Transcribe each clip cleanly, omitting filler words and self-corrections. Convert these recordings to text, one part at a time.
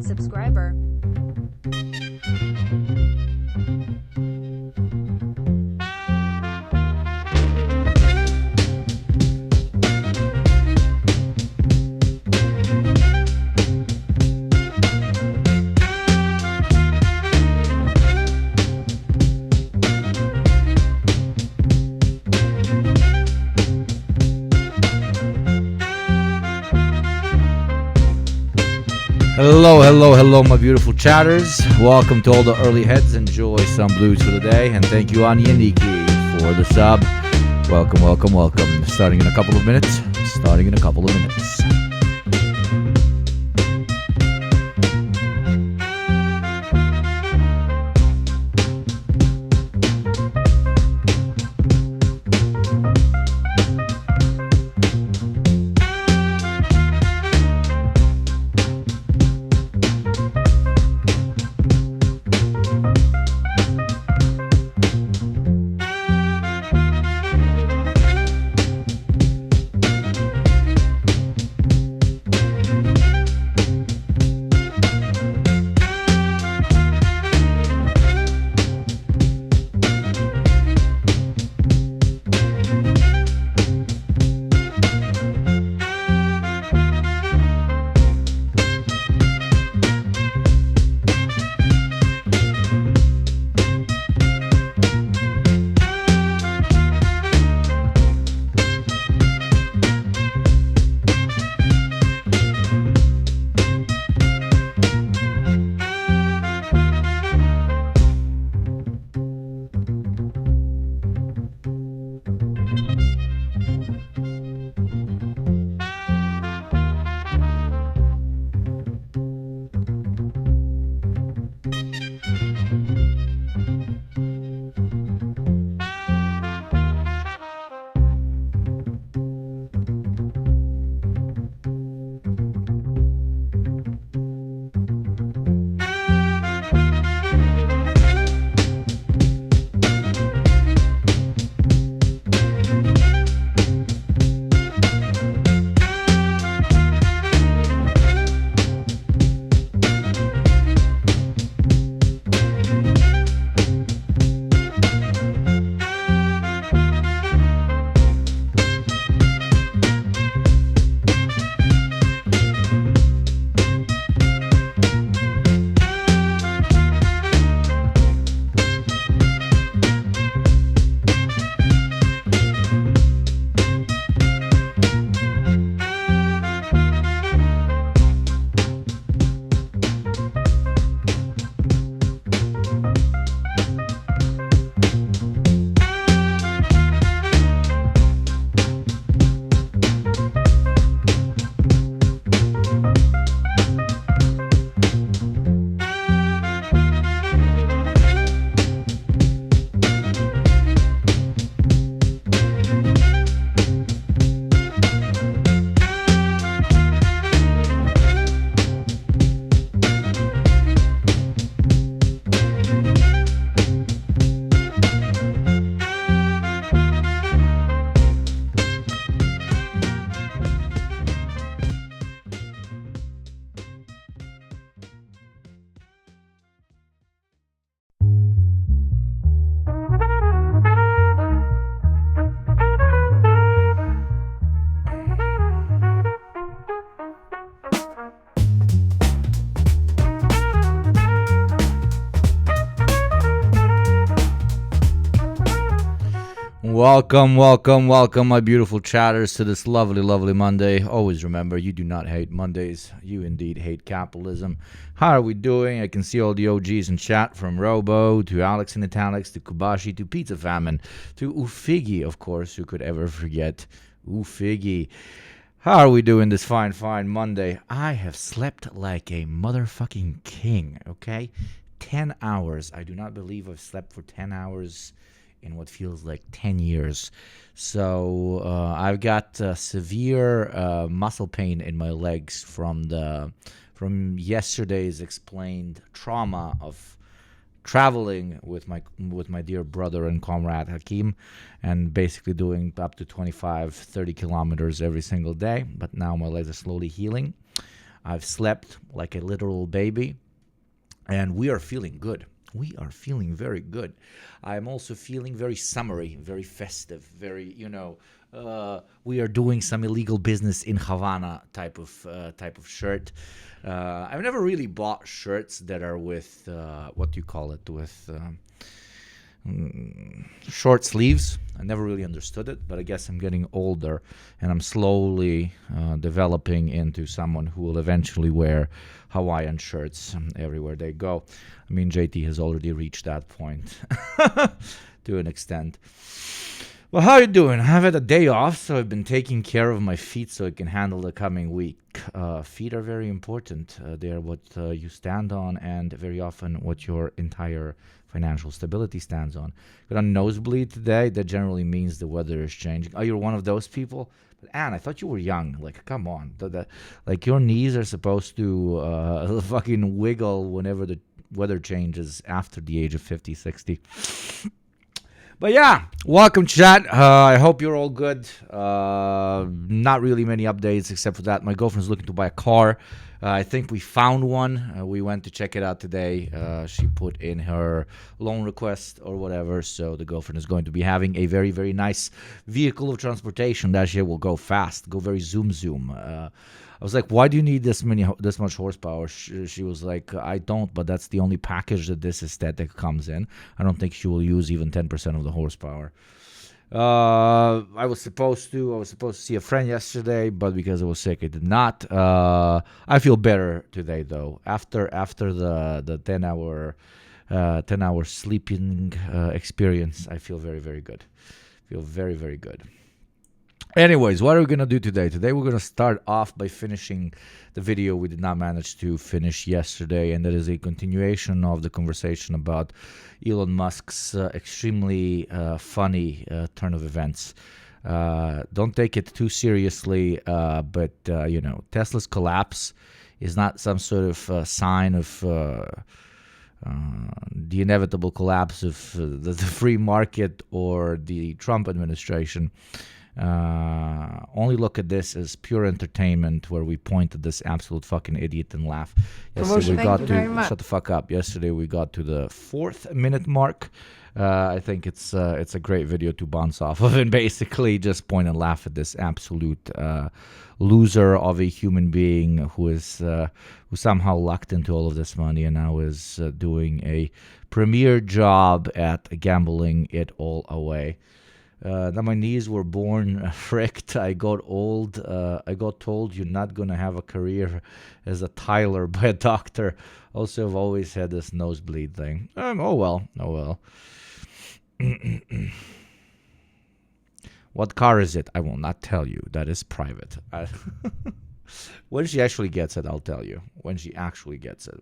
subscriber. Hello, my beautiful chatters. Welcome to all the early heads. Enjoy some blues for the day. And thank you, Anyaniki, for the sub. Welcome. Starting in a couple of minutes. Welcome, my beautiful chatters, to this lovely Monday. Always remember, you do not hate Mondays. You indeed hate capitalism. How are we doing? I can see all the OGs in chat, from Robo to Alex in Italics to Kubashi to Pizza Famine to Ufigi, of course. Who could ever forget Ufigi? How are we doing this fine Monday? I have slept like a motherfucking king, okay? 10 hours. I do not believe I've slept for 10 hours in what feels like 10 years. So I've got severe muscle pain in my legs from yesterday's explained trauma of traveling with my dear brother and comrade Hakim, and basically doing up to 25-30 kilometers every single day. But now my legs are slowly healing. I've slept like a literal baby, and we are feeling good. We are feeling very good. I'm also feeling very summery, very festive, very, we are doing some illegal business in Havana type of shirt. I've never really bought shirts that are with, short sleeves. I never really understood it, but I guess I'm getting older, and I'm slowly developing into someone who will eventually wear Hawaiian shirts everywhere they go. I mean, JT has already reached that point to an extent. Well, how are you doing? I've had a day off, so I've been taking care of my feet so I can handle the coming week. Feet are very important. They are what you stand on, and very often what your entire financial stability stands on. Got a nosebleed today. That generally means the weather is changing. Oh, you're one of those people? But Anne, I thought you were young. Like, come on. Like, your knees are supposed to fucking wiggle whenever the weather changes after the age of 50, 60. But yeah, welcome, chat. I hope you're all good. Not really many updates except for that. My girlfriend's looking to buy a car. I think we found one. We went to check it out today. She put in her loan request or whatever. So the girlfriend is going to be having a very, very nice vehicle of transportation. That shit will go fast, go very zoom. I was like, why do you need this much horsepower? She was like, I don't, but that's the only package that this aesthetic comes in. I don't think she will use even 10% of the horsepower. I was supposed to see a friend yesterday, but because I was sick, I did not. I feel better today though. After the 10-hour sleeping experience, I feel very, very good. Feel very, very good. Anyways, what are we going to do today? Today we're going to start off by finishing the video we did not manage to finish yesterday, and that is a continuation of the conversation about Elon Musk's extremely funny turn of events. Don't take it too seriously, but Tesla's collapse is not some sort of sign of the inevitable collapse of the free market or the Trump administration. Only look at this as pure entertainment, where we point at this absolute fucking idiot and laugh. Shut the fuck up. Yesterday we got to the 4th minute mark. I think it's a great video to bounce off of, and basically just point and laugh at this absolute loser of a human being who somehow lucked into all of this money and now is doing a premier job at gambling it all away. Now my knees were born fricked. I got old. I got told you're not going to have a career as a tiler by a doctor. Also, I've always had this nosebleed thing. Oh well. What car is it? I will not tell you. That is private. When she actually gets it, I'll tell you. When she actually gets it.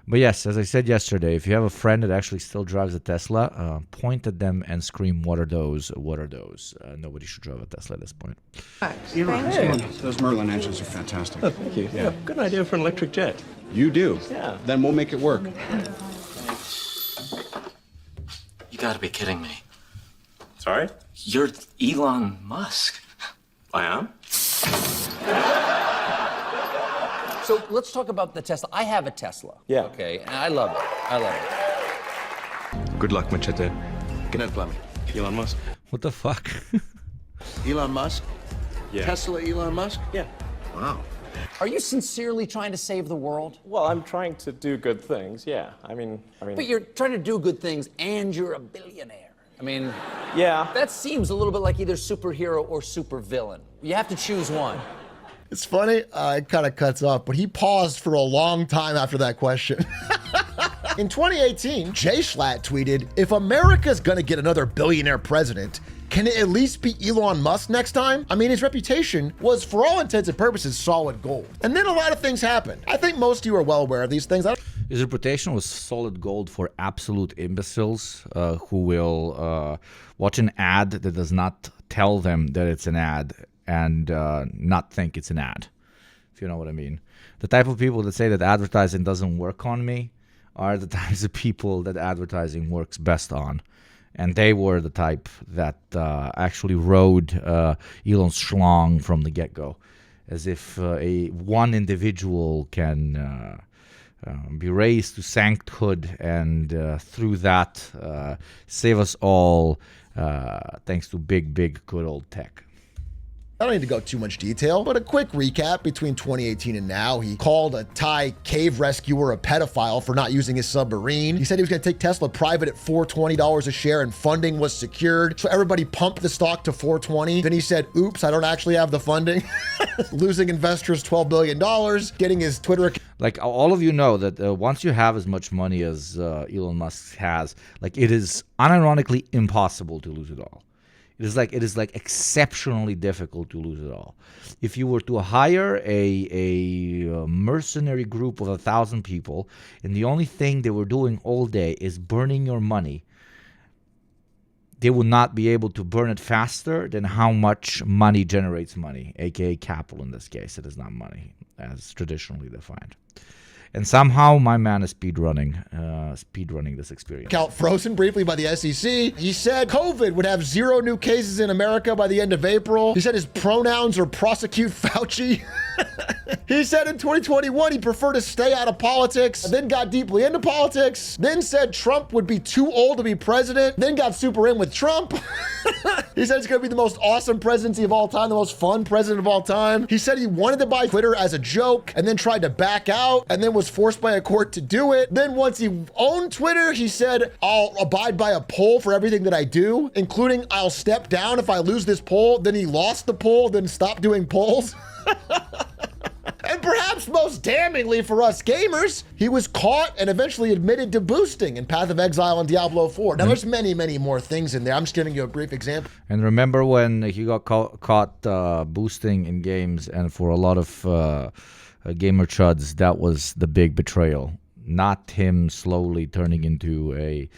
But yes, as I said yesterday, if you have a friend that actually still drives a Tesla, point at them and scream, "What are those? What are those?" Nobody should drive a Tesla at this point. Elon, those Merlin engines are fantastic. Oh, thank you. Yeah, good idea for an electric jet. You do? Yeah. Then we'll make it work. You gotta be kidding me. Sorry? You're Elon Musk. I am? So let's talk about the Tesla. I have a Tesla. Yeah. Okay, and I love it. Good luck, Machete. Elon Musk? What the fuck? Elon Musk? Yeah. Tesla Elon Musk? Yeah. Wow. Are you sincerely trying to save the world? Well, I'm trying to do good things, yeah. I mean... But you're trying to do good things and you're a billionaire. I mean... Yeah. That seems a little bit like either superhero or supervillain. You have to choose one. It's funny, it kind of cuts off, but he paused for a long time after that question. In 2018, Jay Schlatt tweeted, "If America's gonna get another billionaire president, can it at least be Elon Musk next time?" I mean, his reputation was, for all intents and purposes, solid gold. And then a lot of things happened. I think most of you are well aware of these things. His reputation was solid gold for absolute imbeciles who will watch an ad that does not tell them that it's an ad and not think it's an ad, if you know what I mean. The type of people that say that advertising doesn't work on me are the types of people that advertising works best on. And they were the type that actually rode Elon's schlong from the get-go. as if one individual can be raised to sainthood and through that save us all thanks to big good old tech. I don't need to go too much detail, but a quick recap between 2018 and now. He called a Thai cave rescuer a pedophile for not using his submarine. He said he was going to take Tesla private at $420 a share and funding was secured. So everybody pumped the stock to $420. Then he said, oops, I don't actually have the funding. Losing investors $12 billion, getting his Twitter account. Like, all of you know that once you have as much money as Elon Musk has, like, it is unironically impossible to lose it all. It is like exceptionally difficult to lose it all. If you were to hire a mercenary group of 1,000 people, and the only thing they were doing all day is burning your money, they will not be able to burn it faster than how much money generates money, aka capital in this case. It is not money, as traditionally defined. And somehow my man is speedrunning this experience. Account frozen briefly by the SEC. He said COVID would have 0 new cases in America by the end of April. He said his pronouns are prosecute Fauci. He said in 2021 he preferred to stay out of politics, then got deeply into politics, then said Trump would be too old to be president, then got super in with Trump. He said it's going to be the most awesome presidency of all time, the most fun president of all time. He said he wanted to buy Twitter as a joke and then tried to back out and then was forced by a court to do it. Then once he owned Twitter, he said, I'll abide by a poll for everything that I do, including I'll step down if I lose this poll. Then he lost the poll, then stopped doing polls. And perhaps most damningly for us gamers, he was caught and eventually admitted to boosting in Path of Exile and Diablo 4. Now, there's many more things in there. I'm just giving you a brief example. And remember when he got caught boosting in games, and for a lot of gamer chuds, that was the big betrayal. Not him slowly turning into a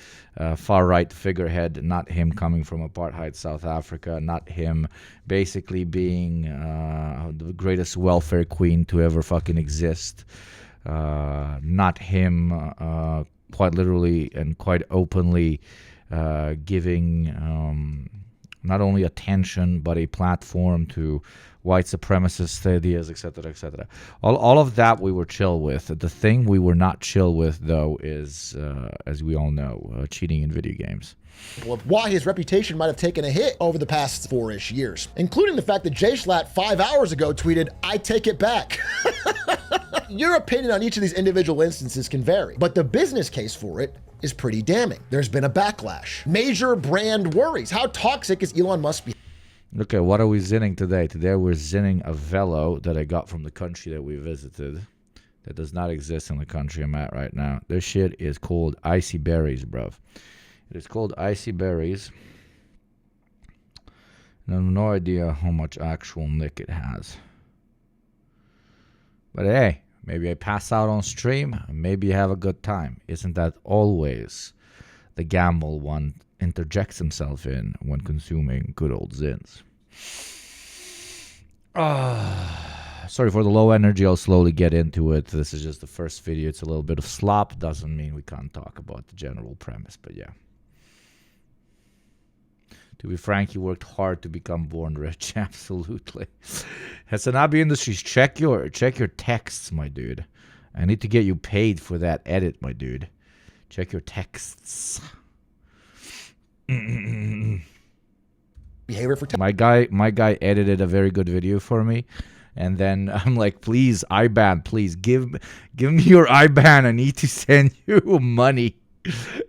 far-right figurehead, not him coming from apartheid South Africa, not him basically being the greatest welfare queen to ever fucking exist, not him quite literally and quite openly giving not only attention but a platform to white supremacist ideas, etc., etc. All of that we were chill with. The thing we were not chill with, though, is, as we all know, cheating in video games. Of why his reputation might have taken a hit over the past 4-ish years, including the fact that JSchlatt 5 hours ago tweeted, I take it back. Your opinion on each of these individual instances can vary, but the business case for it is pretty damning. There's been a backlash. Major brand worries. How toxic is Elon Musk? Okay, what are we zinning today? Today we're zinning a velo that I got from the country that we visited that does not exist in the country I'm at right now. This shit is called Icy Berries, bruv. It is called Icy Berries. And I have no idea how much actual nick it has. But hey, maybe I pass out on stream, maybe have a good time. Isn't that always the gamble one interjects himself in when consuming good old zins? Sorry for the low energy, I'll slowly get into it. This is just the first video, it's a little bit of slop. Doesn't mean we can't talk about the general premise, but yeah. To be frank, you worked hard to become born rich. Absolutely. Hasanabi Industries, check your texts, my dude. I need to get you paid for that edit, my dude. Check your texts. Behavior for my guy edited a very good video for me, and then I'm like, please IBAN, please give me your IBAN. I need to send you money.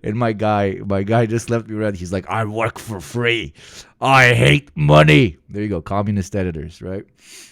And my guy just left me red. He's like, I work for free. I hate money. There you go, communist editors, right?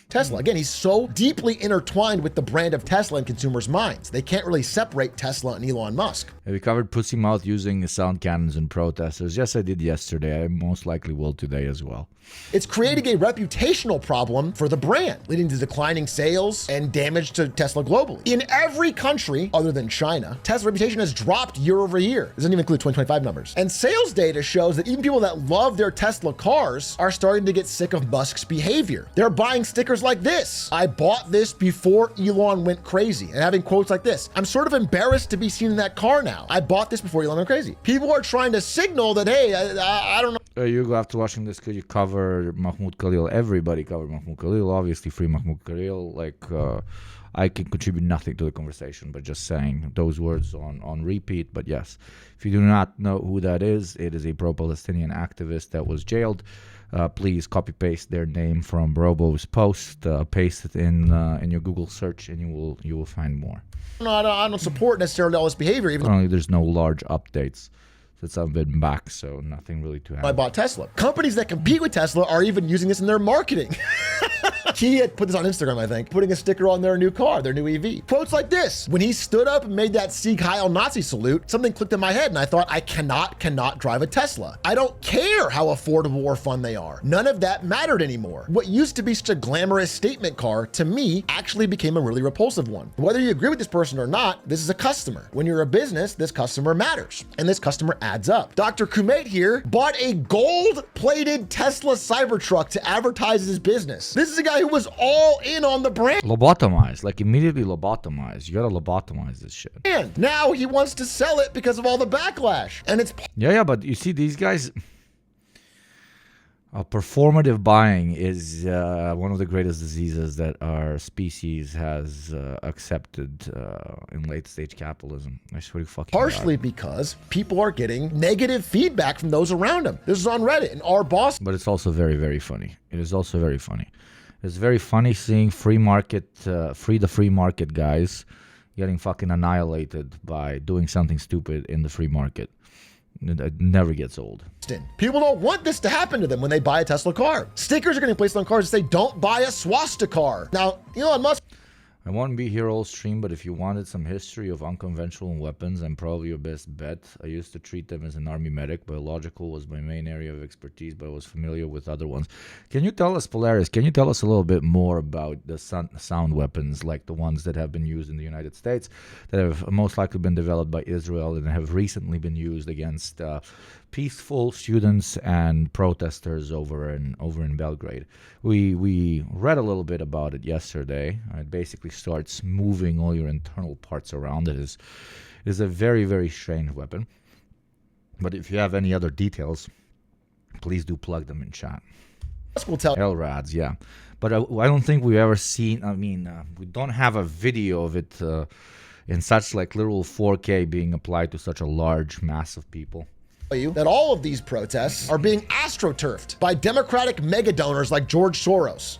Tesla. Again, he's so deeply intertwined with the brand of Tesla in consumers' minds. They can't really separate Tesla and Elon Musk. Have you covered Pussy Mouth using sound cannons and protesters? Yes, I did yesterday. I most likely will today as well. It's creating a reputational problem for the brand, leading to declining sales and damage to Tesla globally. In every country other than China, Tesla's reputation has dropped year over year. Doesn't even include 2025 numbers. And sales data shows that even people that love their Tesla cars are starting to get sick of Musk's behavior. They're buying stickers like this. I bought this before Elon went crazy. And having quotes like this. I'm sort of embarrassed to be seen in that car now. I bought this before Elon went crazy. People are trying to signal that, hey, I don't know. Hugo, after watching this, could you cover Mahmoud Khalil? Everybody covered Mahmoud Khalil. Obviously, free Mahmoud Khalil. Like, I can contribute nothing to the conversation, but just saying those words on repeat. But yes, if you do not know who that is, it is a pro-Palestinian activist that was jailed. Please copy-paste their name from Robo's post, paste it in your Google search, and you will find more. I don't support necessarily all this behavior, even Only there's no large updates since I've been back, so nothing really to add. I bought Tesla. Companies that compete with Tesla are even using this in their marketing. He had put this on Instagram, I think, putting a sticker on their new car, their new EV. Quotes like this: when he stood up and made that Sieg Heil Nazi salute, something clicked in my head and I thought, I cannot drive a Tesla. I don't care how affordable or fun they are. None of that mattered anymore. What used to be such a glamorous statement car, to me, actually became a really repulsive one. Whether you agree with this person or not, this is a customer. When you're a business, this customer matters. And this customer adds up. Dr. Kumate here bought a gold-plated Tesla Cybertruck to advertise his business. This is a guy who was all in on the brand. Lobotomized, like immediately lobotomized. You gotta lobotomize this shit. And now he wants to sell it because of all the backlash. And it's Yeah, but you see, these guys. Performative buying is one of the greatest diseases that our species has accepted in late-stage capitalism. I swear to fucking partially God. because people are getting negative feedback from those around them. This is on Reddit, and our boss. But it's also very, very funny. It is also very funny. It's very funny seeing free market guys getting fucking annihilated by doing something stupid in the free market. It never gets old. People don't want this to happen to them when they buy a Tesla car. Stickers are getting placed on cars that say, don't buy a swastika car. Now, Elon Musk. I won't be here all stream, but if you wanted some history of unconventional weapons, I'm probably your best bet. I used to treat them as an army medic. Biological was my main area of expertise, but I was familiar with other ones. Can you tell us, Polaris, can you tell us a little bit more about the sound weapons, like the ones that have been used in the United States, that have most likely been developed by Israel and have recently been used against peaceful students and protesters over in Belgrade? We read a little bit about it yesterday. It basically starts moving all your internal parts around. It is a very, very strange weapon. But if you have any other details, please do plug them in chat. Will tell LRADs, yeah. But I don't think we've ever seen, we don't have a video of it in such like literal 4K being applied to such a large mass of people. You that all of these protests are being astroturfed by Democratic mega donors like George Soros.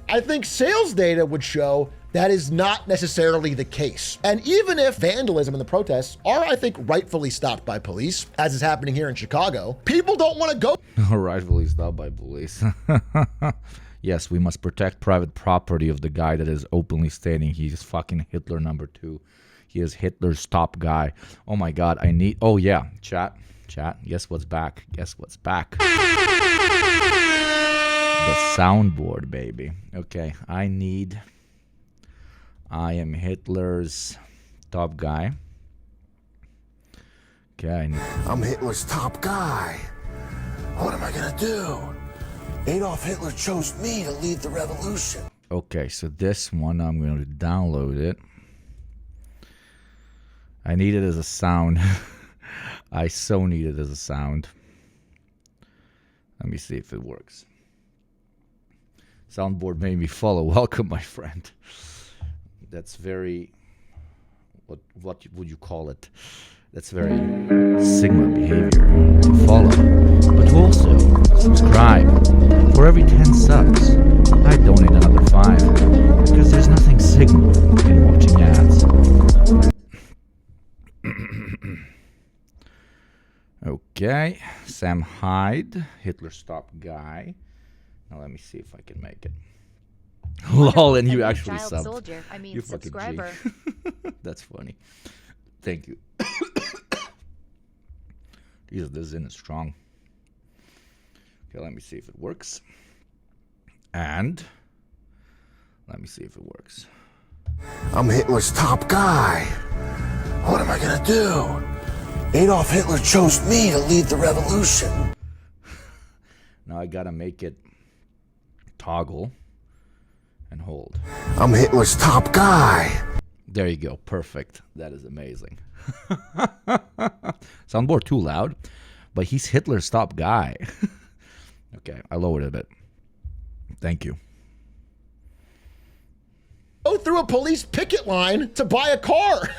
I think sales data would show that is not necessarily the case. And even if vandalism in the protests are, I think, rightfully stopped by police, as is happening here in Chicago, people don't want to go. Rightfully stopped by police. Yes, we must protect private property of the guy that is openly stating he's fucking Hitler #2. He is Hitler's top guy. Oh my God, oh yeah, chat, guess what's back? Guess what's back? The soundboard, baby. Okay, I am Hitler's top guy. Okay, I'm Hitler's top guy. What am I gonna do? Adolf Hitler chose me to lead the revolution. Okay, so this one, I'm going to download it. I need it as a sound. I so need it as a sound. Let me see if it works. Soundboard made me follow. Welcome, my friend. That's very... What would you call it? That's very Sigma behavior to follow. But also, subscribe. For every 10 subs, I donate another 5. Because there's nothing Sigma in watching ads. Okay, Sam Hyde, Hitler's top guy. Now let me see if I can make it. Lol, and you actually subbed. Soldier. I mean, You fucking subscriber. G. That's funny. Thank you. Jesus, this in is strong. Okay, let me see if it works. And let me see if it works. I'm Hitler's top guy. What am I gonna do? Adolf Hitler chose me to lead the revolution. Now I gotta make it toggle and hold. I'm Hitler's top guy. There you go. Perfect. That is amazing. Soundboard too loud, but he's Hitler's top guy. Okay, I lowered it a bit. Thank you. Go through a police picket line to buy a car.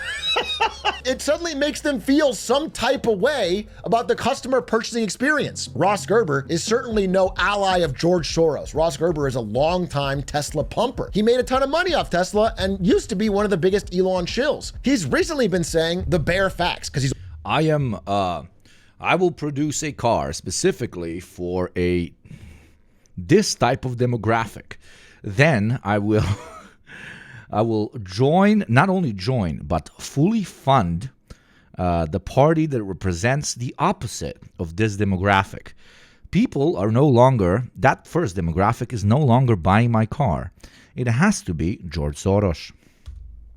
It suddenly makes them feel some type of way about the customer purchasing experience. Ross Gerber is certainly no ally of George Soros. Ross Gerber is a longtime Tesla pumper. He made a ton of money off Tesla and used to be one of the biggest Elon shills. He's recently been saying the bare facts because he's I will produce a car specifically for this type of demographic. Then I will join, not only join, but fully fund the party that represents the opposite of this demographic. People are no longer, that first demographic is no longer buying my car. It has to be George Soros.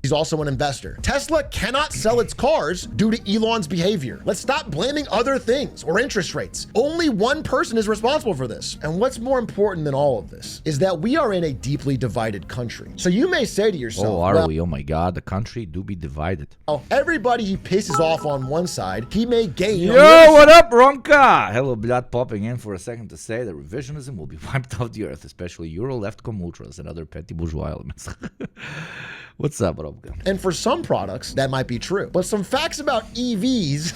He's also an investor. Tesla cannot sell its cars due to Elon's behavior. Let's stop blaming other things or interest rates. Only one person is responsible for this. And what's more important than all of this is that we are in a deeply divided country. So you may say to yourself, oh, are we? Oh my God, the country do be divided. Well, everybody he pisses off on one side, he may gain. Yo, what up, Ronka? Hello, Blood popping in for a second to say that revisionism will be wiped off the earth, especially Euro leftcom ultras and other petty bourgeois elements. What's up, Robka? And for some products, that might be true. But some facts about EVs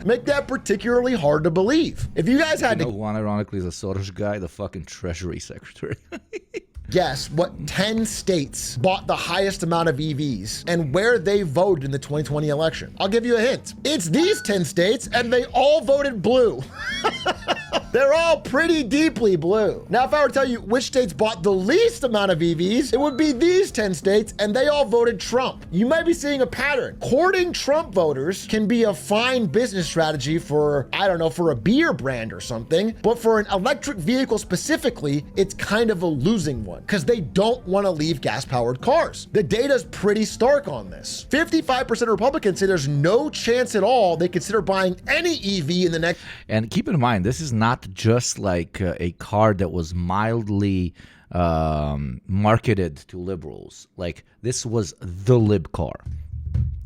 make that particularly hard to believe. If you guys had to... who ironically is a Soros guy, the fucking Treasury Secretary. Guess what 10 states bought the highest amount of EVs and where they voted in the 2020 election. I'll give you a hint. It's these 10 states and they all voted blue. They're all pretty deeply blue. Now, if I were to tell you which states bought the least amount of EVs, it would be these 10 states, and they all voted Trump. You might be seeing a pattern. Courting Trump voters can be a fine business strategy for, I don't know, for a beer brand or something, but for an electric vehicle specifically, it's kind of a losing one because they don't want to leave gas-powered cars. The data's pretty stark on this. 55% of Republicans say there's no chance at all they consider buying any EV in the next... And keep in mind, this is not just like a car that was mildly marketed to liberals. Like, this was the lib car.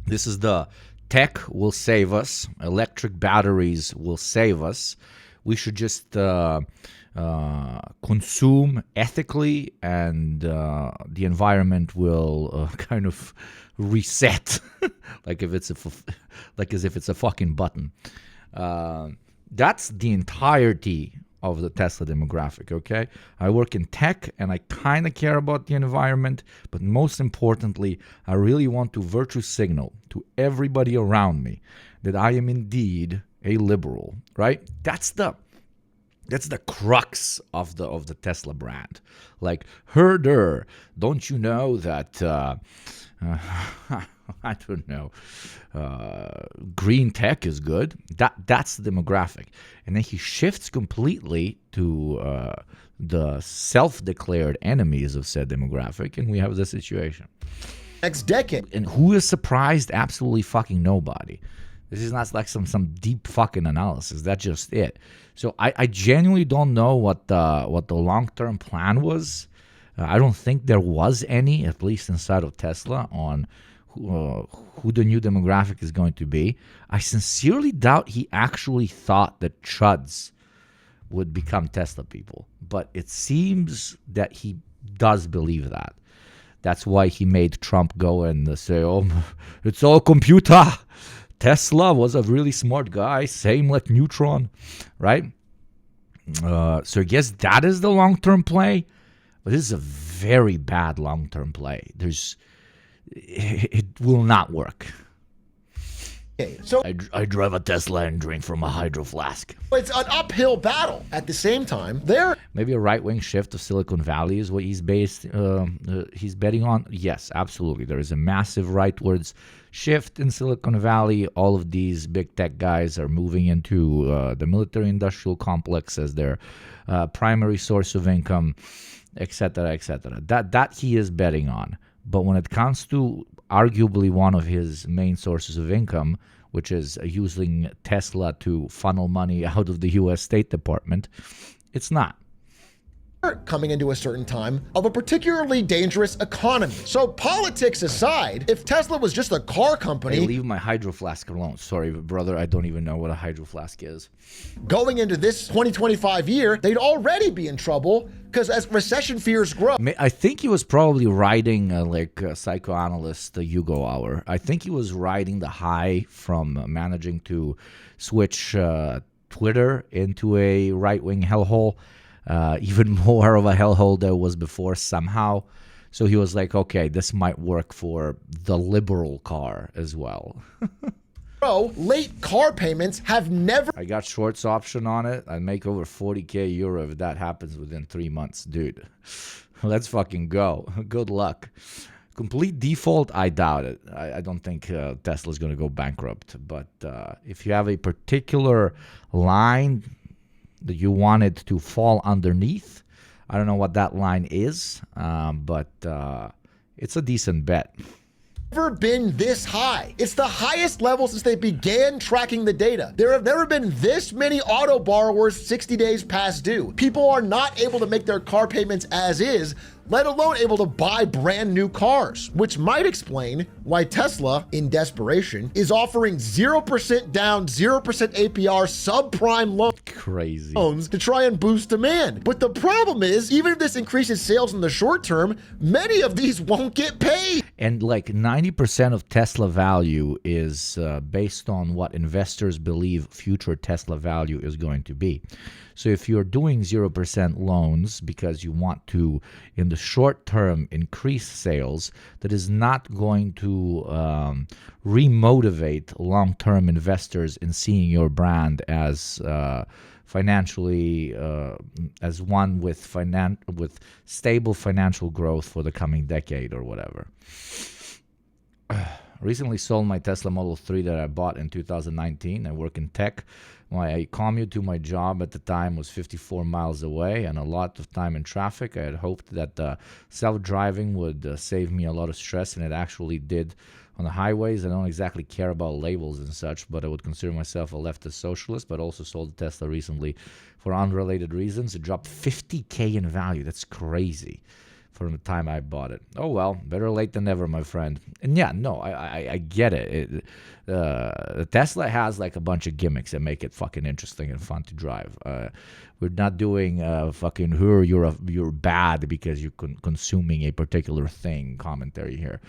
This is the tech will save us. Electric batteries will save us. We should just consume ethically, and the environment will kind of reset, like as if it's a fucking button. That's the entirety of the Tesla demographic, okay? I work in tech, and I kind of care about the environment, but most importantly, I really want to virtue signal to everybody around me that I am indeed a liberal, right? That's the crux of the Tesla brand. Like, herder, don't you know that I don't know, green tech is good? That's the demographic. And then he shifts completely to the self-declared enemies of said demographic, and we have the situation. Next decade. And who is surprised? Absolutely fucking nobody. This is not like some deep fucking analysis. That's just it. So I genuinely don't know what the long-term plan was. I don't think there was any, at least inside of Tesla, on who the new demographic is going to be. I sincerely doubt he actually thought that chuds would become Tesla people. But it seems that he does believe that. That's why he made Trump go and say, oh, it's all computer. Tesla was a really smart guy, same like Neutron, right? So I guess that is the long-term play. But this is a very bad long-term play. It will not work. So I drive a Tesla and drink from a hydro flask. It's an uphill battle. At the same time, maybe a right-wing shift of Silicon Valley is what he's betting on. Yes, absolutely. There is a massive rightwards shift in Silicon Valley. All of these big tech guys are moving into the military-industrial complex as their primary source of income, etc., etc. That he is betting on. But when it comes to arguably one of his main sources of income, which is using Tesla to funnel money out of the U.S. State Department. It's not. Coming into a certain time of a particularly dangerous economy. So politics aside, if Tesla was just a car company, Hey, leave my hydro flask alone. Sorry, brother, I don't even know what a hydro flask is. going into this 2025 year, they'd already be in trouble because as recession fears grow. I think he was probably riding like a psychoanalyst, the Yugo hour. I think he was riding the high from managing to switch Twitter into a right-wing hellhole. Even more of a hellhole there was before somehow. So he was like, okay, this might work for the liberal car as well. Late car payments have never I got shorts option on it. I make over 40k euro if that happens within 3 months. Dude, let's fucking go. Good luck. Complete default, I doubt it. I don't think Tesla's going to go bankrupt. But if you have a particular line that you want it to fall underneath, I don't know what that line is, but it's a decent bet. never been this high. It's the highest level since they began tracking the data. There have never been this many auto borrowers 60 days past due. People are not able to make their car payments as is, let alone able to buy brand new cars, which might explain why Tesla, in desperation, is offering 0% down, 0% APR subprime loans to try and boost demand. But the problem is, even if this increases sales in the short term, many of these won't get paid. And like 90% of Tesla value is based on what investors believe future Tesla value is going to be. So if you're doing 0% loans because you want to, in the short term, increase sales, that is not going to remotivate long-term investors in seeing your brand as financially, as one with stable financial growth for the coming decade or whatever. Recently sold my Tesla Model 3 that I bought in 2019. I work in tech. My commute to my job at the time was 54 miles away and a lot of time in traffic. I had hoped that self-driving would save me a lot of stress, and it actually did on the highways. I don't exactly care about labels and such, but I would consider myself a leftist socialist, but also sold a Tesla recently for unrelated reasons. It dropped 50K in value. That's crazy. From the time I bought it. Oh well, better late than never, my friend. And yeah, no, I get it. Tesla has like a bunch of gimmicks that make it fucking interesting and fun to drive. We're not doing fucking you're bad because you're consuming a particular thing commentary here.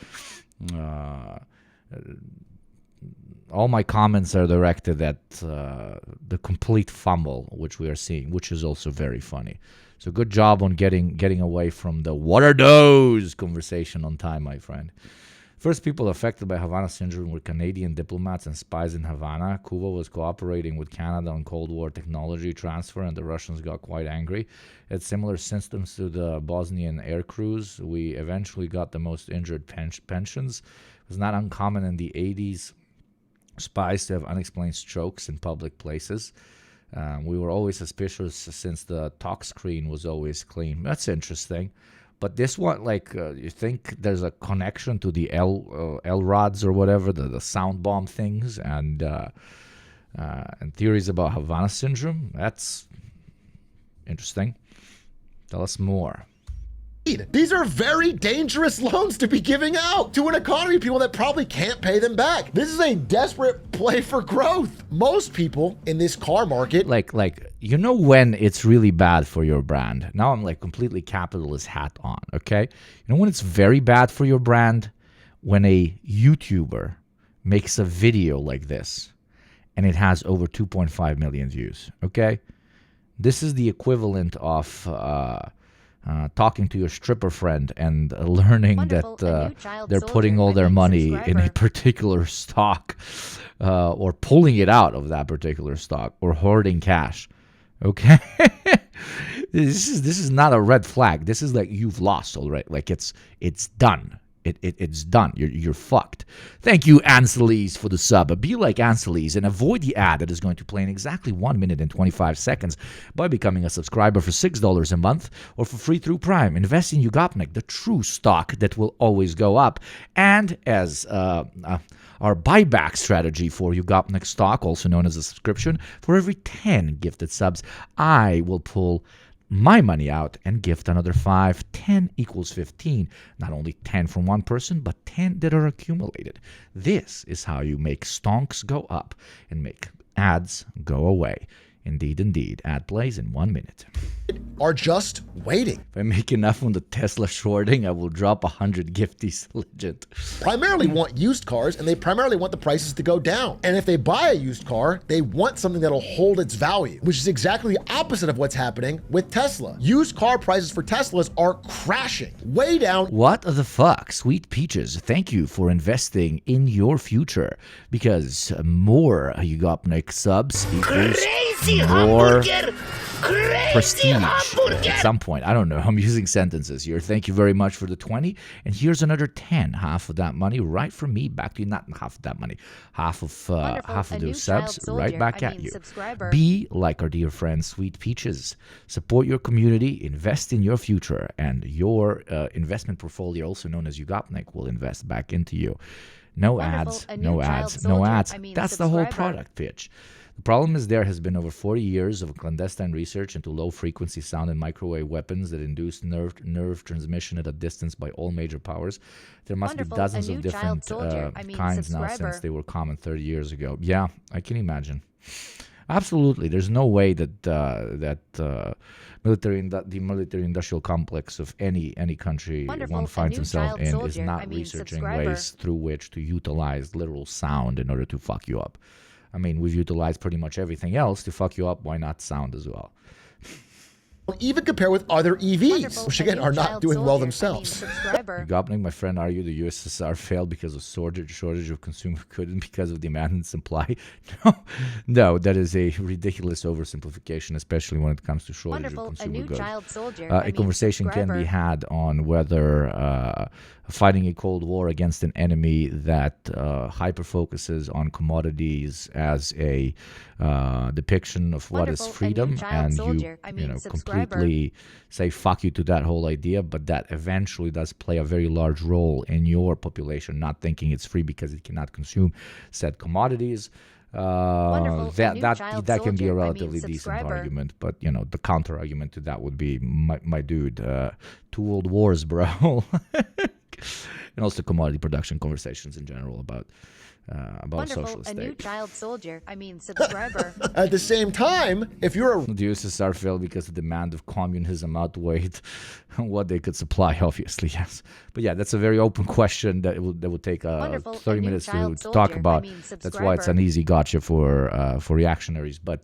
All my comments are directed at the complete fumble which we are seeing, which is also very funny. So good job on getting away from the "what are those" conversation on time, my friend. First people affected by Havana Syndrome were Canadian diplomats and spies in Havana. Cuba was cooperating with Canada on Cold War technology transfer, and the Russians got quite angry. It had similar systems to the Bosnian air crews. We eventually got the most injured pensions. It was not uncommon in the 80s spies to have unexplained strokes in public places. We were always suspicious since the talk screen was always clean. That's interesting. But this one, like, you think there's a connection to the L-rods or whatever, the sound bomb things, and theories about Havana Syndrome? That's interesting. Tell us more. These are very dangerous loans to be giving out to an economy of people that probably can't pay them back. This is a desperate play for growth. Most people in this car market, like you know when it's really bad for your brand. Now I'm like completely capitalist hat on, okay? You know when it's very bad for your brand? When a YouTuber makes a video like this and it has over 2.5 million views, okay? This is the equivalent of talking to your stripper friend and learning Wonderful, that they're putting all their money in a particular stock or pulling it out of that particular stock or hoarding cash. Okay? This is not a red flag. This is like you've lost already. Like it's done. It's done. You're fucked. Thank you, Anseles, for the sub. Be like Anseles and avoid the ad that is going to play in exactly 1 minute and 25 seconds by becoming a subscriber for $6 a month or for free through Prime. Invest in Yugopnik, the true stock that will always go up. And as our buyback strategy for Yugopnik stock, also known as a subscription, for every 10 gifted subs, I will pull my money out and gift another 5. 10 equals 15. Not only 10 from one person, but 10 that are accumulated. This is how you make stonks go up and make ads go away. Indeed, indeed. Ad plays in 1 minute. Are just waiting. If I make enough on the Tesla shorting, I will drop 100 gifties. Legend. Primarily want used cars, and they primarily want the prices to go down. And if they buy a used car, they want something that'll hold its value, which is exactly the opposite of what's happening with Tesla. Used car prices for Teslas are crashing way down. What the fuck? Sweet Peaches, thank you for investing in your future, because more Yugopnik subs equals more prestige at some point. I don't know. I'm using sentences here. Thank you very much for the 20. And here's another 10. Half of that money right from me back to you. Not half of that money. Half of those subs right back at you. Be like our dear friend Sweet Peaches. Support your community. Invest in your future. And your investment portfolio, also known as Yugopnik, will invest back into you. No ads. No ads. No ads. That's the whole product pitch. The problem is there has been over 40 years of clandestine research into low-frequency sound and microwave weapons that induce nerve transmission at a distance by all major powers. There must be dozens of different kinds now since they were common 30 years ago. Yeah, I can imagine. Absolutely. There's no way that the military-industrial complex of any country one finds himself in is not researching ways through which to utilize literal sound in order to fuck you up. I mean, we've utilized pretty much everything else to fuck you up. Why not sound as well? Even compare with other EVs, which again are not doing well themselves. Yugopnik, my friend, argued the USSR failed because of shortage of consumer goods and because of demand and supply. No, that is a ridiculous oversimplification, especially when it comes to shortage of consumer goods. A conversation can be had on whether fighting a Cold War against an enemy that hyper-focuses on commodities as a depiction of what is freedom, and you know, completely say fuck you to that whole idea, but that eventually does play a very large role in your population not thinking it's free because it cannot consume said commodities. That can be a relatively decent argument, but you know, the counter argument to that would be, my dude, 2 world wars, bro. And also commodity production conversations in general about socialist state. A new child soldier, subscriber. At the same time, if you're a... The USSR failed because the demand of communism outweighed what they could supply, obviously, yes. But yeah, that's a very open question that would take 30 minutes to talk about. That's why it's an easy gotcha for reactionaries. But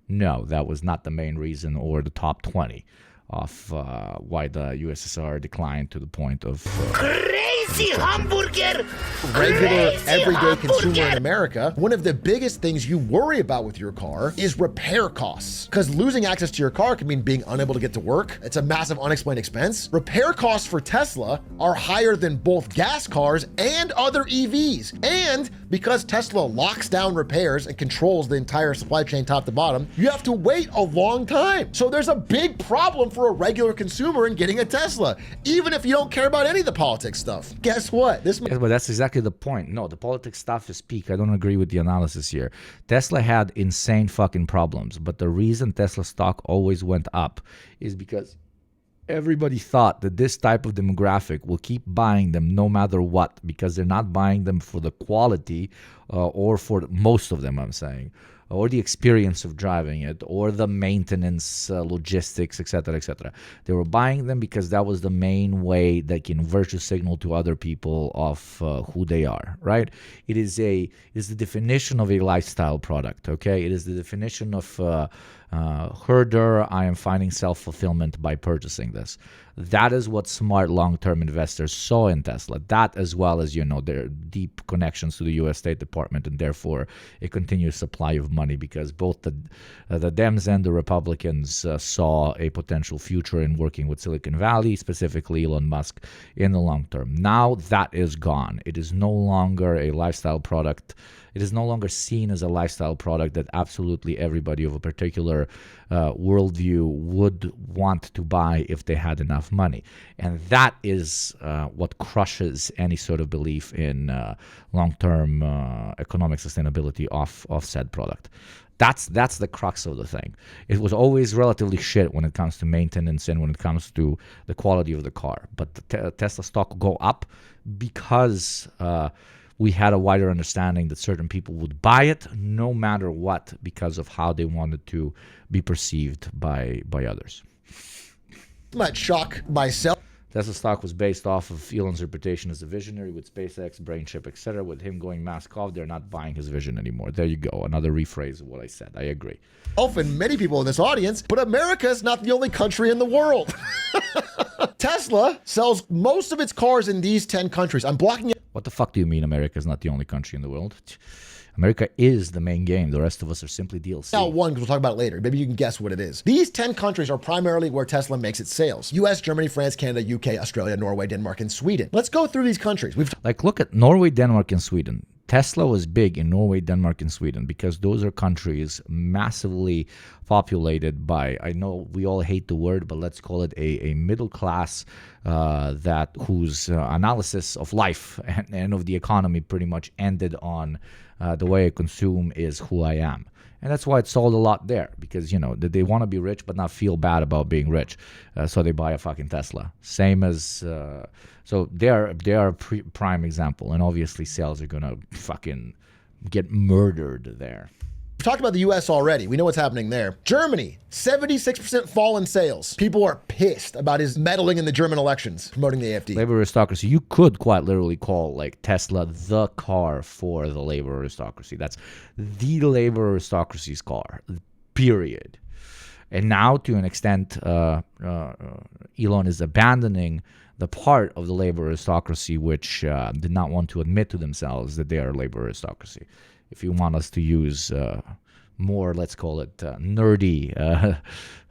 no, that was not the main reason or the top 20 of why the USSR declined to the point of... Crazy hamburger! Regular, everyday consumer in America, one of the biggest things you worry about with your car is repair costs. Because losing access to your car can mean being unable to get to work. It's a massive unexplained expense. Repair costs for Tesla are higher than both gas cars and other EVs. And because Tesla locks down repairs and controls the entire supply chain top to bottom, you have to wait a long time. So there's a big problem for a regular consumer in getting a Tesla, even if you don't care about any of the politics stuff. Guess what? Yes, but that's exactly the point. No, the politics stuff is peak. I don't agree with the analysis here. Tesla had insane fucking problems, but the reason Tesla stock always went up is because everybody thought that this type of demographic will keep buying them no matter what, because they're not buying them for the quality or for most of them, I'm saying, or the experience of driving it, or the maintenance, logistics, etc., etc. They were buying them because that was the main way they can virtue signal to other people of who they are, right? It is the definition of a lifestyle product, okay? It is the definition of herder, I am finding self-fulfillment by purchasing this. That is what smart long-term investors saw in Tesla. That, as well as, their deep connections to the U.S. State Department, and therefore a continuous supply of money, because both the Dems and the Republicans saw a potential future in working with Silicon Valley, specifically Elon Musk, in the long term. Now that is gone. It is no longer a lifestyle product. It is no longer seen as a lifestyle product that absolutely everybody of a particular worldview would want to buy if they had enough money. And that is what crushes any sort of belief in long-term economic sustainability of said product. That's the crux of the thing. It was always relatively shit when it comes to maintenance and when it comes to the quality of the car. But the Tesla stock go up because we had a wider understanding that certain people would buy it no matter what, because of how they wanted to be perceived by others. Might shock myself. Tesla stock was based off of Elon's reputation as a visionary with SpaceX, Brainchip, etc. With him going mask off, they're not buying his vision anymore. There you go. Another rephrase of what I said. I agree. And many people in this audience, but America is not the only country in the world. Tesla sells most of its cars in these 10 countries. I'm blocking it. What the fuck do you mean America is not the only country in the world? America is the main game. The rest of us are simply DLC. Now, one, because we'll talk about it later. Maybe you can guess what it is. These 10 countries are primarily where Tesla makes its sales. US, Germany, France, Canada, UK, Australia, Norway, Denmark, and Sweden. Let's go through these countries. Look at Norway, Denmark, and Sweden. Tesla was big in Norway, Denmark, and Sweden because those are countries massively populated by, I know we all hate the word, but let's call it a middle class whose analysis of life and of the economy pretty much ended on the way I consume is who I am. And that's why it sold a lot there, because, they want to be rich but not feel bad about being rich. So they buy a fucking Tesla. Same as, so they are a prime example. And obviously sales are going to fucking get murdered there. We've talked about the US already. We know what's happening there. Germany, 76% fall in sales. People are pissed about his meddling in the German elections, promoting the AfD. Labor aristocracy. You could quite literally call Tesla the car for the labor aristocracy. That's the labor aristocracy's car, period. And now, to an extent, Elon is abandoning the part of the labor aristocracy which did not want to admit to themselves that they are labor aristocracy. If you want us to use more, let's call it nerdy,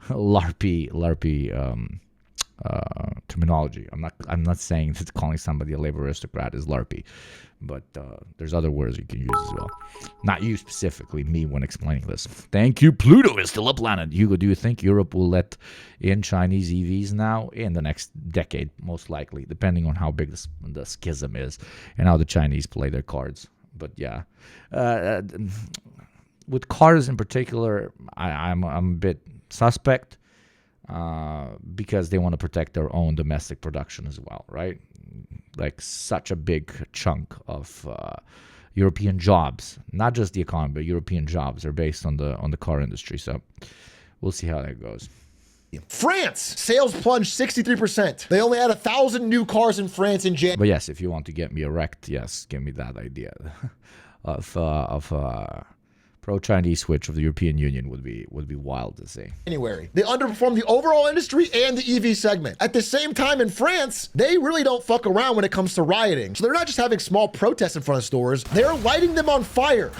LARPy terminology. I'm not saying that calling somebody a labor aristocrat is LARPy, but there's other words you can use as well. Not you specifically, me when explaining this. Thank you. Pluto is still a planet. Hugo, do you think Europe will let in Chinese EVs now? In the next decade, most likely, depending on how big the schism is and how the Chinese play their cards. But yeah, with cars in particular, I'm a bit suspect because they want to protect their own domestic production as well, right? Like such a big chunk of European jobs, not just the economy, but European jobs are based on the car industry. So we'll see how that goes. France, sales plunged 63%. They only had 1,000 new cars in France in January. But yes, if you want to get me erect, yes, give me that idea of pro-Chinese switch of the European Union would be wild to see. January. They underperformed the overall industry and the EV segment. At the same time, in France, they really don't fuck around when it comes to rioting. So they're not just having small protests in front of stores, they're lighting them on fire.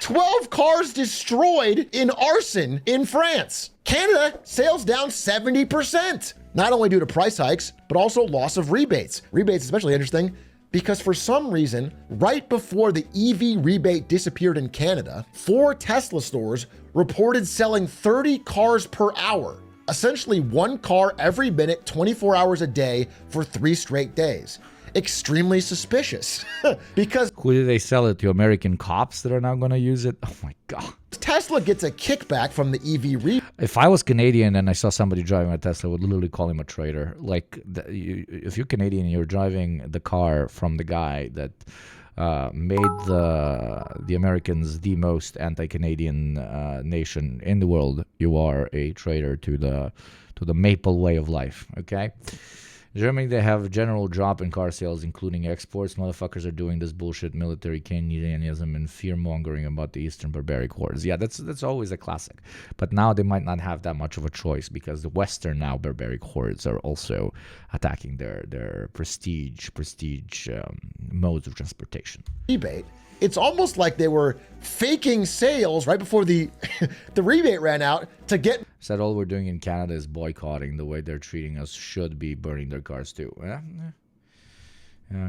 12 cars destroyed in arson in France. Canada, sales down 70%. Not only due to price hikes, but also loss of rebates. Rebates especially interesting because for some reason, right before the EV rebate disappeared in Canada, 4 Tesla stores reported selling 30 cars per hour. Essentially 1 car every minute, 24 hours a day for 3 straight days. Extremely suspicious because who did they sell it to? American cops that are now going to use it? Oh my god. Tesla gets a kickback from the EV rebate. If I was Canadian and I saw somebody driving a Tesla, I would literally call him a traitor. Like, if you're Canadian and you're driving the car from the guy that made the Americans the most anti-Canadian nation in the world, you are a traitor to the maple way of life. Okay. Germany, they have a general drop in car sales, including exports. Motherfuckers are doing this bullshit military Keynesianism and fear-mongering about the Eastern barbaric hordes. Yeah, that's always a classic. But now they might not have that much of a choice because the Western now barbaric hordes are also attacking their prestige modes of transportation. Rebate. It's almost like they were faking sales right before the the rebate ran out to get. Said all we're doing in Canada is boycotting. The way they're treating us should be burning their cars too.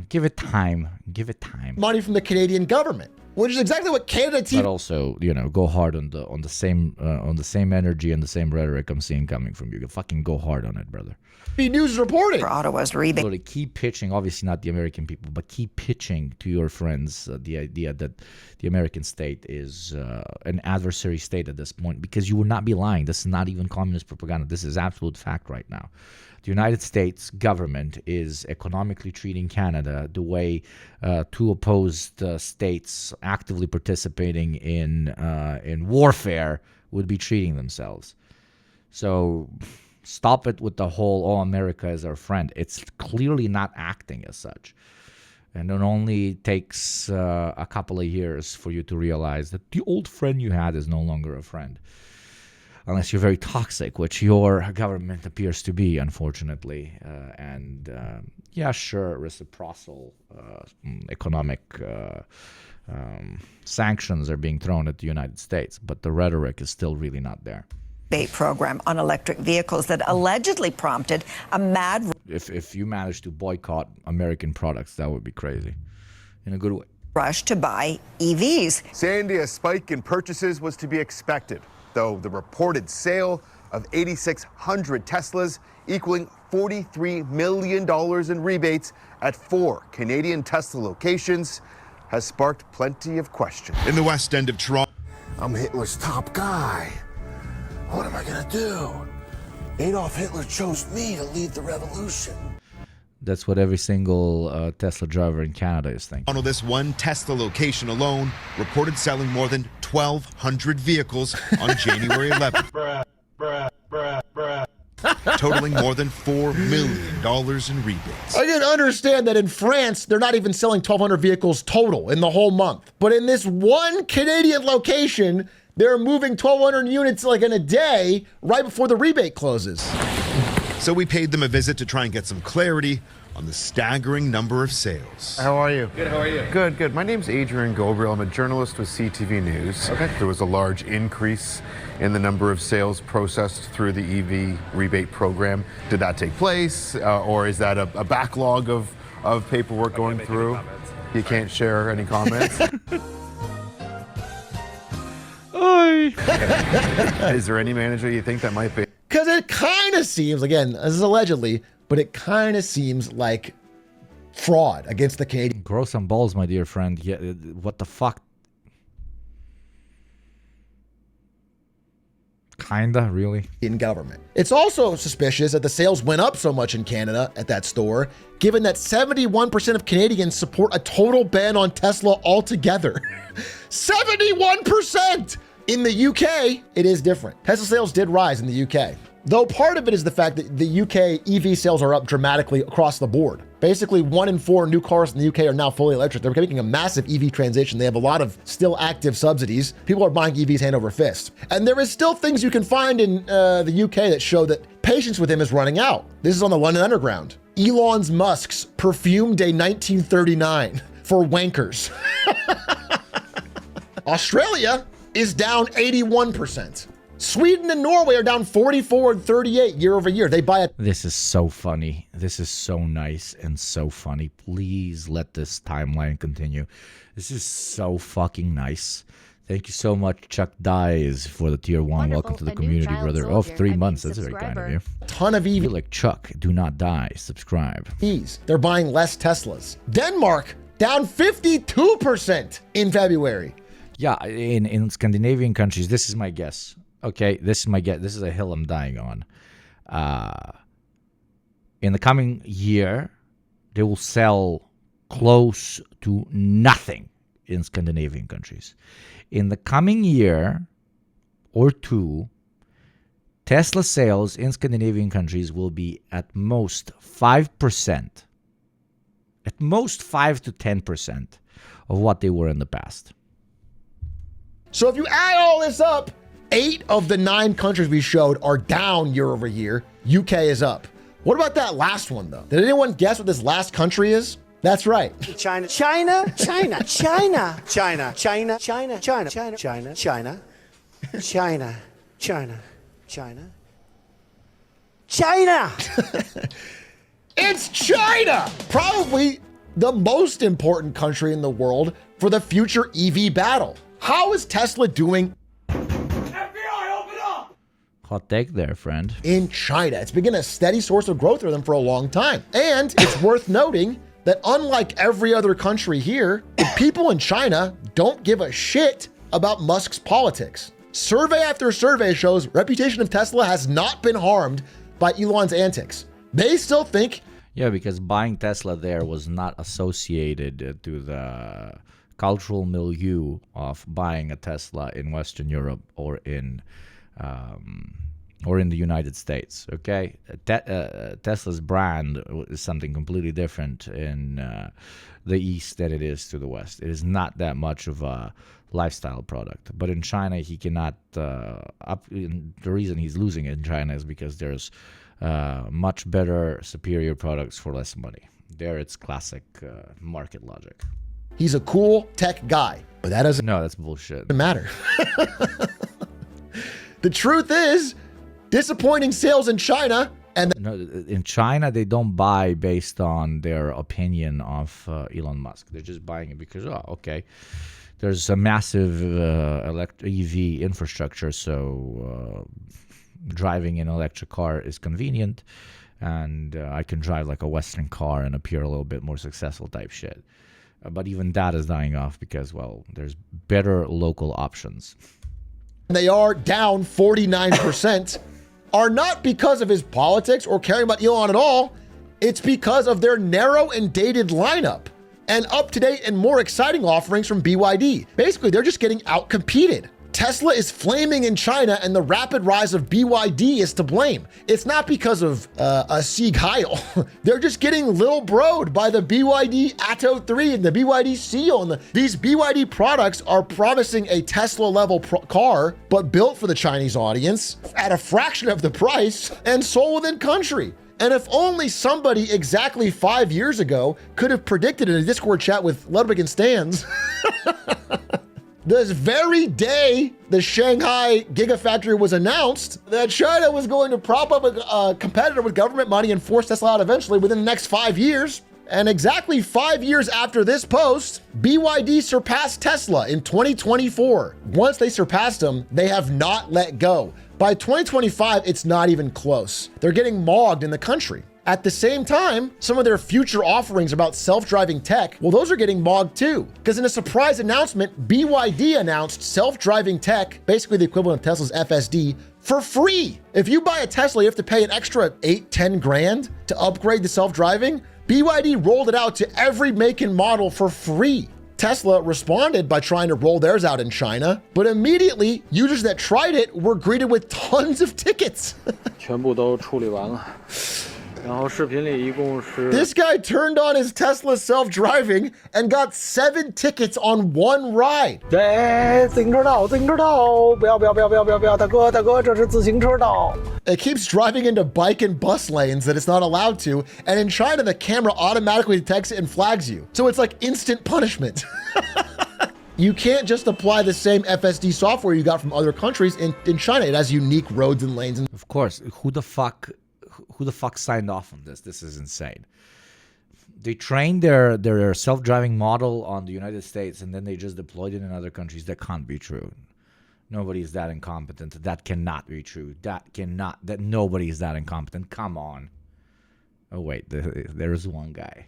Give it time. Give it time. Money from the Canadian government, which is exactly what Canada TV. But also, go hard on the same energy and the same rhetoric I'm seeing coming from you. Fucking go hard on it, brother. News reporting. For Ottawa's rebate. Literally keep pitching, obviously not the American people, but keep pitching to your friends the idea that the American state is an adversary state at this point, because you will not be lying. This is not even communist propaganda. This is absolute fact right now. The United States government is economically treating Canada the way two opposed states actively participating in warfare would be treating themselves. So stop it with the whole, oh, America is our friend. It's clearly not acting as such. And it only takes a couple of years for you to realize that the old friend you had is no longer a friend. Unless you're very toxic, which your government appears to be, unfortunately. Yeah, sure, reciprocal economic sanctions are being thrown at the United States, but the rhetoric is still really not there. Program on electric vehicles that allegedly prompted a mad If you manage to boycott American products, that would be crazy, in a good way. rush to buy EVs. Sandy, a spike in purchases was to be expected, though the reported sale of 8,600 Teslas, equaling $43 million in rebates at 4 Canadian Tesla locations, has sparked plenty of questions. In the west end of Toronto. I'm Hitler's top guy. What am I gonna do? Adolf Hitler chose me to lead the revolution. That's what every single Tesla driver in Canada is thinking. This one Tesla location alone reported selling more than 1,200 vehicles on January 11th. Totaling more than $4 million in rebates. I can understand that in France, they're not even selling 1,200 vehicles total in the whole month. But in this one Canadian location, they're moving 1,200 units like in a day right before the rebate closes. So we paid them a visit to try and get some clarity on the staggering number of sales. How are you? Good, how are you? Good, good. My name's Adrian Gobriel. I'm a journalist with CTV News. Okay. There was a large increase in the number of sales processed through the EV rebate program. Did that take place, or is that a backlog of paperwork going through? You can't share any comments? Is there any manager you think that might be? Because it kind of seems, again, this is allegedly, but it kind of seems like fraud against the Canadian. Grow some balls, my dear friend. Yeah, what the fuck? Kinda, really? In government. It's also suspicious that the sales went up so much in Canada at that store, given that 71% of Canadians support a total ban on Tesla altogether. 71%! In the UK, it is different. Tesla sales did rise in the UK, though part of it is the fact that the UK EV sales are up dramatically across the board. Basically, 1 in 4 new cars in the UK are now fully electric. They're making a massive EV transition. They have a lot of still active subsidies. People are buying EVs hand over fist. And there is still things you can find in the UK that show that patience with him is running out. This is on the London Underground. Elon Musk's Perfume Day 1939 for wankers. Australia is down 81%. Sweden and Norway are down 44 and 38 year over year. They buy a... This is so funny. This is so nice and so funny. Please let this timeline continue. This is so fucking nice. Thank you so much, Chuck Dyes, for the tier 1. Wonderful. Welcome to the A new community, child brother. soldier. 3 months. That's very kind of you. ton of If EVs. you like Chuck, do not die. Subscribe. They're buying less Teslas. Denmark down 52% in February. Yeah, in Scandinavian countries, this is my guess. Okay, this is my guess. This is a hill I'm dying on. In the coming year, they will sell close to nothing in Scandinavian countries. In the coming year or two, Tesla sales in Scandinavian countries will be at most 5%. At most 5 to 10% of what they were in the past. So if you add all this up, 8 of the 9 countries we showed are down year over year. UK is up. What about that last one, though? Did anyone guess what this last country is? That's right. China, China, China, China, China, China, China, China, China, China, China, China, China, China, China. It's China! Probably the most important country in the world for the future EV battle. How is Tesla doing Hot take there, friend. in China? It's been a steady source of growth for them for a long time. And it's worth noting that unlike every other country here, the people in China don't give a shit about Musk's politics. Survey after survey shows reputation of Tesla has not been harmed by Elon's antics. They still think, Yeah, because buying Tesla there was not associated to the cultural milieu of buying a Tesla in Western Europe or in the United States. Okay, Tesla's brand is something completely different in the East than it is to the West. It is not that much of a lifestyle product. But in China, he cannot. The reason he's losing in China is because there's much better, superior products for less money. There, it's classic market logic. he's a cool tech guy, but that doesn't No, that's bullshit. matter. The truth is, disappointing sales in China, and No, in China, they don't buy based on their opinion of Elon Musk. They're just buying it because, oh, okay, there's a massive EV infrastructure, so driving an electric car is convenient, and I can drive like a Western car and appear a little bit more successful type shit. But even that is dying off because, well, there's better local options. they are down 49%, are not because of his politics or caring about Elon at all. It's because of their narrow and dated lineup and up-to-date and more exciting offerings from BYD. Basically, they're just getting out-competed. Tesla is flaming in China, and the rapid rise of BYD is to blame. It's not because of a Sieg Heil. They're just getting little broed by the BYD Atto 3 and the BYD Seal. And these BYD products are promising a Tesla-level car, but built for the Chinese audience at a fraction of the price and sold within country. And if only somebody exactly 5 years ago could have predicted in a Discord chat with Ludwig and Stans this very day the Shanghai Gigafactory was announced, that China was going to prop up a competitor with government money and force Tesla out eventually within the next 5 years. And exactly 5 years after this post, BYD surpassed Tesla in 2024. Once they surpassed them, they have not let go. By 2025, it's not even close. They're getting mogged in the country. At the same time, some of their future offerings about self-driving tech, well, those are getting mogged too. Because in a surprise announcement, BYD announced self-driving tech, basically the equivalent of Tesla's FSD, for free. If you buy a Tesla, you have to pay an extra 8-10 grand to upgrade the self-driving. BYD rolled it out to every make and model for free. Tesla responded by trying to roll theirs out in China, but immediately users that tried it were greeted with tons of tickets. 全部都处理完了。 然后视频里一共是 This guy turned on his Tesla self-driving and got 7 tickets on one ride. 对，自行车道，自行车道，不要，大哥，这是自行车道。 It keeps driving into bike and bus lanes that it's not allowed to, and in China, the camera automatically detects it and flags you. So it's like instant punishment. You can't just apply the same FSD software you got from other countries in China. It has unique roads and lanes. Of course, who the fuck signed off on this? This is insane. They trained their self-driving model on the United States, and then they just deployed it in other countries. That can't be true. Nobody is that incompetent. That cannot be true. That nobody is that incompetent. Come on. Oh wait, there is one guy.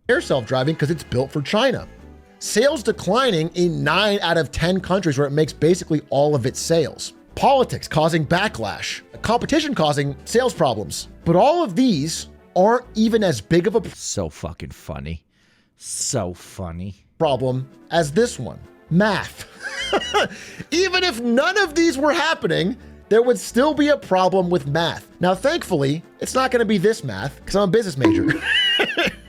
They're self-driving because it's built for China. Sales declining in 9 out of 10 countries where it makes basically all of its sales. Politics causing backlash, competition causing sales problems. But all of these aren't even as big of a So fucking funny. So funny. problem as this one. Math. Even if none of these were happening, there would still be a problem with math. Now, thankfully, it's not going to be this math because I'm a business major.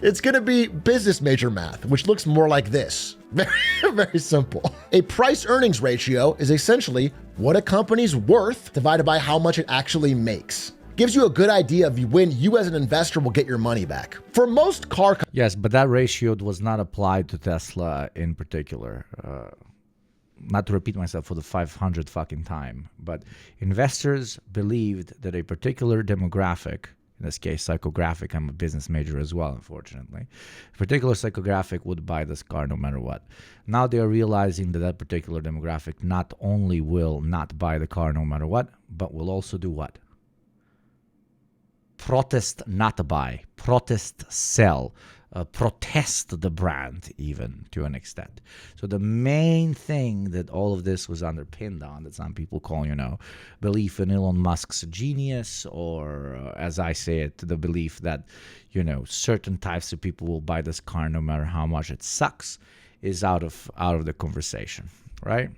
It's going to be business major math, which looks more like this. Very, very simple. A price earnings ratio is essentially what a company's worth divided by how much it actually makes. Gives you a good idea of when you as an investor will get your money back. For most car companies. Yes, but that ratio was not applied to Tesla in particular. Not to repeat myself for the 500th fucking time, but investors believed that a particular demographic, in this case psychographic, I'm a business major as well, unfortunately, a particular psychographic would buy this car no matter what. Now they are realizing that that particular demographic not only will not buy the car no matter what, but will also do what? Protest not buy, protest sell, protest the brand even to an extent. So the main thing that all of this was underpinned on, that some people call, belief in Elon Musk's genius, or as I say it, the belief that, certain types of people will buy this car no matter how much it sucks, is out of the conversation, right?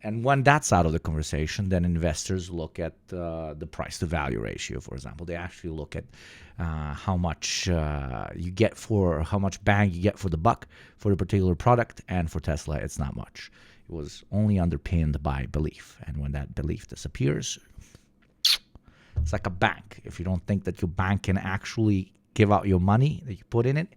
And when that's out of the conversation, then investors look at the price to value ratio, for example. They actually look at how much you get for, how much bang you get for the buck for a particular product. And for Tesla, it's not much. It was only underpinned by belief. And when that belief disappears, it's like a bank. If you don't think that your bank can actually give out your money that you put in it,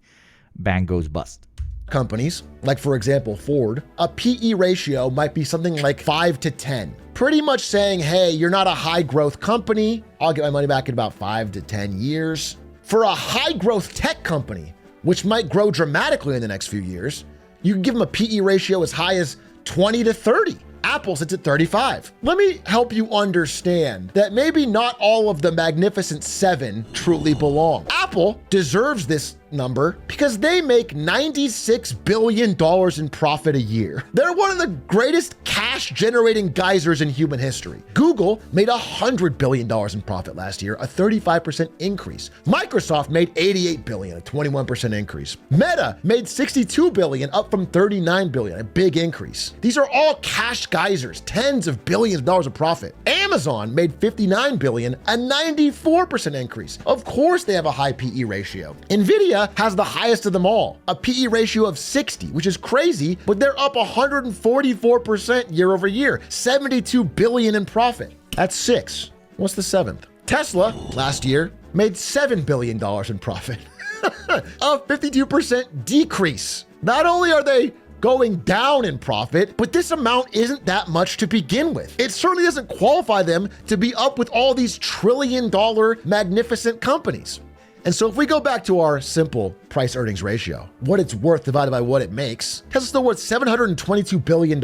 bank goes bust. Companies, like for example Ford, a PE ratio might be something like 5 to 10. Pretty much saying, hey, you're not a high growth company. I'll get my money back in about 5 to 10 years. For a high growth tech company, which might grow dramatically in the next few years, you can give them a PE ratio as high as 20 to 30. Apple sits at 35. Let me help you understand that maybe not all of the Magnificent Seven truly belong. Apple deserves this number because they make $96 billion in profit a year. They're one of the greatest cash-generating geysers in human history. Google made $100 billion in profit last year, a 35% increase. Microsoft made $88 billion, a 21% increase. Meta made $62 billion, up from $39 billion, a big increase. These are all cash geysers, tens of billions of dollars of profit. Amazon made $59 billion, a 94% increase. Of course they have a high PE ratio. Nvidia has the highest of them all, a PE ratio of 60, which is crazy, but they're up 144% year over year, 72 billion in profit. That's 6. What's the 7th? Tesla last year made $7 billion in profit, a 52% decrease. Not only are they going down in profit, but this amount isn't that much to begin with. It certainly doesn't qualify them to be up with all these trillion-dollar magnificent companies. And so if we go back to our simple price earnings ratio, what it's worth divided by what it makes, Tesla's still worth $722 billion,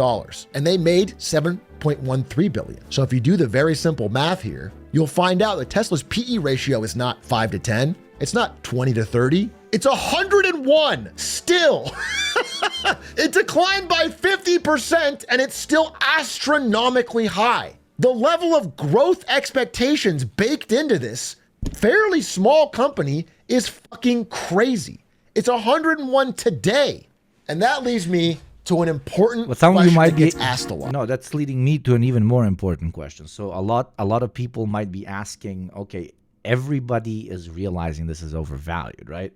and they made $7.13 billion. So if you do the very simple math here, you'll find out that Tesla's PE ratio is not 5 to 10, it's not 20 to 30, it's 101 still. It declined by 50% and it's still astronomically high. The level of growth expectations baked into this fairly small company is fucking crazy. It's 101 today. And that leads me to an important Some of question you might that be gets asked a lot. No, that's leading me to an even more important question. So a lot of people might be asking, okay, everybody is realizing this is overvalued, right?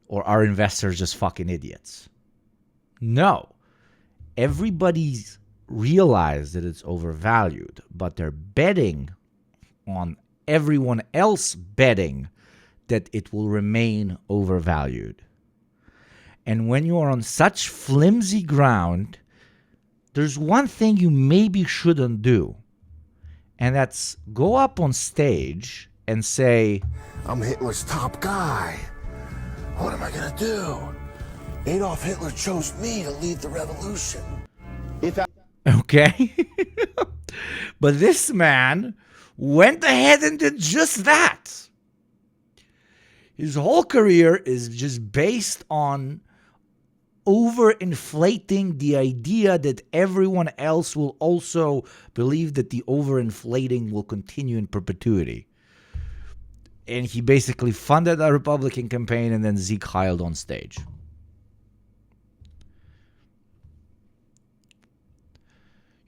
Or are investors just fucking idiots? No. Everybody's realized that it's overvalued, but they're betting on everyone else betting that it will remain overvalued. And when you are on such flimsy ground, there's one thing you maybe shouldn't do. And that's go up on stage and say, I'm Hitler's top guy. What am I gonna do? Adolf Hitler chose me to lead the revolution. okay? But this man went ahead and did just that. His whole career is just based on overinflating the idea that everyone else will also believe that the overinflating will continue in perpetuity. And he basically funded a Republican campaign and then Zeke Heiled on stage.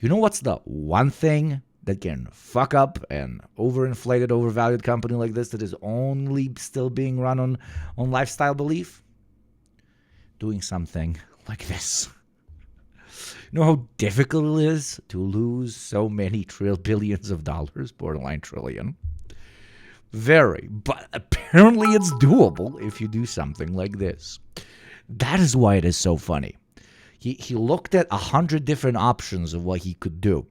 You know what's the one thing that can fuck up an overinflated, overvalued company like this that is only still being run on lifestyle belief? Doing something like this. You know how difficult it is to lose so many billions of dollars, borderline trillion? Very, but apparently it's doable if you do something like this. That is why it is so funny. He looked at 100 different options of what he could do,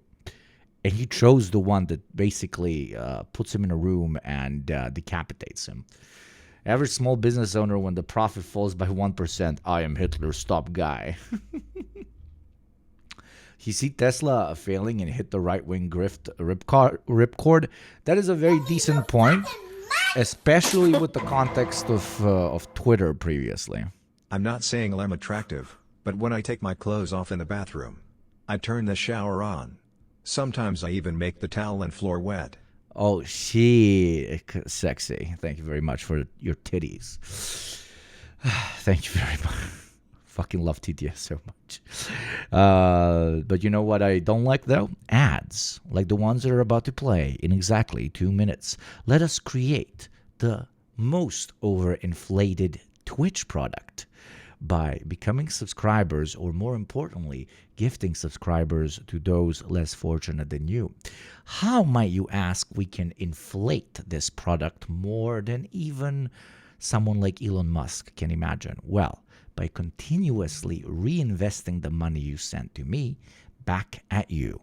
and he chose the one that basically puts him in a room and decapitates him. Average small business owner, when the profit falls by 1%, I am Hitler's top guy. You see Tesla failing and hit the right-wing grift ripcord? That is a very decent point, especially with the context of Twitter previously. I'm not saying I'm attractive, but when I take my clothes off in the bathroom, I turn the shower on. Sometimes I even make the towel and floor wet. Oh, she sexy. Thank you very much for your titties. Thank you very much. Fucking love TTS so much. But you know what I don't like, though? Ads, like the ones that are about to play in exactly 2 minutes. Let us create the most overinflated Twitch product by becoming subscribers, or more importantly, gifting subscribers to those less fortunate than you. How, might you ask, we can inflate this product more than even someone like Elon Musk can imagine? Well, by continuously reinvesting the money you sent to me back at you.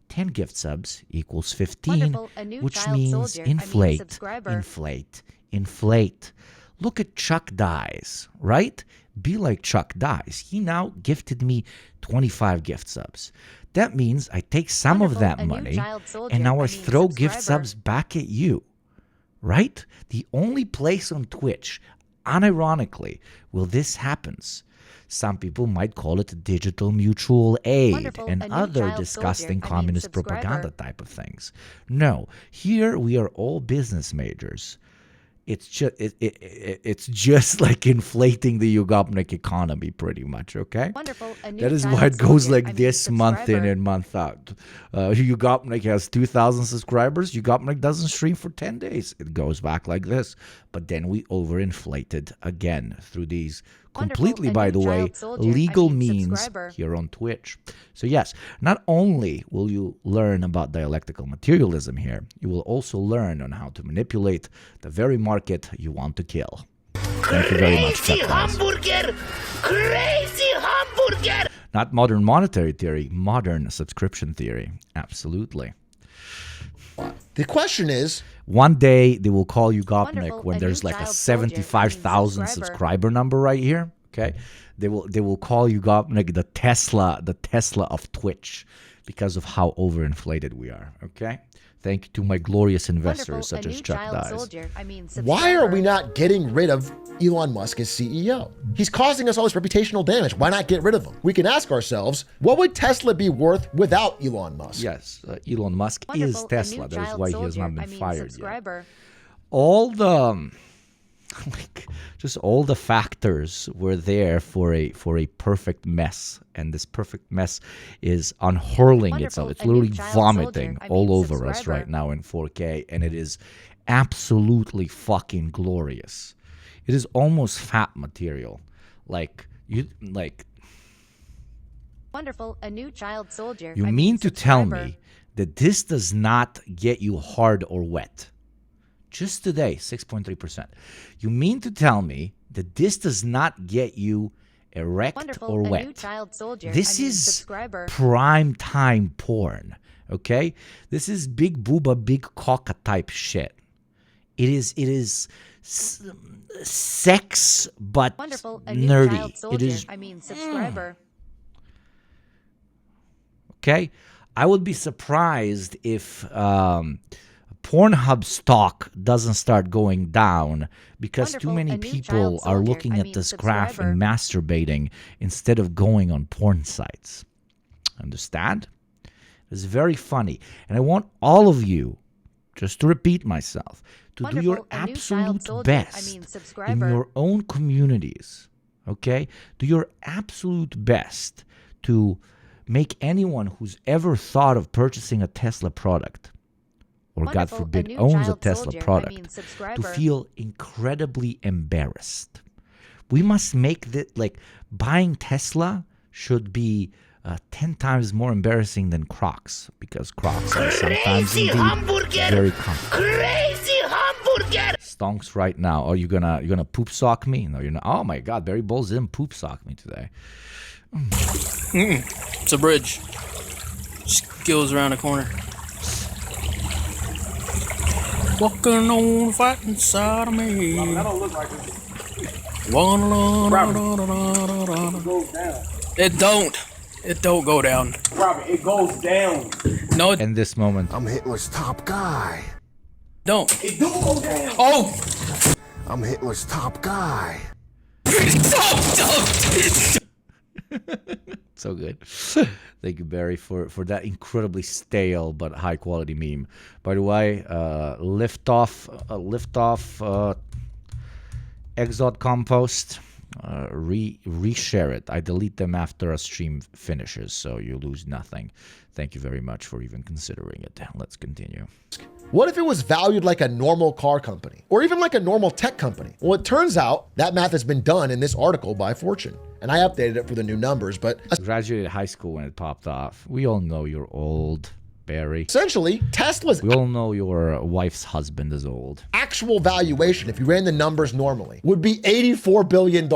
10 gift subs equals 15, which means inflate, inflate, inflate. Look at Chuck Dies, right? Be like Chuck Dies. He now gifted me 25 gift subs. That means I take some of that money and now I throw gift subs back at you, right? The only place on Twitch, unironically, well, this happens. Some people might call it digital mutual aid and other disgusting communist propaganda type of things. No, here we are all business majors. It's just like inflating the Yugopnik economy, pretty much, okay? That is why it goes like this month in and month out. Yugopnik has 2,000 subscribers. Yugopnik doesn't stream for 10 days. It goes back like this. But then we overinflated again through these completely, by the way, legal means here on Twitch. So yes, not only will you learn about dialectical materialism here, you will also learn on how to manipulate the very market you want to kill. Thank you very much, Chuck. Crazy hamburger! Not modern monetary theory, modern subscription theory. Absolutely. The question is, one day they will call you Yugopnik when there's like a 75,000 subscriber number right here. Okay, they will call you Yugopnik the Tesla of Twitch, because of how overinflated we are. Okay, thank you to my glorious investors such as Chuck Dies. Why are we not getting rid of Elon Musk as CEO? He's causing us all this reputational damage. Why not get rid of him? We can ask ourselves, what would Tesla be worth without Elon Musk? Yes, Elon Musk is Tesla. That is why he has not been fired yet. All the just all the factors were there for a perfect mess, and this perfect mess is unhurling itself. It's literally vomiting all over us right now in 4K, and it is absolutely fucking glorious. It is almost fat material, Wonderful, a new child soldier. You mean to tell me that this does not get you hard or wet? Just today, 6.3%. You mean to tell me that this does not get you erect or wet? This is prime time porn, okay? This is big booba, big coca type shit. It is sex, but nerdy. It is. Okay, I would be surprised if Pornhub stock doesn't start going down because too many people are looking at this graph and masturbating instead of going on porn sites. Understand? It's very funny. And I want all of you, just to repeat myself, to do your absolute best in your own communities. Okay? Do your absolute best to make anyone who's ever thought of purchasing a Tesla product, or God Wonderful, forbid, a new owns a child Tesla soldier, product, to subscriber. feel incredibly embarrassed. We must make that, like, buying Tesla should be 10 times more embarrassing than Crocs, because Crocs are sometimes indeed very comfortable. Crazy hamburger! Stonks right now. Oh, you're gonna poop sock me? No, you're not. Oh my God, Barry Bowles didn't poop sock me today. It's a bridge. Just goes around the corner. Walking on the fighting side of me. That don't look like it. It don't. It don't go down. Robert, it goes down. No, In this moment, I'm Hitler's top guy. don't. It do go down. Oh! I'm Hitler's top guy. so good. Thank you, Barry, for that incredibly stale but high quality meme. By the way, lift off Exod compost. Reshare it. I delete them after a stream finishes, so you lose nothing. Thank you very much for even considering it. Let's continue. What if it was valued like a normal car company or even like a normal tech company? Well, it turns out that math has been done in this article by Fortune, and I updated it for the new numbers, but I graduated high school when it popped off. We all know you're old, Barry. Essentially, Tesla's We all know your wife's husband is old. actual valuation, if you ran the numbers normally, would be $84 billion,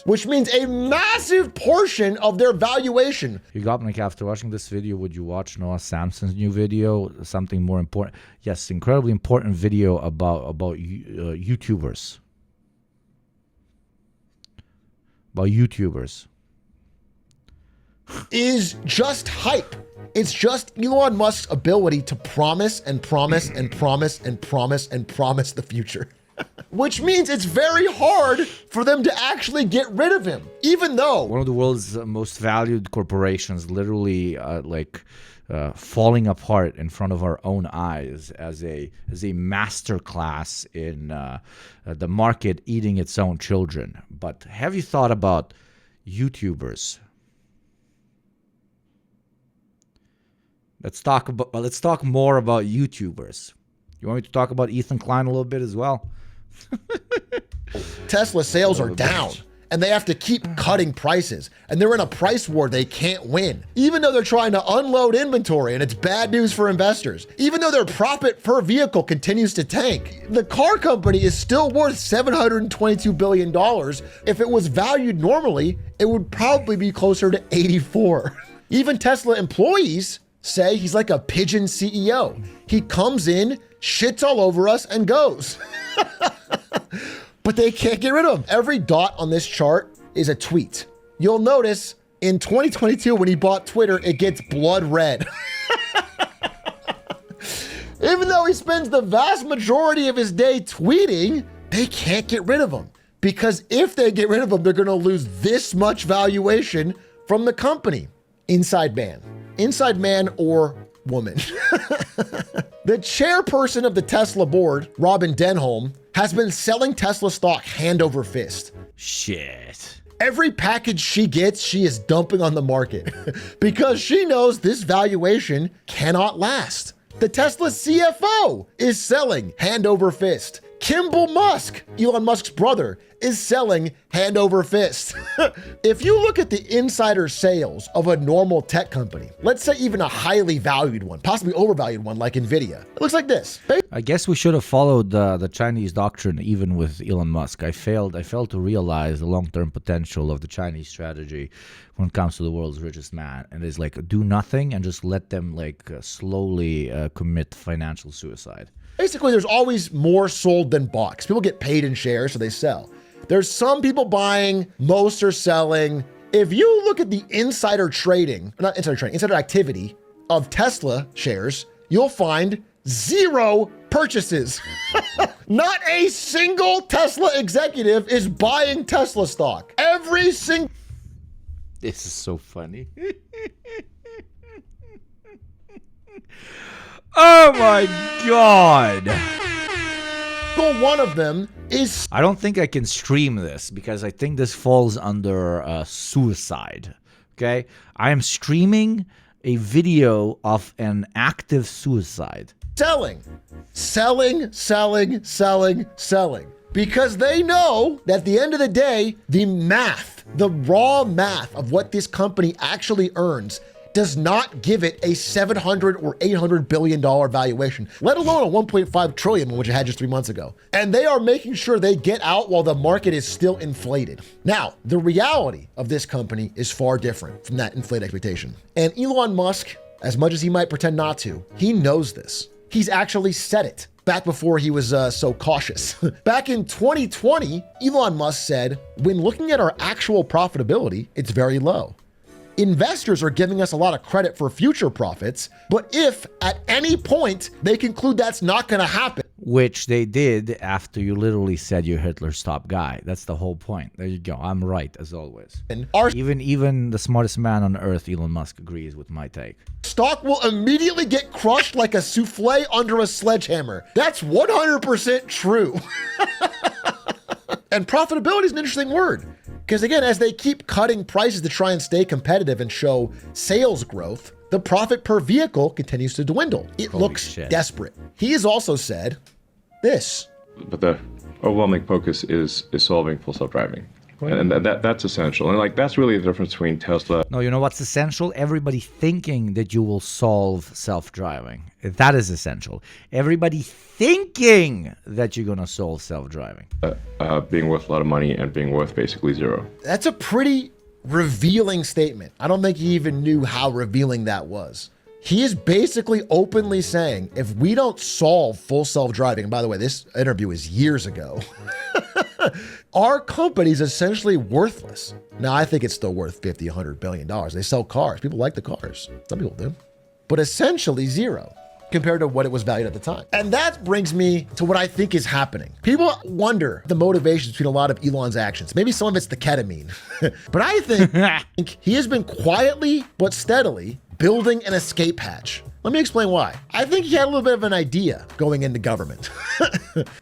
which means a massive portion of their valuation. Yugopnik, after watching this video, would you watch Noah Samson's new video? Something more important? Yes, incredibly important video about YouTubers. About YouTubers. Is just hype. It's just Elon Musk's ability to promise and promise and promise and promise and promise the future. Which means it's very hard for them to actually get rid of him, even though one of the world's most valued corporations literally falling apart in front of our own eyes as a masterclass in the market eating its own children. But have you thought about YouTubers? Let's talk more about YouTubers. You want me to talk about Ethan Klein a little bit as well? Tesla sales are down and they have to keep cutting prices, and they're in a price war they can't win, even though they're trying to unload inventory, and it's bad news for investors. Even though their profit per vehicle continues to tank, the car company is still worth $722 billion. If it was valued normally, it would probably be closer to 84. Even Tesla employees say he's like a pigeon CEO. He comes in, shits all over us, and goes. But they can't get rid of him. Every dot on this chart is a tweet. You'll notice in 2022, when he bought Twitter, it gets blood red. Even though he spends the vast majority of his day tweeting, they can't get rid of him. Because if they get rid of him, they're gonna lose this much valuation from the company. Inside man or woman. The chairperson of the Tesla board, Robin Denholm, has been selling Tesla stock hand over fist. Shit. Every package she gets, she is dumping on the market because she knows this valuation cannot last. The Tesla CFO is selling hand over fist. Kimball Musk, Elon Musk's brother, is selling hand over fist. If you look at the insider sales of a normal tech company, let's say even a highly valued one, possibly overvalued one like Nvidia, it looks like this. I guess we should have followed the Chinese doctrine even with Elon Musk. I failed to realize the long-term potential of the Chinese strategy when it comes to the world's richest man. And it's like, do nothing and just let them slowly commit financial suicide. Basically, there's always more sold than bought, because people get paid in shares, so they sell. There's some people buying, most are selling. If you look at the insider activity of Tesla shares, you'll find 0 purchases. Not a single Tesla executive is buying Tesla stock. Every single... This is so funny. Oh my God. One of them is... I don't think I can stream this because I think this falls under suicide. Okay? I am streaming a video of an active suicide. Selling. Because they know that at the end of the day, the math, the raw math of what this company actually earns does not give it a $700 or $800 billion valuation, let alone a $1.5 trillion, which it had just 3 months ago. And they are making sure they get out while the market is still inflated. Now, the reality of this company is far different from that inflated expectation. And Elon Musk, as much as he might pretend not to, he knows this. He's actually said it back before he was so cautious. Back in 2020, Elon Musk said, when looking at our actual profitability, it's very low. Investors are giving us a lot of credit for future profits, but if at any point they conclude that's not going to happen, which they did after you literally said you're Hitler's top guy. That's the whole point. There you go. I'm right, as always. And even the smartest man on earth, Elon Musk, agrees with my take. Stock will immediately get crushed like a souffle under a sledgehammer. That's 100% true. And profitability is an interesting word. Because again, as they keep cutting prices to try and stay competitive and show sales growth, the profit per vehicle continues to dwindle. It looks desperate. He has also said this. But the overwhelming focus is solving full self-driving. And that's essential. And like that's really the difference between Tesla. No, you know what's essential? Everybody thinking that you will solve self-driving. That is essential. Everybody thinking that you're going to solve self-driving. Being worth a lot of money and being worth basically zero. That's a pretty revealing statement. I don't think he even knew how revealing that was. He is basically openly saying, if we don't solve full self-driving, and by the way, this interview is years ago, our company's essentially worthless. Now, I think it's still worth $50, $100 billion. They sell cars. People like the cars. Some people do. But essentially zero compared to what it was valued at the time. And that brings me to what I think is happening. People wonder the motivations between a lot of Elon's actions. Maybe some of it's the ketamine. But I think he has been quietly but steadily building an escape hatch. Let me explain why. I think he had a little bit of an idea going into government.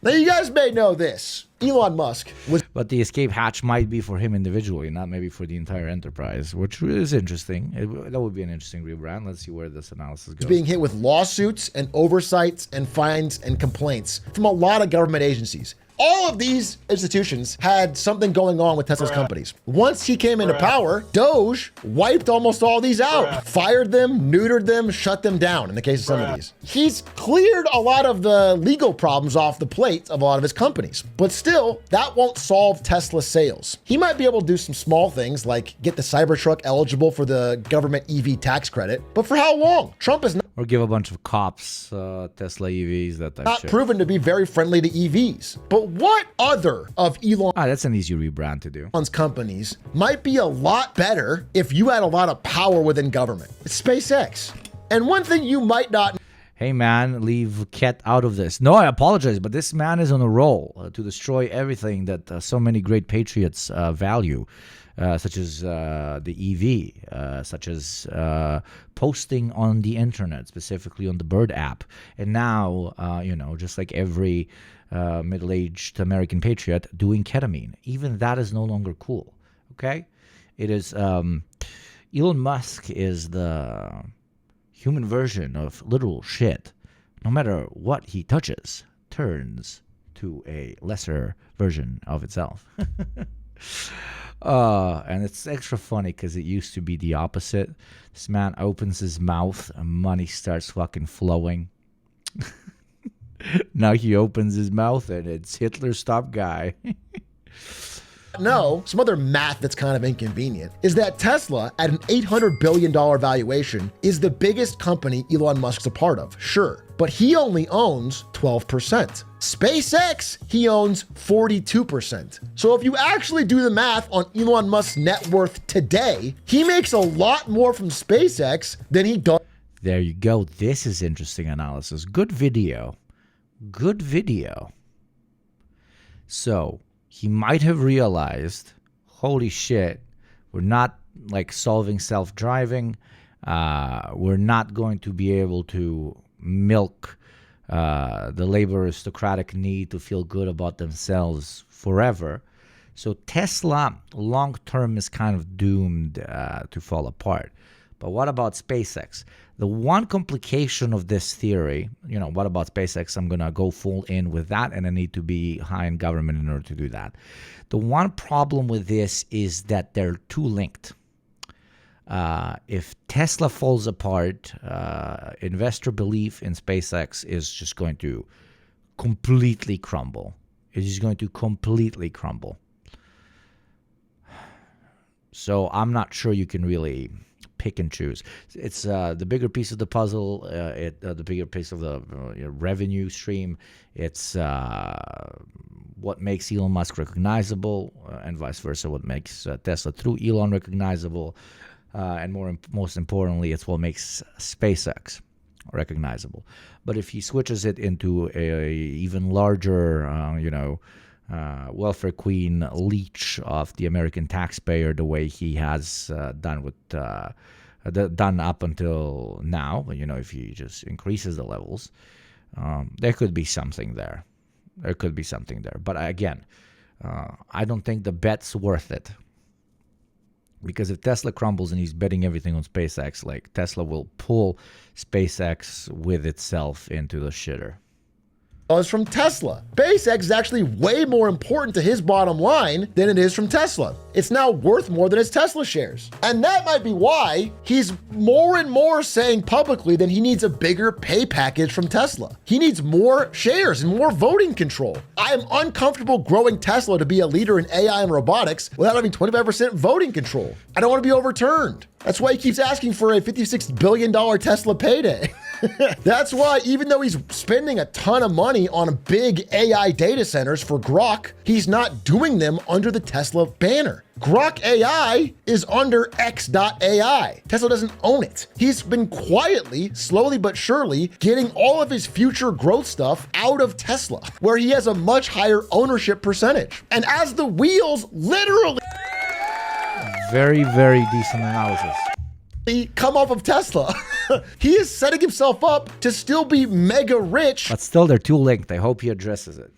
Now, you guys may know this. Elon Musk was... But the escape hatch might be for him individually, not maybe for the entire enterprise, which is interesting. That would be an interesting rebrand. Let's see where this analysis goes. Being hit with lawsuits and oversights and fines and complaints from a lot of government agencies. All of these institutions had something going on with Tesla's companies. Once he came into power, Doge wiped almost all these out, fired them, neutered them, shut them down in the case of some of these. He's cleared a lot of the legal problems off the plate of a lot of his companies, but still, that won't solve Tesla sales. He might be able to do some small things like get the Cybertruck eligible for the government EV tax credit, but for how long? Trump is or give a bunch of cops Tesla EVs, that type of shit. Proven to be very friendly to EVs. But what other of that's an easy rebrand to do. Elon's companies might be a lot better if you had a lot of power within government? It's SpaceX. And one thing you might not... Hey man, leave Ket out of this. No, I apologize, but this man is on a roll to destroy everything that so many great patriots value. Such as the EV, such as posting on the internet, specifically on the Bird app. And now, just like every middle-aged American patriot, doing ketamine. Even that is no longer cool, okay? It is, Elon Musk is the human version of literal shit. No matter what he touches, turns to a lesser version of itself. And it's extra funny because it used to be the opposite. This man opens his mouth and money starts fucking flowing. Now he opens his mouth and it's Hitler's top guy. No, some other math that's kind of inconvenient is that Tesla, at an $800 billion valuation, is the biggest company Elon Musk's a part of, sure, but he only owns 12%. SpaceX, he owns 42%. So if you actually do the math on Elon Musk's net worth today, he makes a lot more from SpaceX than he does. There you go. This is interesting analysis. Good video. Good video. So he might have realized, holy shit, we're not like solving self-driving. We're not going to be able to milk the labor aristocratic need to feel good about themselves forever. So Tesla long-term is kind of doomed to fall apart. But what about SpaceX? The one complication of this theory, what about SpaceX? I'm going to go full in with that, and I need to be high in government in order to do that. The one problem with this is that they're too linked. If Tesla falls apart, investor belief in SpaceX is just going to completely crumble. It is going to completely crumble. So I'm not sure you can really pick and choose. It's the bigger piece of the puzzle, the bigger piece of the revenue stream. It's what makes Elon Musk recognizable, and vice versa, what makes Tesla through Elon recognizable. And most importantly, it's what makes SpaceX recognizable. But if he switches it into a even larger, welfare queen leech of the American taxpayer, the way he has done up until now, if he just increases the levels, there could be something there. But again, I don't think the bet's worth it. Because if Tesla crumbles and he's betting everything on SpaceX, like Tesla will pull SpaceX with itself into the shitter. From Tesla. SpaceX is actually way more important to his bottom line than it is from Tesla. It's now worth more than his Tesla shares. And that might be why he's more and more saying publicly that he needs a bigger pay package from Tesla. He needs more shares and more voting control. I am uncomfortable growing Tesla to be a leader in AI and robotics without having 25% voting control. I don't want to be overturned. That's why he keeps asking for a $56 billion Tesla payday. That's why, even though he's spending a ton of money on big AI data centers for Grok, he's not doing them under the Tesla banner. Grok AI is under X.AI. Tesla doesn't own it. He's been quietly, slowly but surely, getting all of his future growth stuff out of Tesla, where he has a much higher ownership percentage. And as the wheels literally... Very, very decent analysis. Come off of Tesla. He is setting himself up to still be mega rich. But still, they're too linked. I hope he addresses it.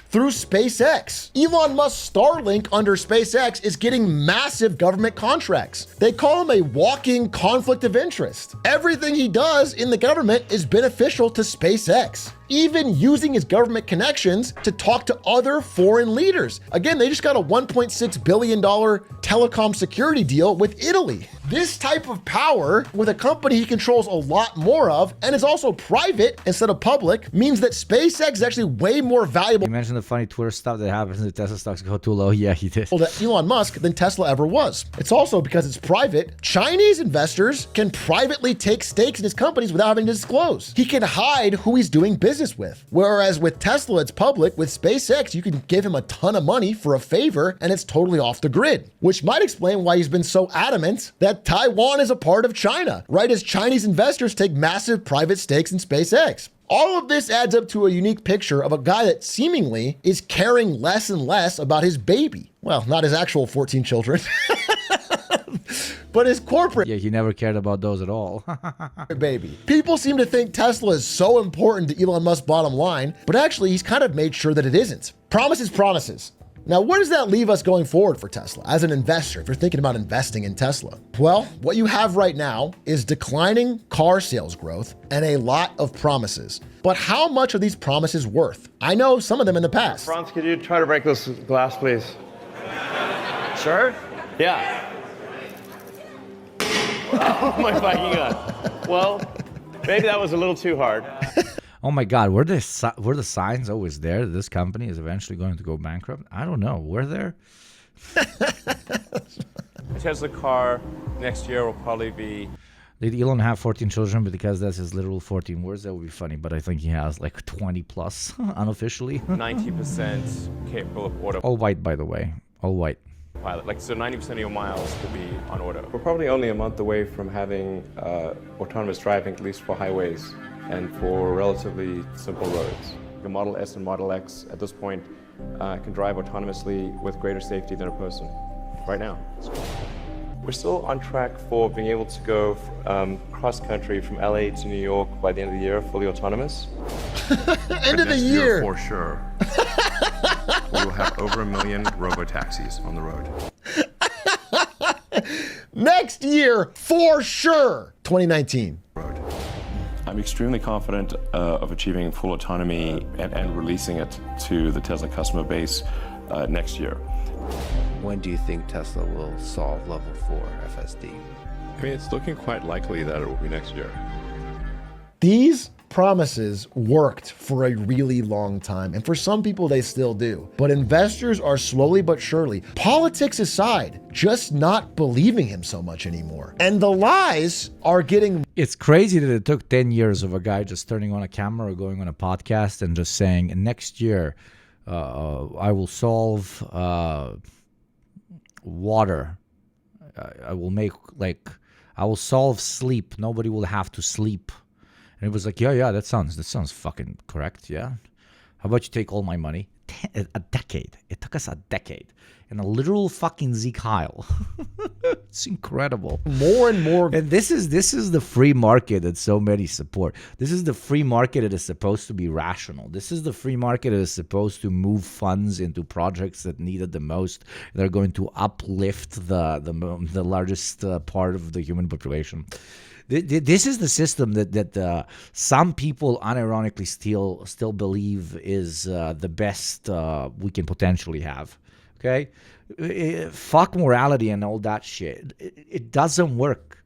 Through SpaceX. Elon Musk's Starlink under SpaceX is getting massive government contracts. They call him a walking conflict of interest. Everything he does in the government is beneficial to SpaceX, even using his government connections to talk to other foreign leaders. Again, they just got a $1.6 billion telecom security deal with Italy. This type of power with a company he controls a lot more of and is also private instead of public means that SpaceX is actually way more valuable. You mentioned the funny Twitter stuff that happens if Tesla stocks go too low. Yeah, he did. To Elon Musk than Tesla ever was. It's also because it's private. Chinese investors can privately take stakes in his companies without having to disclose. He can hide who he's doing business with. Whereas with Tesla, it's public. With SpaceX, you can give him a ton of money for a favor and it's totally off the grid, which might explain why he's been so adamant that Taiwan is a part of China, right as Chinese investors take massive private stakes in SpaceX. All of this adds up to a unique picture of a guy that seemingly is caring less and less about his baby. Well, not his actual 14 children. But his corporate... Yeah, he never cared about those at all. baby. People seem to think Tesla is so important to Elon Musk's bottom line, but actually he's kind of made sure that it isn't. Promises, promises. Now, where does that leave us going forward for Tesla as an investor if you're thinking about investing in Tesla? Well, what you have right now is declining car sales growth and a lot of promises. But how much are these promises worth? I know some of them in the past. Franz, could you try to break this glass, please? Sure? Yeah. Oh my fucking God. Well, maybe that was a little too hard. Oh my God, were the signs always there that this company is eventually going to go bankrupt? I don't know. Were there? A Tesla car next year will probably be... Did Elon have 14 children? Because that's his literal 14 words. That would be funny. But I think he has like 20 plus unofficially. 90% capable of auto. All white, by the way. All white. Pilot. Like, so 90% of your miles could be on auto. We're probably only a month away from having autonomous driving, at least for highways and for relatively simple roads. The Model S and Model X at this point can drive autonomously with greater safety than a person right now. We're still on track for being able to go cross-country from LA to New York by the end of the year, fully autonomous. End of the year. For sure. we will have over 1 million robo-taxis on the road. Next year, for sure, 2019. I'm extremely confident of achieving full autonomy and releasing it to the Tesla customer base next year. When do you think Tesla will solve level 4 FSD? I mean, it's looking quite likely that it will be next year. These promises worked for a really long time, and for some people they still do. But investors are slowly but surely, politics aside, just not believing him so much anymore. And the lies are getting... It's crazy that it took 10 years of a guy just turning on a camera or going on a podcast and just saying, next year I will solve water. I will solve sleep. Nobody will have to sleep. And it was like, yeah, that sounds fucking correct, yeah. How about you take all my money? A decade. It took us a decade. And a literal fucking Zeke Heil. It's incredible. More and more. And this is the free market that so many support. This is the free market that is supposed to be rational. This is the free market that is supposed to move funds into projects that need it the most. They're going to uplift the largest part of the human population. This is the system that some people unironically still believe is the best we can potentially have. Okay? Fuck morality and all that shit. It doesn't work.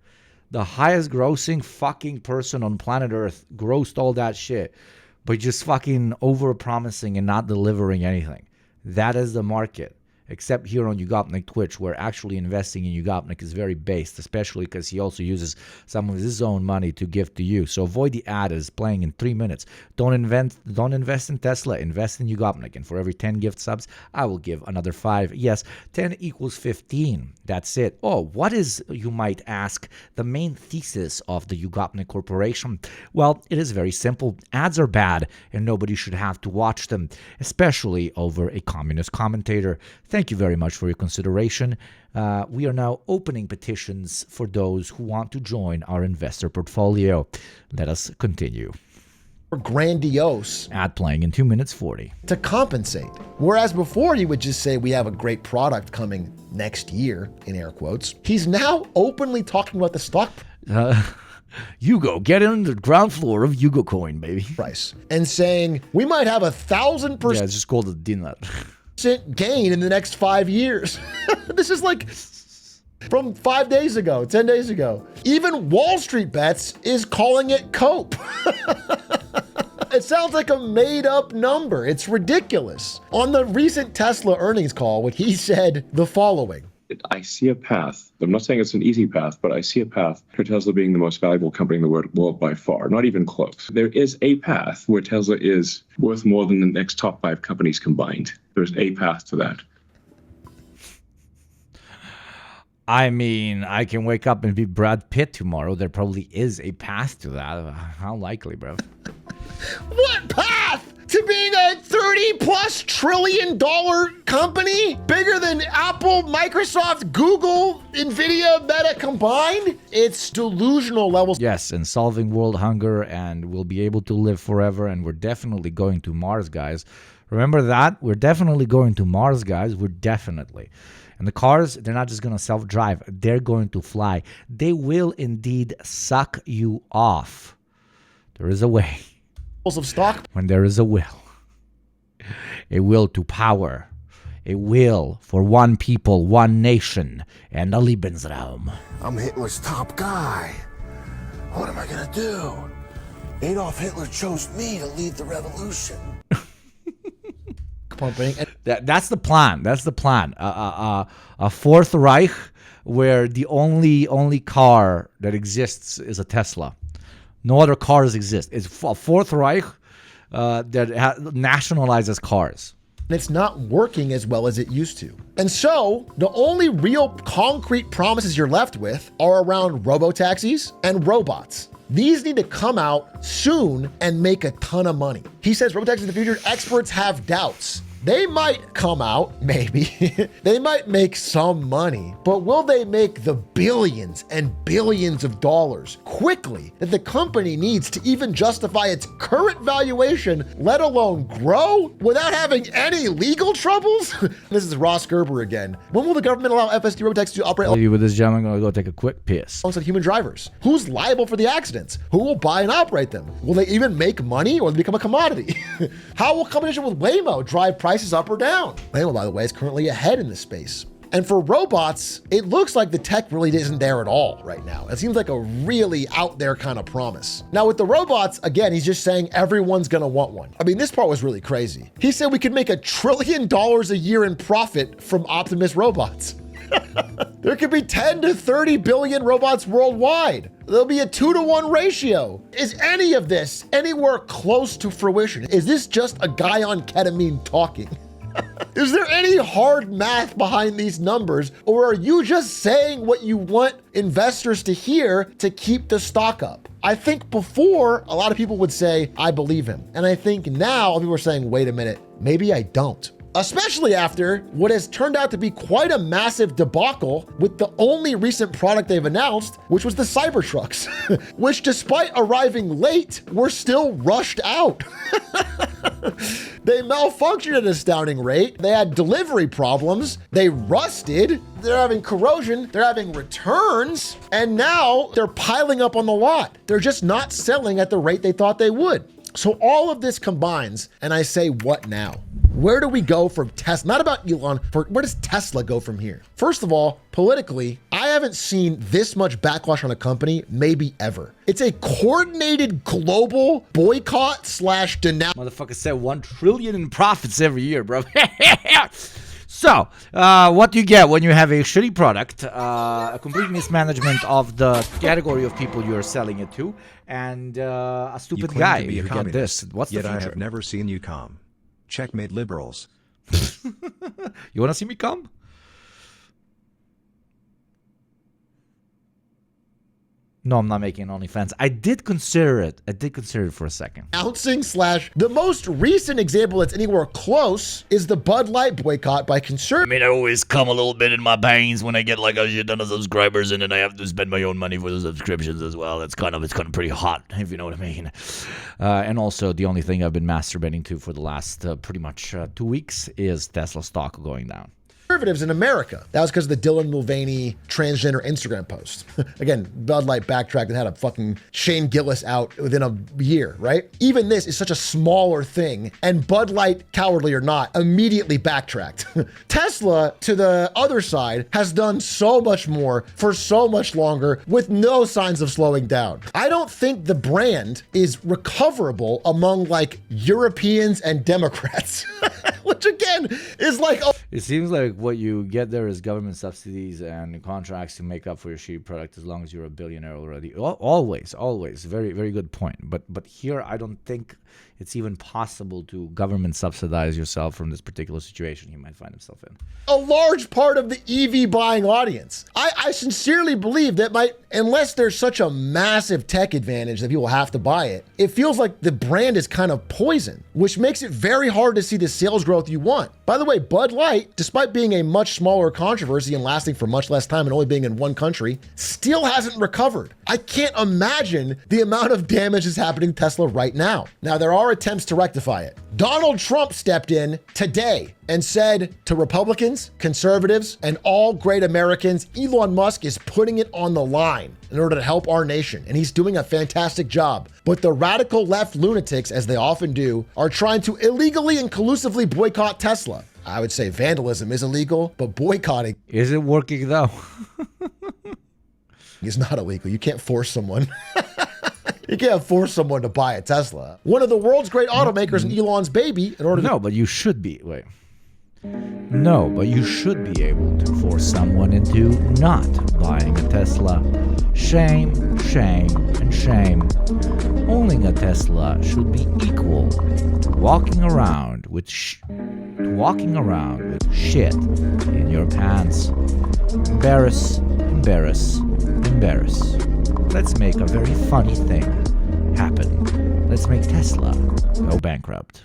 The highest grossing fucking person on planet Earth grossed all that shit by just fucking over-promising and not delivering anything. That is the market. Except here on YugopnikTwitch, where actually investing in Yugopnik is very based, especially because he also uses some of his own money to give to you. So avoid the ad is playing in 3 minutes. Don't invest in Tesla, invest in Yugopnik. And for every 10 gift subs, I will give another 5. Yes, 10 equals 15. That's it. Oh, what is, you might ask, the main thesis of the Yugopnik Corporation? Well, it is very simple. Ads are bad, and nobody should have to watch them, especially over a communist commentator. Thank you very much for your consideration. We are now opening petitions for those who want to join our investor portfolio. Let us continue. Grandiose. Ad playing in 2 minutes 40. To compensate. Whereas before he would just say we have a great product coming next year, in air quotes. He's now openly talking about the stock Yugo, get in the ground floor of YugoCoin, baby. Price. And saying we might have 1,000%. Yeah, it's just called a dinner. Gain in the next 5 years. This is like from 5 days ago, 10 days ago. Even Wall Street Bets is calling it cope. It sounds like a made-up number. It's ridiculous. On the recent Tesla earnings call, he said the following. I see a path. I'm not saying it's an easy path, but I see a path for Tesla being the most valuable company in the world by far, not even close. There is a path where Tesla is worth more than the next top 5 companies combined. There's a path to that. I mean, I can wake up and be Brad Pitt tomorrow. There probably is a path to that. How likely, bro? What path? To being a $30+ trillion company? Bigger than Apple, Microsoft, Google, Nvidia, Meta combined? It's delusional levels. Yes, and solving world hunger, and we'll be able to live forever, and we're definitely going to Mars, guys. Remember that? We're definitely going to Mars, guys. We're definitely. And the cars, they're not just going to self-drive. They're going to fly. They will indeed suck you off. There is a way. Of stock. When there is a will to power, a will for one people, one nation, and a Lebensraum. I'm Hitler's top guy. What am I gonna do? Adolf Hitler chose me to lead the revolution. That's the plan. That's the plan. A Fourth Reich where the only car that exists is a Tesla. No other cars exist. It's a Fourth Reich that nationalizes cars. It's not working as well as it used to. And so, the only real concrete promises you're left with are around robo-taxis and robots. These need to come out soon and make a ton of money. He says robo-taxis in the future, experts have doubts. They might come out, maybe. They might make some money, but will they make the billions and billions of dollars quickly that the company needs to even justify its current valuation, let alone grow without having any legal troubles? This is Ross Gerber again. When will the government allow FSD robotaxis to operate? I'll leave you with this gentleman. I'm going to go take a quick piss. Alongside human drivers. Who's liable for the accidents? Who will buy and operate them? Will they even make money or become a commodity? How will competition with Waymo drive prices up or down? Waymo, by the way, is currently ahead in this space. And for robots, it looks like the tech really isn't there at all right now. It seems like a really out there kind of promise. Now with the robots, again, he's just saying everyone's gonna want one. I mean, this part was really crazy. He said we could make $1 trillion a year in profit from Optimus robots. There could be 10 to 30 billion robots worldwide. There'll be a 2-to-1 ratio. Is any of this anywhere close to fruition? Is this just a guy on ketamine talking? Is there any hard math behind these numbers, or are you just saying what you want investors to hear to keep the stock up? I think before, a lot of people would say, I believe him. And I think now people are saying, wait a minute, maybe I don't. Especially after what has turned out to be quite a massive debacle with the only recent product they've announced, which was the Cybertrucks, which despite arriving late, were still rushed out. They malfunctioned at an astounding rate. They had delivery problems. They rusted. They're having corrosion. They're having returns. And now they're piling up on the lot. They're just not selling at the rate they thought they would. So all of this combines, and I say, what now? Where do we go from Tesla? Not about Elon, where does Tesla go from here? First of all, politically, I haven't seen this much backlash on a company, maybe ever. It's a coordinated global boycott / denounce. Motherfucker said 1 trillion in profits every year, bro. So, what do you get when you have a shitty product, a complete mismanagement of the category of people you're selling it to, and a stupid claim guy? to be a You get communist, this. What's the yet future? I have never seen you come. Checkmate liberals. You want to see me come? No, I'm not making an OnlyFans. I did consider it. For a second. Announcing / the most recent example that's anywhere close is the Bud Light boycott by conservatives. I mean, I always come a little bit in my veins when I get like a shit ton of subscribers, and then I have to spend my own money for the subscriptions as well. It's kind of pretty hot, if you know what I mean. And also, the only thing I've been masturbating to for the last pretty much 2 weeks is Tesla stock going down. Conservatives in America. That was because of the Dylan Mulvaney transgender Instagram post. Again, Bud Light backtracked and had a fucking Shane Gillis out within a year, right? Even this is such a smaller thing, and Bud Light, cowardly or not, immediately backtracked. Tesla, to the other side, has done so much more for so much longer with no signs of slowing down. I don't think the brand is recoverable among like Europeans and Democrats, which again is like, oh. It seems like what you get there is government subsidies and contracts to make up for your shitty product as long as you're a billionaire already. Always. Very, very good point. But here, I don't think it's even possible to government subsidize yourself from this particular situation he might find himself in. A large part of the EV buying audience. I sincerely believe that unless there's such a massive tech advantage that people have to buy it, it feels like the brand is kind of poison, which makes it very hard to see the sales growth you want. By the way, Bud Light, despite being a much smaller controversy and lasting for much less time and only being in one country, still hasn't recovered. I can't imagine the amount of damage that's happening to Tesla right now. Now, there are attempts to rectify it. Donald Trump stepped in today and said to Republicans, conservatives, and all great Americans, Elon Musk is putting it on the line in order to help our nation, and he's doing a fantastic job. But the radical left lunatics, as they often do, are trying to illegally and collusively boycott Tesla. I would say vandalism is illegal, but boycotting... Is it working though? It's not illegal. You can't force someone. You can't force someone to buy a Tesla. One of the world's great automakers and Elon's baby in order to... No, but you should be. Wait. No, but you should be able to force someone into not buying a Tesla. Shame, shame, and shame. Owning a Tesla should be equal to walking around with shit in your pants. Embarrass, embarrass, embarrass. Let's make a very funny thing happen. Let's make Tesla go bankrupt.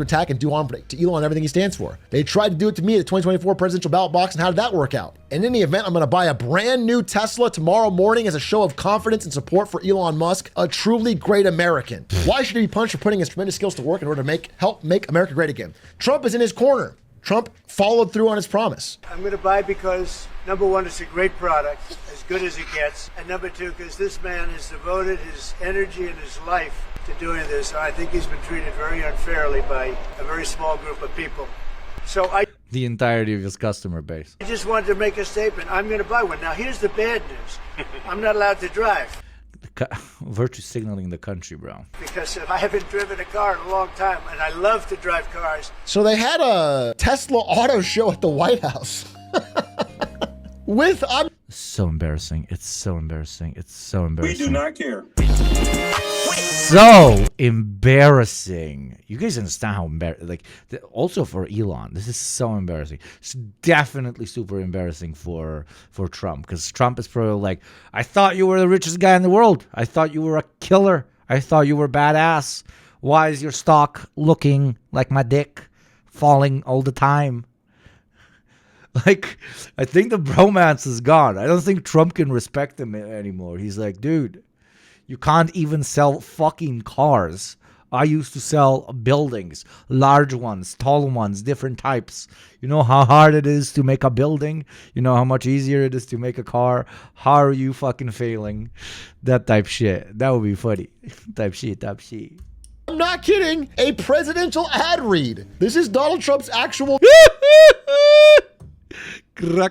attack and do harm to Elon and everything he stands for. They tried to do it to me at the 2024 presidential ballot box, and how did that work out? In any event, I'm going to buy a brand new Tesla tomorrow morning as a show of confidence and support for Elon Musk, a truly great American. Why should he be punished for putting his tremendous skills to work in order to help make America great again? Trump is in his corner. Trump followed through on his promise. I'm going to buy because, number one, it's a great product, as good as it gets. And number two, because this man has devoted his energy and his life to doing this. I think he's been treated very unfairly by a very small group of people. So the entirety of his customer base. I just wanted to make a statement. I'm going to buy one. Now, here's the bad news. I'm not allowed to drive. Virtue signaling the country, bro. Because I haven't driven a car in a long time, and I love to drive cars. So they had a Tesla auto show at the White House. With so embarrassing. It's so embarrassing. It's so embarrassing. We do not care. So embarrassing. You guys understand how embarrassing, like, also for Elon, this is so embarrassing. It's definitely super embarrassing for Trump, because Trump is probably like, I thought you were the richest guy in the world. I thought you were a killer. I thought you were badass. Why is your stock looking like my dick, falling all the time? Like, I think the bromance is gone. I don't think Trump can respect him anymore. He's like, dude, you can't even sell fucking cars. I used to sell buildings, large ones, tall ones, different types. You know how hard it is to make a building? You know how much easier it is to make a car? How are you fucking failing? That type shit. That would be funny. type shit. I'm not kidding. A presidential ad read. This is Donald Trump's actual... Oh,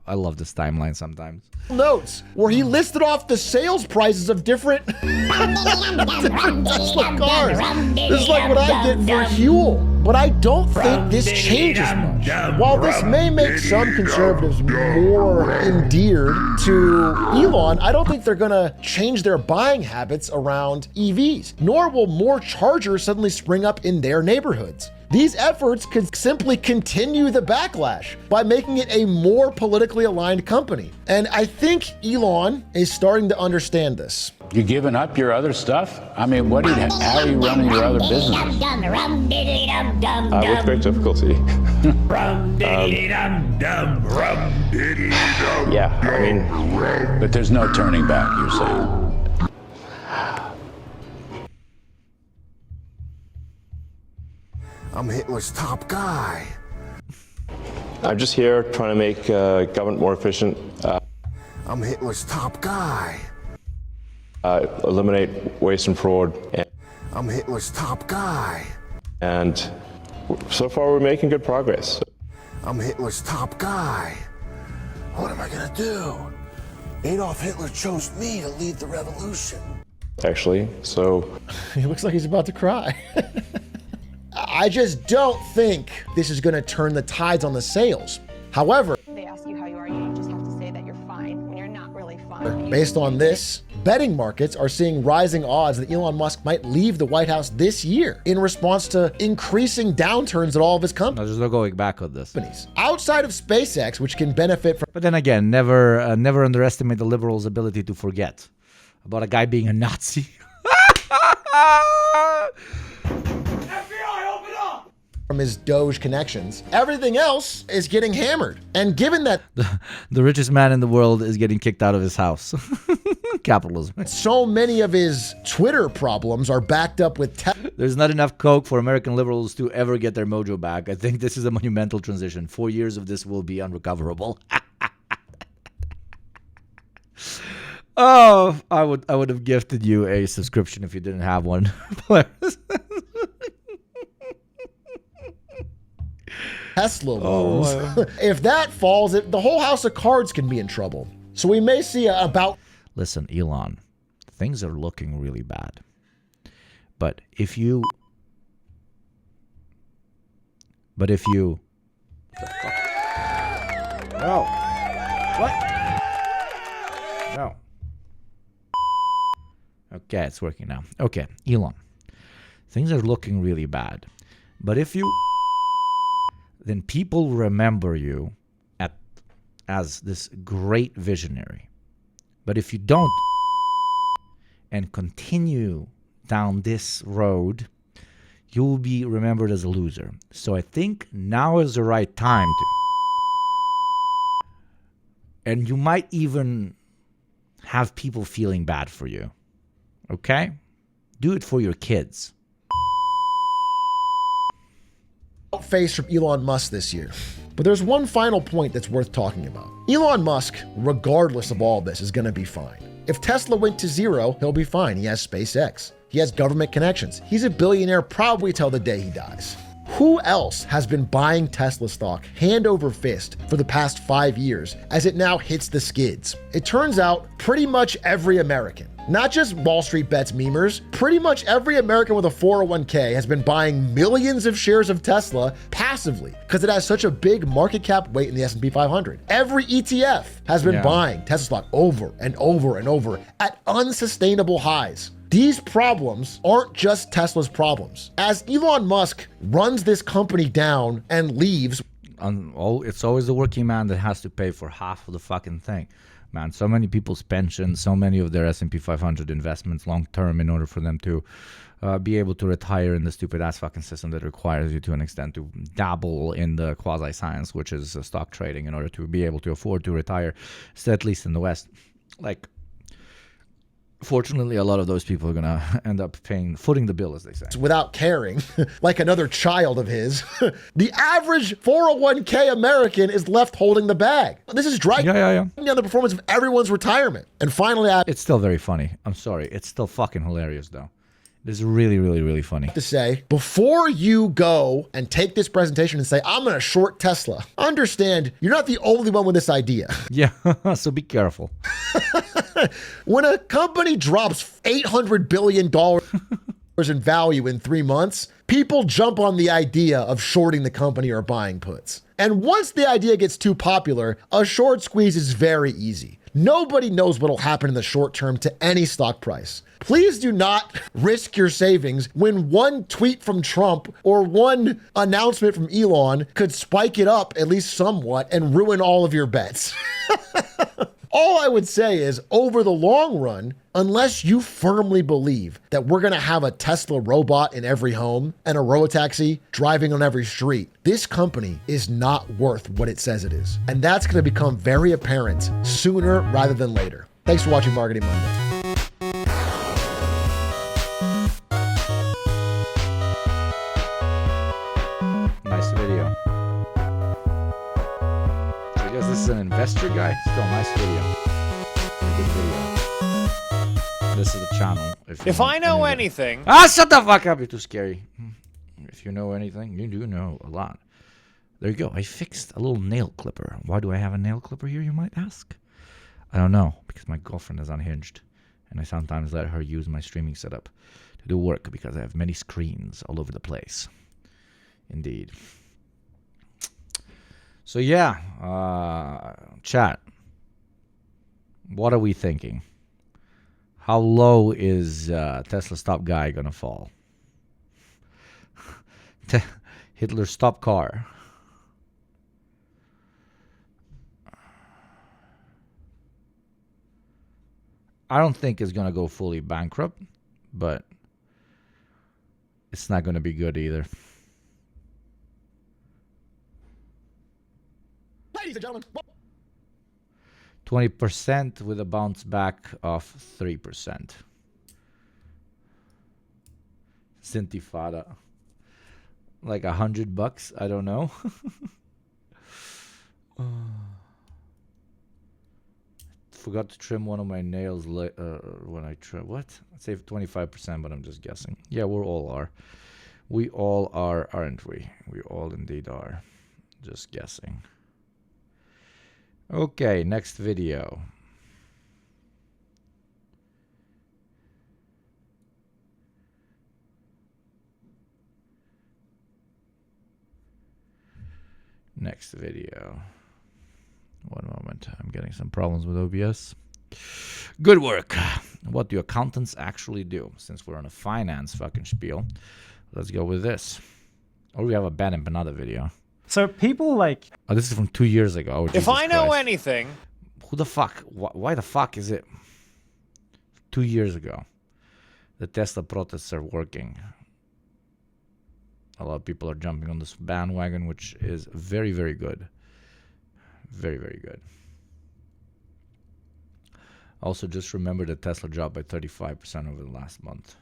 I love this timeline sometimes. Notes where he listed off the sales prices of different Tesla cars. This is like what I get for fuel. But I don't think this changes much. While this may make some conservatives more endeared to Elon, I don't think they're gonna change their buying habits around EVs, nor will more chargers suddenly spring up in their neighborhoods. These efforts could simply continue the backlash by making it a more politically aligned company. And I think Elon is starting to understand this. You giving up your other stuff? I mean, how are you running your other business? With great difficulty. Yeah, I mean, but there's no turning back, you're saying. I'm Hitler's top guy. I'm just here trying to make government more efficient. I'm Hitler's top guy. Eliminate waste and fraud. I'm Hitler's top guy. And so far we're making good progress. I'm Hitler's top guy. What am I gonna do? Adolf Hitler chose me to lead the revolution. Actually, so... He looks like he's about to cry. I just don't think this is going to turn the tides on the sales. However, they ask you how you are, you just have to say that you're fine when you're not really fine. Based on this, betting markets are seeing rising odds that Elon Musk might leave the White House this year in response to increasing downturns at all of his companies. There's no going back on this. Outside of SpaceX, which can benefit from... But then again, never underestimate the liberals' ability to forget about a guy being a Nazi. From his Doge connections, everything else is getting hammered. And given that the richest man in the world is getting kicked out of his house, capitalism. So many of his Twitter problems are backed up with there's not enough coke for American liberals to ever get their mojo back. I think this is a monumental transition. 4 years of this will be unrecoverable. Oh, I would have gifted you a subscription if you didn't have one. Tesla loans. If that falls, the whole house of cards can be in trouble. So we may see about... Listen, Elon, things are looking really bad. But if you... No. What? No. Okay, it's working now. Okay, Elon, things are looking really bad. But if you... then people remember you as this great visionary. But if you don't and continue down this road, you will be remembered as a loser. So I think now is the right time to. And you might even have people feeling bad for you. Okay? Do it for your kids. Face from Elon Musk this year. But there's one final point that's worth talking about. Elon Musk, regardless of all this, is going to be fine. If Tesla went to zero, he'll be fine. He has SpaceX. He has government connections. He's a billionaire probably till the day he dies. Who else has been buying Tesla stock hand over fist for the past 5 years as it now hits the skids? It turns out pretty much every American. Not just Wall Street Bets memers, pretty much every American with a 401k has been buying millions of shares of Tesla passively because it has such a big market cap weight in the S&P 500. Every ETF has been buying Tesla stock over and over and over at unsustainable highs. These problems aren't just Tesla's problems. As Elon Musk runs this company down and leaves, it's always the working man that has to pay for half of the fucking thing. Man, so many people's pensions, so many of their S&P 500 investments long term in order for them to be able to retire in the stupid ass fucking system that requires you to an extent to dabble in the quasi science, which is stock trading, in order to be able to afford to retire, so at least in the West. Like, fortunately, a lot of those people are going to end up footing the bill, as they say. Without caring, like another child of his, the average 401k American is left holding the bag. This is dragging down the performance of everyone's retirement. And finally, it's still very funny. I'm sorry. It's still fucking hilarious, though. It is really, really, really funny. To say, before you go and take this presentation and say, I'm going to short Tesla, understand you're not the only one with this idea. Yeah, so be careful. When a company drops $800 billion in value in 3 months, people jump on the idea of shorting the company or buying puts. And once the idea gets too popular, a short squeeze is very easy. Nobody knows what will happen in the short term to any stock price. Please do not risk your savings when one tweet from Trump or one announcement from Elon could spike it up at least somewhat and ruin all of your bets. All I would say is, over the long run, unless you firmly believe that we're going to have a Tesla robot in every home and a robotaxi driving on every street, this company is not worth what it says it is. And that's going to become very apparent sooner rather than later. Thanks for watching Marketing Monday. Nice video. I guess this is an investor guy. Still, nice video. Good video. This is the channel. If I know anything... Shut the fuck up. You're too scary. If you know anything, you do know a lot. There you go. I fixed a little nail clipper. Why do I have a nail clipper here, you might ask? I don't know. Because my girlfriend is unhinged. And I sometimes let her use my streaming setup to do work because I have many screens all over the place. Indeed. So yeah, chat. What are we thinking? How low is Tesla stop guy gonna fall? Hitler stop car. I don't think it's gonna go fully bankrupt, but it's not gonna be good either. Ladies and gentlemen. 20% with a bounce back of 3%. Sintifada. Like $100? I don't know. Forgot to trim one of my nails when I trim. What? I'd say 25%, but I'm just guessing. Yeah, we all are. We all are, aren't we? We all indeed are. Just guessing. Okay, next video. Next video. One moment. I'm getting some problems with OBS. Good work. What do accountants actually do? Since we're on a finance fucking spiel, let's go with this. Or we have a Ben and another video. So people like... Oh, this is from 2 years ago. If I know anything... Who the fuck? Why the fuck is it 2 years ago the Tesla protests are working? A lot of people are jumping on this bandwagon, which is very, very good. Very, very good. Also, just remember that Tesla dropped by 35% over the last month.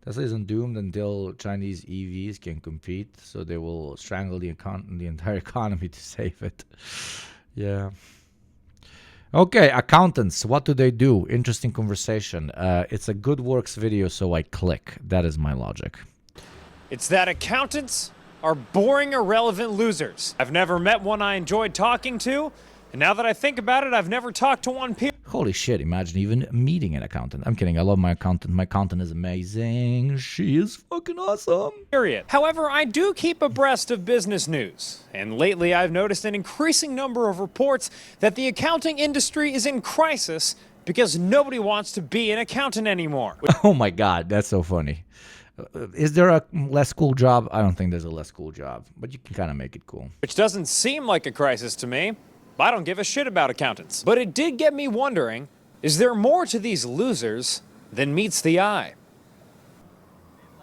Tesla isn't doomed until Chinese EVs can compete, so they will strangle the entire economy to save it. Yeah. Okay, accountants, what do they do? Interesting conversation. It's a good works video, so I click. That is my logic. It's that accountants are boring, irrelevant losers. I've never met one I enjoyed talking to, and now that I think about it, I've never talked to one period. Holy shit, imagine even meeting an accountant. I'm kidding, I love my accountant. My accountant is amazing. She is fucking awesome. However, I do keep abreast of business news, and lately I've noticed an increasing number of reports that the accounting industry is in crisis because nobody wants to be an accountant anymore. Oh my god, that's so funny. Is there a less cool job? I don't think there's a less cool job, but you can kind of make it cool. Which doesn't seem like a crisis to me. I don't give a shit about accountants. But it did get me wondering, is there more to these losers than meets the eye?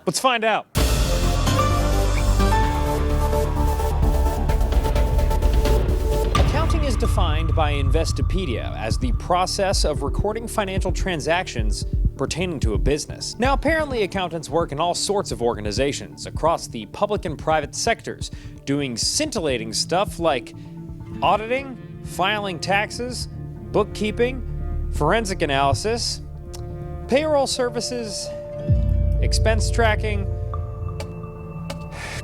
Let's find out. Accounting is defined by Investopedia as the process of recording financial transactions pertaining to a business. Now, apparently accountants work in all sorts of organizations across the public and private sectors, doing scintillating stuff like auditing, filing taxes, bookkeeping, forensic analysis, payroll services, expense tracking,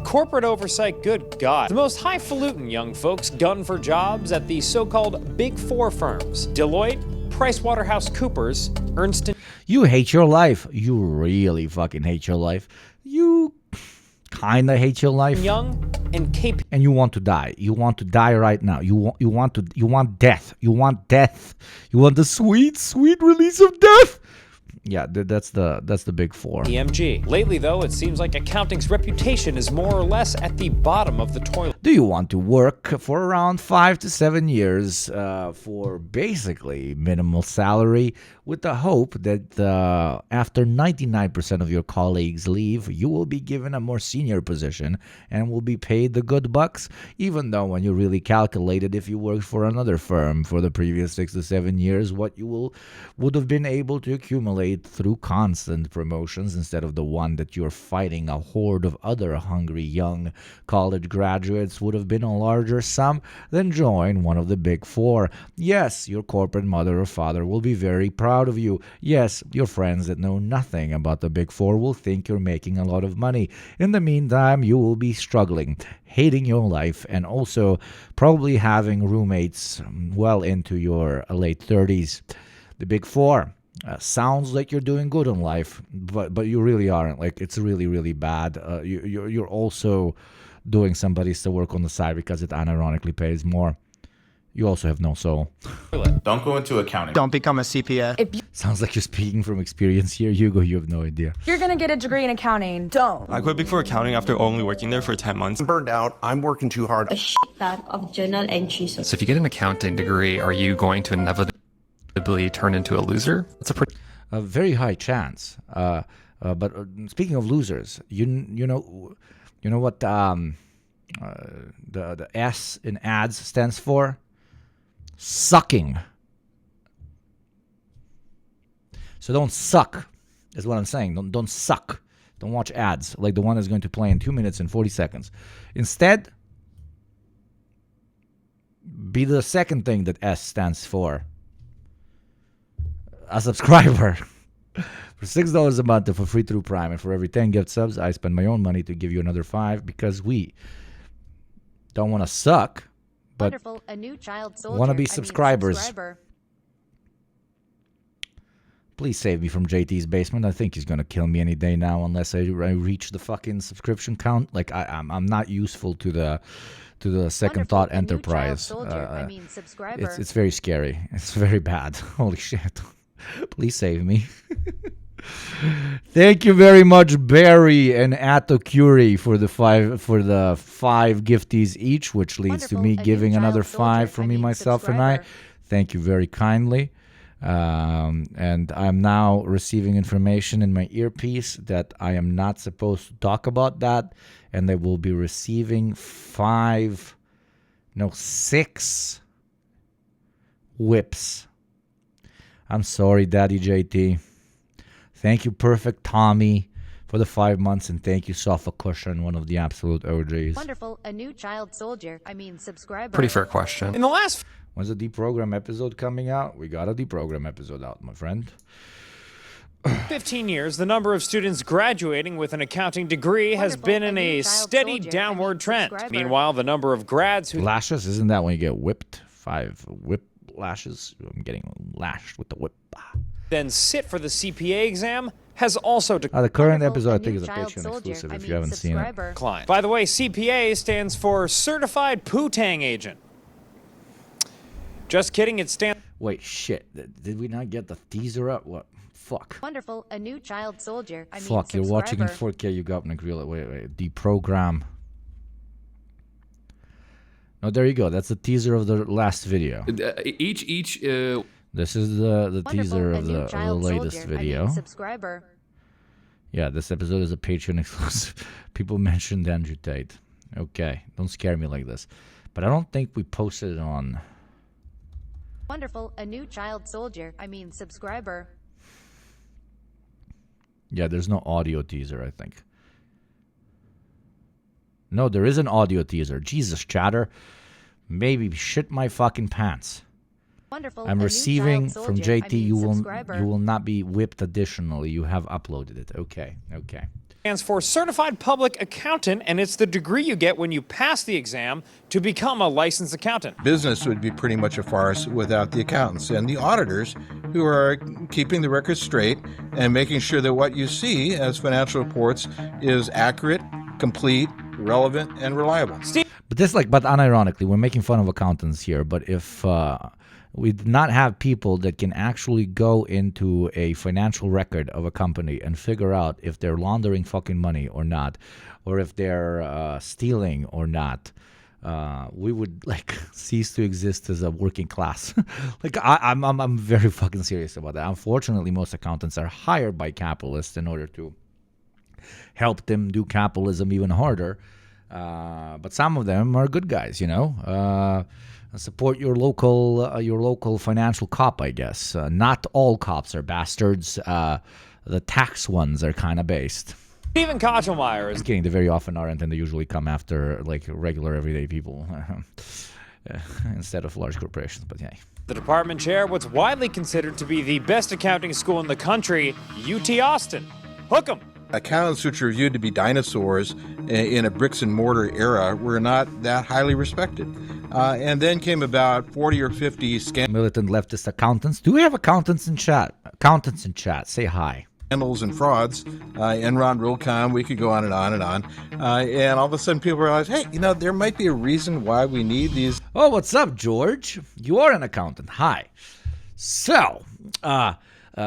corporate oversight. Good God. The most highfalutin young folks gun for jobs at the so-called Big Four firms: Deloitte, PricewaterhouseCoopers, Ernst & You hate your life. You really fucking hate your life. You kinda hate your life. Young and KP. And you want to die. You want to die right now. You want death. You want death. You want the sweet, sweet release of death. Yeah, that's the Big Four. EMG. Lately, though, it seems like accounting's reputation is more or less at the bottom of the toilet. Do you want to work for around 5 to 7 years for basically minimal salary with the hope that after 99% of your colleagues leave, you will be given a more senior position and will be paid the good bucks, even though when you really calculated if you worked for another firm for the previous 6 to 7 years, what you would have been able to accumulate through constant promotions instead of the one that you're fighting a horde of other hungry young college graduates would have been a larger sum, then join one of the Big Four. Yes, your corporate mother or father will be very proud of you. Yes, your friends that know nothing about the Big Four will think you're making a lot of money. In the meantime, you will be struggling, hating your life, and also probably having roommates well into your late 30s. The Big Four. Sounds like you're doing good in life, but you really aren't. Like, it's really, really bad. You're also doing some buddies to work on the side because it unironically pays more. You also have no soul. Don't go into accounting. Don't become a CPA. Sounds like you're speaking from experience here. Hugo, you have no idea. You're gonna get a degree in accounting. Don't. I quit Big Four accounting after only working there for 10 months. I'm burned out. I'm working too hard. A shit ton of journal entries. So if you get an accounting degree, are you going to inevitably turn into a loser? That's a very high chance. But speaking of losers, you know what the S in ads stands for? Sucking. So don't suck, is what I'm saying. Don't suck. Don't watch ads like the one that's going to play in 2 minutes and 40 seconds. Instead, be the second thing that S stands for. A subscriber. For $6 a month for free through Prime, and for every 10 gift subs, I spend my own money to give you another 5 because we don't want to suck, but a new child soldier. Want to be subscribers. Please save me from JT's basement. I think he's gonna kill me any day now unless I reach the fucking subscription count. Like I'm not useful to the Second Thought Enterprise. It's very scary. It's very bad. Holy shit. Please save me. Thank you very much, Barry and Atto Curie, for the five gifties each, which leads to me giving another 5 from me, myself, and I. Thank you very kindly. And I'm now receiving information in my earpiece that I am not supposed to talk about that, and I will be receiving 6 whips. I'm sorry, Daddy JT. Thank you, Perfect Tommy, for the 5 months, and thank you, Sofa Cushion, one of the absolute OGs. Wonderful, a new child soldier. Subscriber. Pretty fair question. In the last... When's the Deprogram episode coming out? We got a Deprogram episode out, my friend. 15 years, the number of students graduating with an accounting degree has been in a steady downward trend. Meanwhile, the number of grads who... Lashes? Isn't that when you get whipped? 5 whip lashes? I'm getting lashed with the whip. Then sit for the CPA exam has also declined. The current episode, I think, is a Patreon exclusive if you haven't seen it. By the way, CPA stands for Certified Poo-Tang Agent. Just kidding, it stands... Wait, shit. Did we not get the teaser up? What? Fuck. Wonderful, a new child soldier. Fuck, you're watching in 4K, Yugopnik. Wait. Deprogram. No, there you go. That's the teaser of the last video. This is the teaser of the latest video. Subscriber. Yeah, this episode is a Patreon exclusive. People mentioned Andrew Tate. Okay, don't scare me like this. But I don't think we posted it on... Wonderful, a new child soldier. Subscriber. Yeah, there's no audio teaser, I think. No, there is an audio teaser. Jesus, chatter. Maybe shit my fucking pants. Wonderful, I'm receiving from JT. You will not be whipped additionally. You have uploaded it. Okay. Stands for Certified Public Accountant, and it's the degree you get when you pass the exam to become a licensed accountant. Business would be pretty much a farce without the accountants and the auditors who are keeping the records straight and making sure that what you see as financial reports is accurate, complete, relevant, and reliable. But unironically, we're making fun of accountants here. But if we did not have people that can actually go into a financial record of a company and figure out if they're laundering fucking money or not, or if they're stealing or not, we would cease to exist as a working class. I'm very fucking serious about that. Unfortunately, most accountants are hired by capitalists in order to help them do capitalism even harder. But some of them are good guys, support your local financial cop, I guess. Not all cops are bastards. The tax ones are kind of based. Stephen Kotelmeyer is kidding. They very often aren't, and they usually come after regular everyday people instead of large corporations. But yeah. The department chair, what's widely considered to be the best accounting school in the country, UT Austin. Hook 'em. Accountants, which are viewed to be dinosaurs in a bricks and mortar era, were not that highly respected. And then came about 40 or 50 militant leftist accountants. Do we have accountants in chat? Accountants in chat, say hi. Scandals and frauds, Enron, Realcom, we could go on and on and on. And all of a sudden people realize, hey, there might be a reason why we need these. Oh, what's up, George? You are an accountant. Hi. So,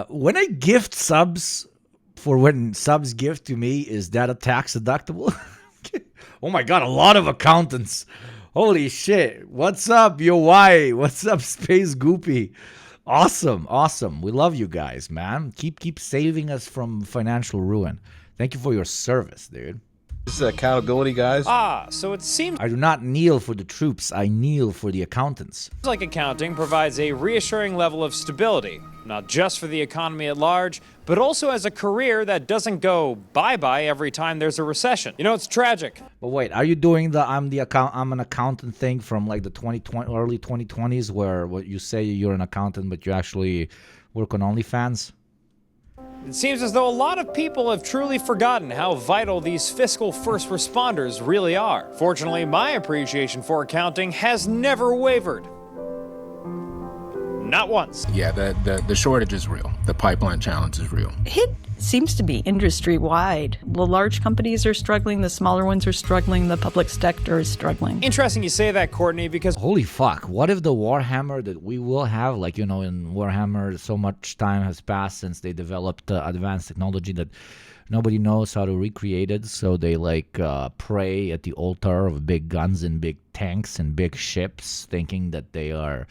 when I gift subs... For when subs gift to me, is that a tax deductible? Oh my god, a lot of accountants. Holy shit. What's up, yo Y? What's up, Space Goopy? Awesome. We love you guys, man. Keep saving us from financial ruin. Thank you for your service, dude. This is accountability, guys. So it seems I do not kneel for the troops. I kneel for the accountants. Like accounting provides a reassuring level of stability, not just for the economy at large, but also as a career that doesn't go bye-bye every time there's a recession. It's tragic. But wait, are you doing the I'm an accountant thing from the 2020 early 2020s where what you say you're an accountant but you actually work on OnlyFans? It seems as though a lot of people have truly forgotten how vital these fiscal first responders really are. Fortunately, my appreciation for accounting has never wavered. Not once. Yeah, the shortage is real. The pipeline challenge is real. It seems to be industry-wide. The large companies are struggling, the smaller ones are struggling, the public sector is struggling. Interesting you say that, Courtney, because... Holy fuck, what if the Warhammer that we will have, in Warhammer, so much time has passed since they developed advanced technology that nobody knows how to recreate it, so they pray at the altar of big guns and big tanks and big ships, thinking that they are...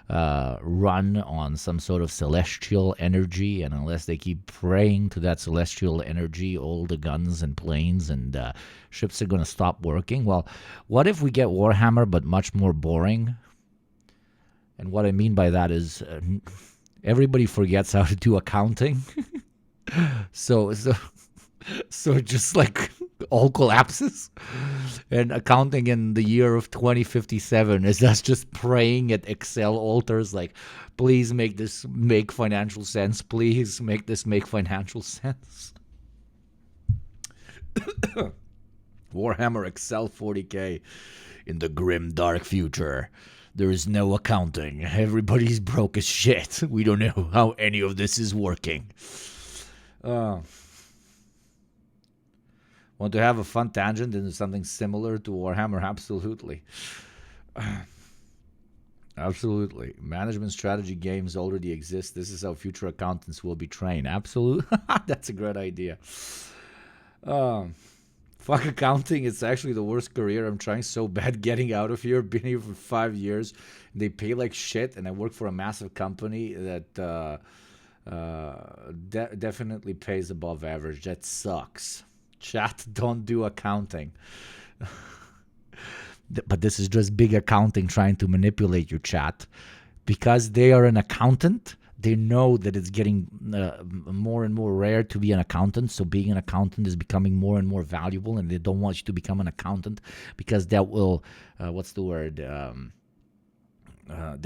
run on some sort of celestial energy, and unless they keep praying to that celestial energy, all the guns and planes and ships are going to stop working. Well, what if we get Warhammer but much more boring? And what I mean by that is everybody forgets how to do accounting. So just like all collapses, and accounting in the year of 2057 is us just praying at Excel altars like, please make this make financial sense. Please make this make financial sense. Warhammer Excel 40K in the grim dark future. There is no accounting. Everybody's broke as shit. We don't know how any of this is working. Want to have a fun tangent into something similar to Warhammer? Absolutely. Absolutely. Management strategy games already exist. This is how future accountants will be trained. Absolutely. That's a great idea. Fuck accounting. It's actually the worst career. I'm trying so bad getting out of here. Been here for 5 years. They pay like shit, and I work for a massive company that definitely pays above average. That sucks. Chat, don't do accounting. But this is just big accounting trying to manipulate your chat. Because they are an accountant, they know that it's getting more and more rare to be an accountant. So being an accountant is becoming more and more valuable, and they don't want you to become an accountant because that will, that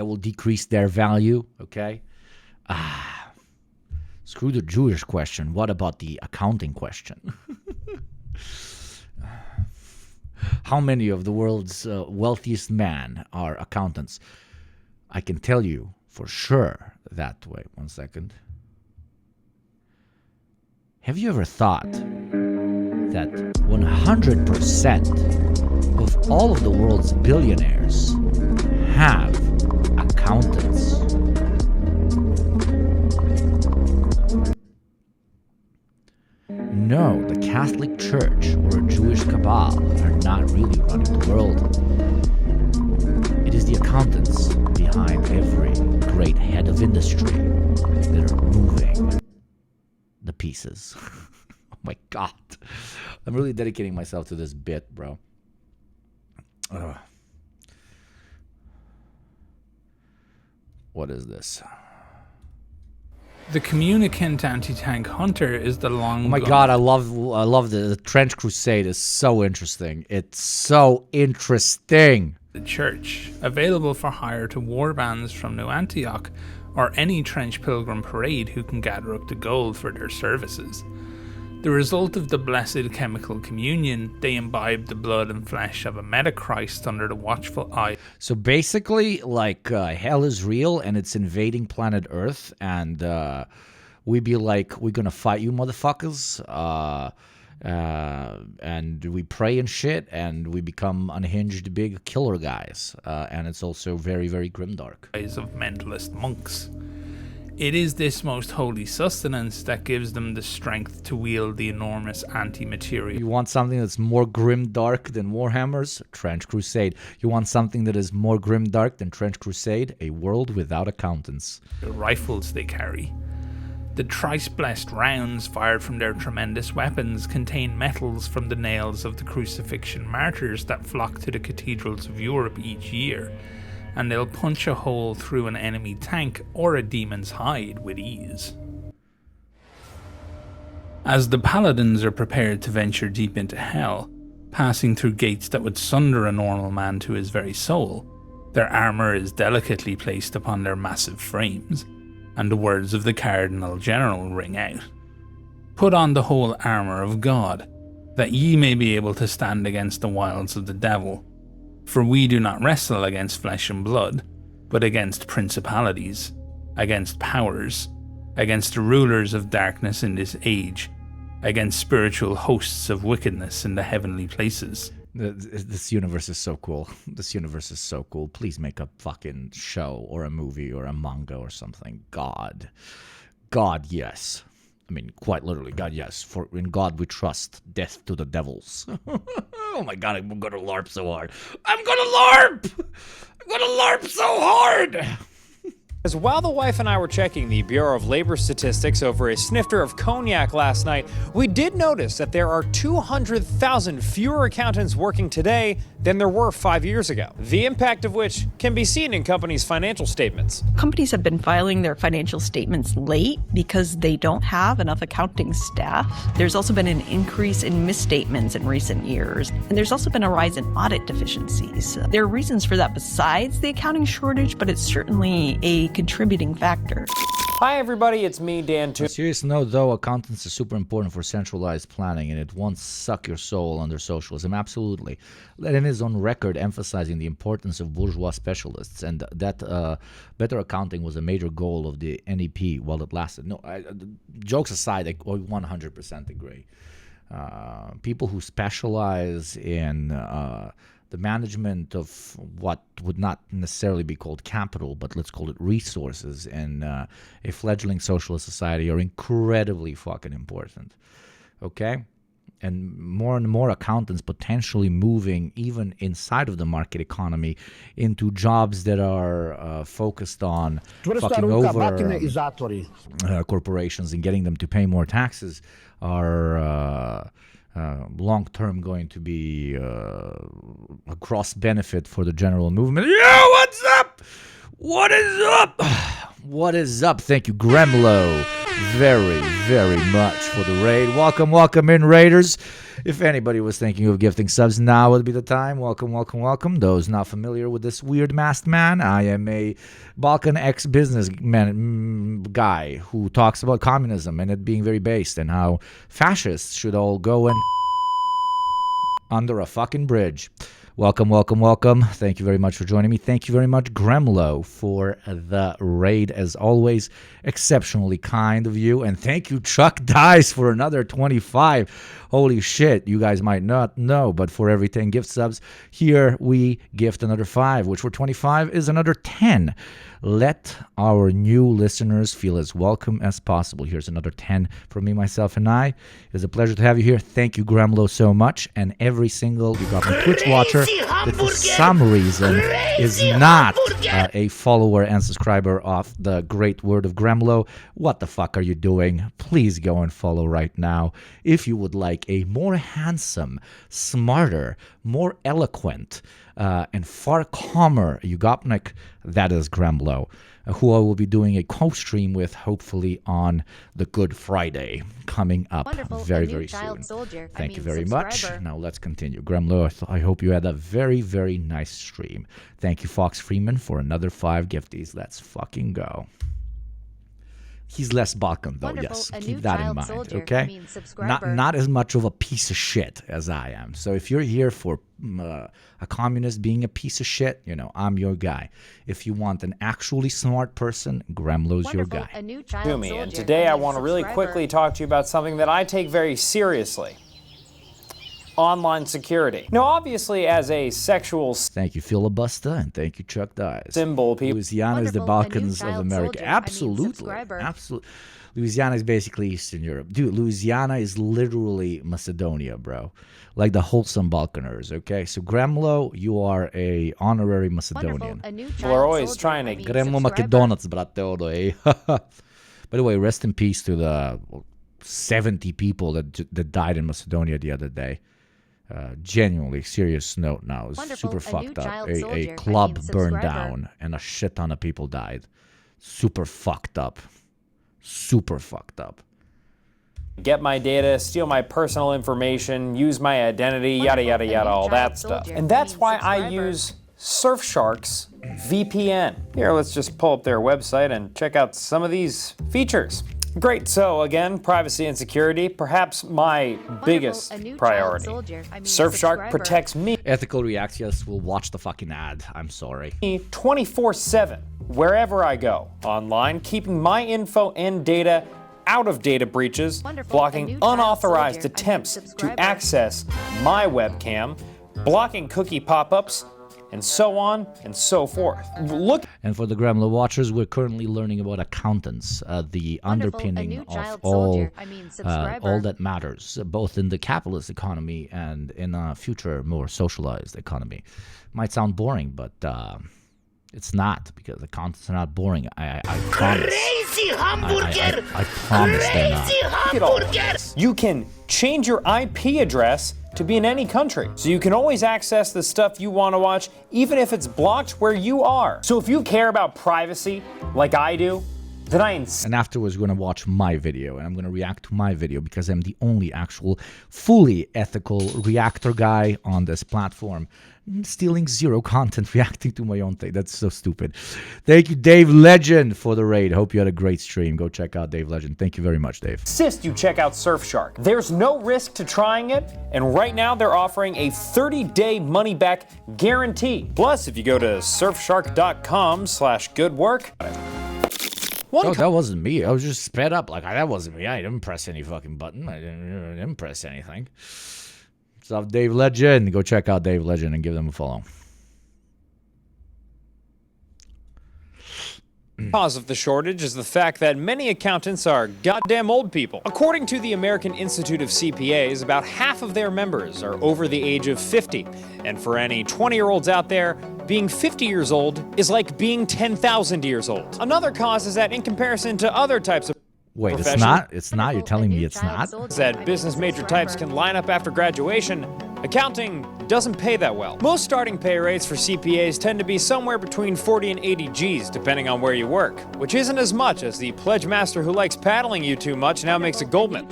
will decrease their value, okay? Screw the Jewish question. What about the accounting question? How many of the world's wealthiest men are accountants? I can tell you for sure that way. 1 second. Have you ever thought that 100% of all of the world's billionaires have accountants? No, the Catholic Church or a Jewish cabal are not really running the world. It is the accountants behind every great head of industry that are moving the pieces. Oh my God. I'm really dedicating myself to this bit, bro. What is this? The communicant anti-tank Hunter is the long. Oh my God, I love the Trench Crusade is so interesting. It's so interesting. The church, available for hire to war bands from New Antioch or any Trench Pilgrim parade who can gather up the gold for their services. The result of the blessed chemical communion, they imbibe the blood and flesh of a Metachrist under the watchful eye. So basically, like, hell is real and it's invading planet Earth, and we be like, we're gonna fight you motherfuckers, and we pray and shit, and we become unhinged big killer guys, and it's also very, very grimdark. Of mentalist monks. It is this most holy sustenance that gives them the strength to wield the enormous anti-material. You want something that's more grimdark than Warhammers? Trench Crusade. You want something that is more grimdark than Trench Crusade? A world without accountants. The rifles they carry. The thrice-blessed rounds fired from their tremendous weapons contain metals from the nails of the crucifixion martyrs that flock to the cathedrals of Europe each year, and they'll punch a hole through an enemy tank or a demon's hide with ease. As the paladins are prepared to venture deep into hell, passing through gates that would sunder a normal man to his very soul, their armour is delicately placed upon their massive frames, and the words of the Cardinal General ring out. Put on the whole armour of God, that ye may be able to stand against the wiles of the devil. For we do not wrestle against flesh and blood, but against principalities, against powers, against the rulers of darkness in this age, against spiritual hosts of wickedness in the heavenly places. This universe is so cool. This universe is so cool. Please make a fucking show or a movie or a manga or something. God, yes. I mean, quite literally, God, yes. For in God we trust. Death to the devils. Oh my God, I'm gonna LARP so hard. I'm gonna LARP so hard. As while the wife and I were checking the Bureau of Labor statistics over a snifter of cognac last night, we did notice that there are 200,000 fewer accountants working today than there were 5 years ago. The impact of which can be seen in companies' financial statements. Companies have been filing their financial statements late because they don't have enough accounting staff. There's also been an increase in misstatements in recent years, and there's also been a rise in audit deficiencies. There are reasons for that besides the accounting shortage, but it's certainly a contributing factor. Hi everybody, it's me, Dan. On a serious note, though, accountants are super important for centralized planning, and it won't suck your soul under socialism. Absolutely. Lenin is on record emphasizing the importance of bourgeois specialists, and that better accounting was a major goal of the NEP while it lasted. No, jokes aside, I 100% agree. People who specialize in the management of what would not necessarily be called capital, but let's call it resources in a fledgling socialist society are incredibly fucking important. Okay? And more accountants potentially moving even inside of the market economy into jobs that are focused on fucking over corporations and getting them to pay more taxes are long-term going to be a cross benefit for the general movement. Yo, what's up? What is up? What is up? Thank you, Gremlo, very, very much for the raid. Welcome in, Raiders. If anybody was thinking of gifting subs, now would be the time. Welcome. Those not familiar with this weird masked man, I am a Balkan ex-businessman guy who talks about communism and it being very based and how fascists should all go and under a fucking bridge. Welcome. Thank you very much for joining me. Thank you very much, Gremlo, for the raid. As always, exceptionally kind of you. And thank you, Chuck Dice, for another 25. Holy shit, you guys might not know, but for every 10 gift subs, here we gift another 5, which for 25 is another 10. Let our new listeners feel as welcome as possible. Here's another 10 from me, myself, and I. It's a pleasure to have you here. Thank you, Gremlo, so much. And every single Twitch watcher that for some reason is not a follower and subscriber of the great word of Gremlo, what the fuck are you doing? Please go and follow right now. If you would like a more handsome, smarter, more eloquent, and far calmer Yugopnik, that is Gremlo, who I will be doing a co-stream with, hopefully on the Good Friday, coming up very soon. Thank you very much. Now let's continue. Gremlo, I hope you had a very, very nice stream. Thank you, Fox Freeman, for another 5 gifties. Let's fucking go. He's less Balkan, though, yes. Keep that in mind, okay? Not as much of a piece of shit as I am. So if you're here for a communist being a piece of shit, I'm your guy. If you want an actually smart person, Gremlo's your guy. To me, and today I want to really quickly talk to you about something that I take very seriously. Online security. Now, obviously, as a sexual... Thank you, Filibuster, and thank you, Chuck Dies. Symbol, people... Louisiana is the Balkans of America. Absolutely. Louisiana is basically Eastern Europe. Dude, Louisiana is literally Macedonia, bro. Like the wholesome Balkaners, okay? So, Gremlo, you are a honorary Macedonian. People are always trying to... Gremlo Makedonac, brate, By the way, rest in peace to the 70 people that died in Macedonia the other day. Genuinely serious note now. It's super fucked up. A club burned down and a shit ton of people died. Super fucked up. Get my data, steal my personal information, use my identity, yada yada yada, all that stuff. And that's why I use Surfshark's VPN. Here, let's just pull up their website and check out some of these features. Great, so again, privacy and security, perhaps my biggest priority. Surfshark protects me. Ethical Reactionists will watch the fucking ad, I'm sorry. 24/7, wherever I go, online, keeping my info and data out of data breaches, blocking unauthorized attempts to access my webcam, blocking cookie pop-ups, and so on and so forth. And for the Gremlo watchers, we're currently learning about accountants, the underpinning of all that matters, both in the capitalist economy and in a future more socialized economy. Might sound boring, but It's not, because accountants are not boring. I promise. Crazy hamburger! I promise they're not. You can change your IP address to be in any country. So you can always access the stuff you want to watch, even if it's blocked where you are. So if you care about privacy, like I do, then and afterwards we're going to watch my video, and I'm going to react to my video because I'm the only actual fully ethical reactor guy on this platform. Stealing zero content, reacting to my own thing. That's so stupid. Thank you, Dave Legend, for the raid. Hope you had a great stream. Go check out Dave Legend. Thank you very much, Dave. Insist you check out Surfshark. There's no risk to trying it, and right now they're offering a 30-day money-back guarantee. Plus, if you go to surfshark.com/goodwork... Oh, that wasn't me. I was just sped up. Like, that wasn't me. I didn't press any fucking button. I didn't press anything. What's up, Dave Legend? Go check out Dave Legend and give them a follow. Cause of the shortage is the fact that many accountants are goddamn old people. According to the American Institute of CPAs, about half of their members are over the age of 50. And for any 20-year-olds out there, being 50 years old is like being 10,000 years old. Another cause is that in comparison to other types of Wait, it's not? It's not? You're telling me it's not? That business major types can line up after graduation. Accounting doesn't pay that well. Most starting pay rates for CPAs tend to be somewhere between 40 and 80 G's, depending on where you work, which isn't as much as the pledge master who likes paddling you too much now makes a Goldman.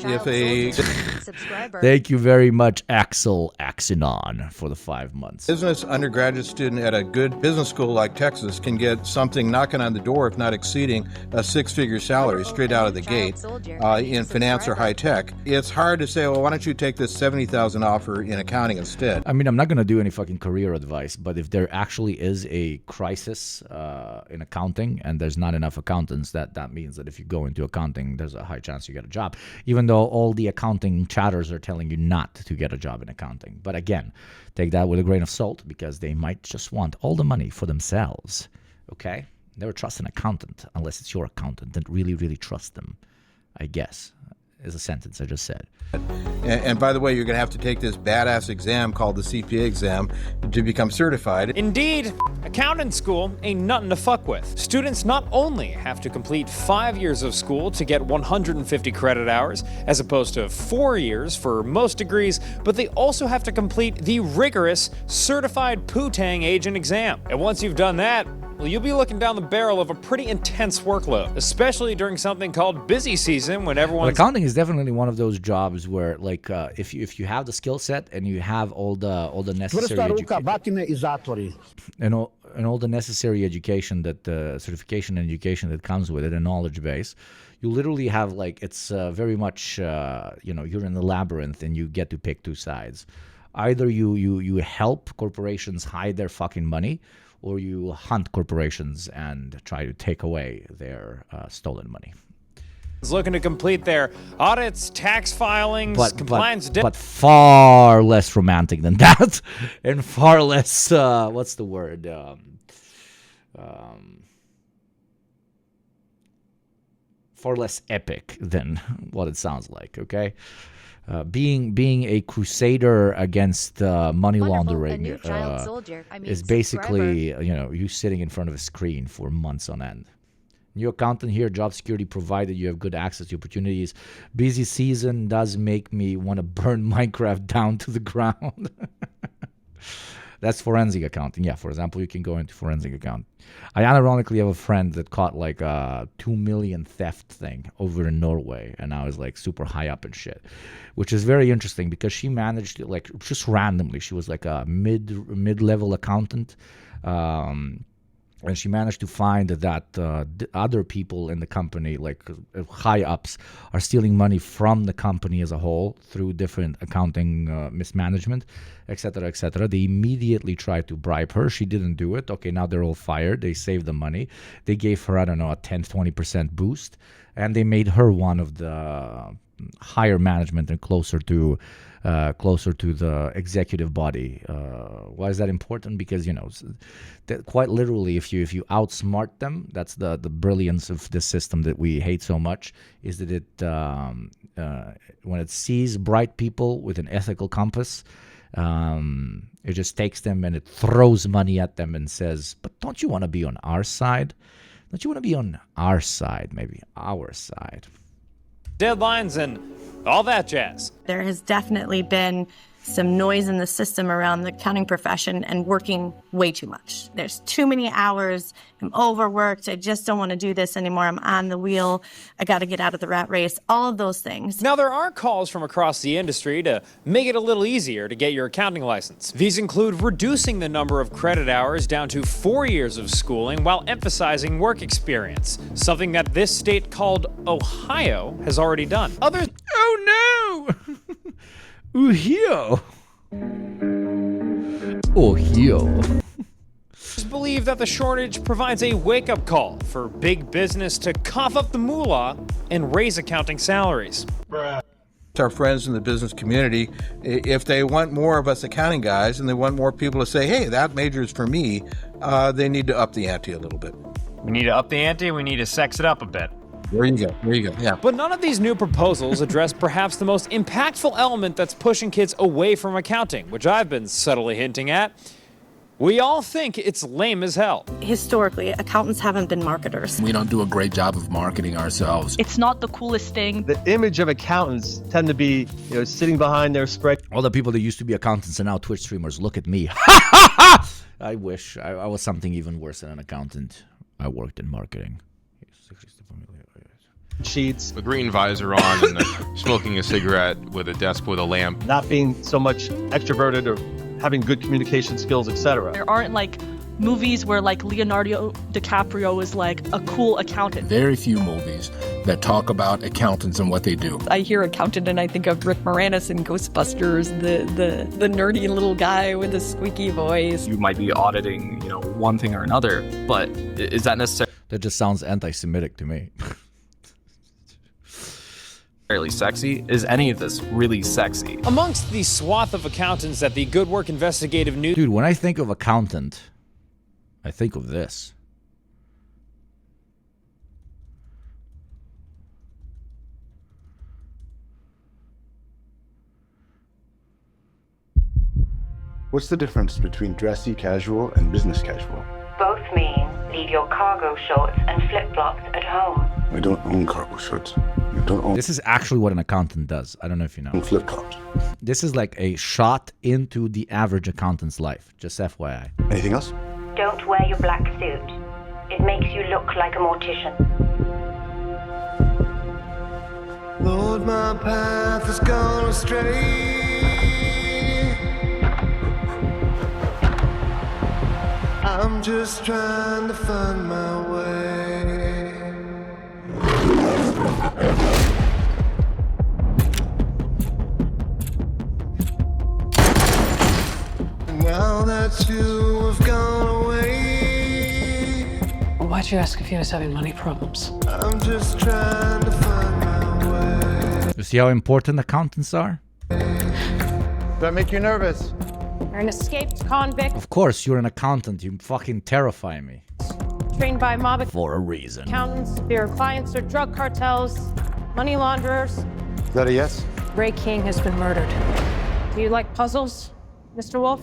Thank you very much, Axel Axenon, for the 5 months. Business undergraduate student at a good business school like Texas can get something knocking on the door, if not exceeding a six-figure salary straight out of the gate in finance or high tech. It's hard to say, well, why don't you take this $70,000 offer in accounting instead? I mean, I'm not going to do any fucking career advice, but if there actually is a crisis in accounting and there's not enough accountants, that means that if you go into accounting, there's a high chance you get a job, even though all the accounting chatters are telling you not to get a job in accounting. But again, take that with a grain of salt, because they might just want all the money for themselves, okay? Never trust an accountant unless it's your accountant, and really, really trust them, I guess, is a sentence I just said. And by the way, you're going to have to take this badass exam called the CPA exam to become certified. Indeed, accountant school ain't nothing to fuck with. Students not only have to complete 5 years of school to get 150 credit hours, as opposed to 4 years for most degrees, but they also have to complete the rigorous Certified Poo-Tang Agent exam. And once you've done that, well, you'll be looking down the barrel of a pretty intense workload, especially during something called busy season when everyone's... Well, accounting is definitely one of those jobs where, like, if you have the skill set and you have all the necessary and all the necessary education, that certification and education that comes with it, a knowledge base, you literally have, like, it's very much you're in the labyrinth and you get to pick two sides. Either you help corporations hide their fucking money, or you hunt corporations and try to take away their stolen money. Is looking to complete their audits, tax filings, compliance... But far less romantic than that, and far less, what's the word? Far less epic than what it sounds like, okay? Being a crusader against money laundering is basically, you sitting in front of a screen for months on end. New accountant here, job security provided, you have good access to opportunities. Busy season does make me want to burn Minecraft down to the ground. That's forensic accounting. Yeah, for example, you can go into forensic accounting. I unironically have a friend that caught like a 2 million theft thing over in Norway, and now is like super high up and shit, which is very interesting because she managed to, like, just randomly, she was like a mid-level accountant, and she managed to find that other people in the company, like high ups, are stealing money from the company as a whole through different accounting mismanagement, etc., etc. They immediately tried to bribe her. She didn't do it. Okay, now they're all fired. They saved the money. They gave her, I don't know, a 10-20% boost, and they made her one of the higher management and closer to the executive body. Why is that important? Because, quite literally, if you outsmart them, that's the brilliance of this system that we hate so much, is that it when it sees bright people with an ethical compass, It just takes them and it throws money at them and says, but don't you want to be on our side? Don't you want to be on our side? Maybe our side. Deadlines and all that jazz. There has definitely been some noise in the system around the accounting profession and working way too much. There's too many hours. I'm overworked. I just don't want to do this anymore. I'm on the wheel. I got to get out of the rat race. All of those things. Now, there are calls from across the industry to make it a little easier to get your accounting license. These include reducing the number of credit hours down to 4 years of schooling while emphasizing work experience, something that this state called Ohio has already done. Others... Oh, no! Ohio. Ohio. Believe that the shortage provides a wake-up call for big business to cough up the moolah and raise accounting salaries. Our friends in the business community, if they want more of us accounting guys and they want more people to say, hey, that major is for me, they need to up the ante a little bit. We need to up the ante, we need to sex it up a bit. There you go. There you go. Yeah. But none of these new proposals address perhaps the most impactful element that's pushing kids away from accounting, which I've been subtly hinting at. We all think it's lame as hell. Historically, accountants haven't been marketers. We don't do a great job of marketing ourselves. It's not the coolest thing. The image of accountants tend to be, sitting behind their spread. All the people that used to be accountants and now Twitch streamers, look at me. I wish I was something even worse than an accountant. I worked in marketing. Sheets, a green visor on, and smoking a cigarette with a desk with a lamp. Not being so much extroverted or having good communication skills, etc. There aren't like movies where like Leonardo DiCaprio is like a cool accountant. Very few movies that talk about accountants and what they do. I hear accountant and I think of Rick Moranis in Ghostbusters, the nerdy little guy with the squeaky voice. You might be auditing, one thing or another, but is that necessarily? That just sounds anti-Semitic to me. Fairly sexy? Is any of this really sexy? Amongst the swath of accountants that the Good Work Investigative News... Dude, when I think of accountant, I think of this. What's the difference between dressy casual and business casual? Both mean leave your cargo shorts and flip-flops at home. I don't own cargo shorts. You don't own... This is actually what an accountant does. I don't know if you know. Flip-flops. This is like a shot into the average accountant's life. Just FYI. Anything else? Don't wear your black suit. It makes you look like a mortician. Lord, my path has gone astray. I'm just trying to find my way. Now that you have gone away, why'd you ask if he was having money problems? I'm just trying to find my way. You see how important accountants are? Does that make you nervous? You're an escaped convict. Of course, you're an accountant. You fucking terrify me. Trained by mob for a reason. Accountants, your clients are drug cartels, money launderers. Is that a yes? Ray King has been murdered. Do you like puzzles, Mr. Wolf?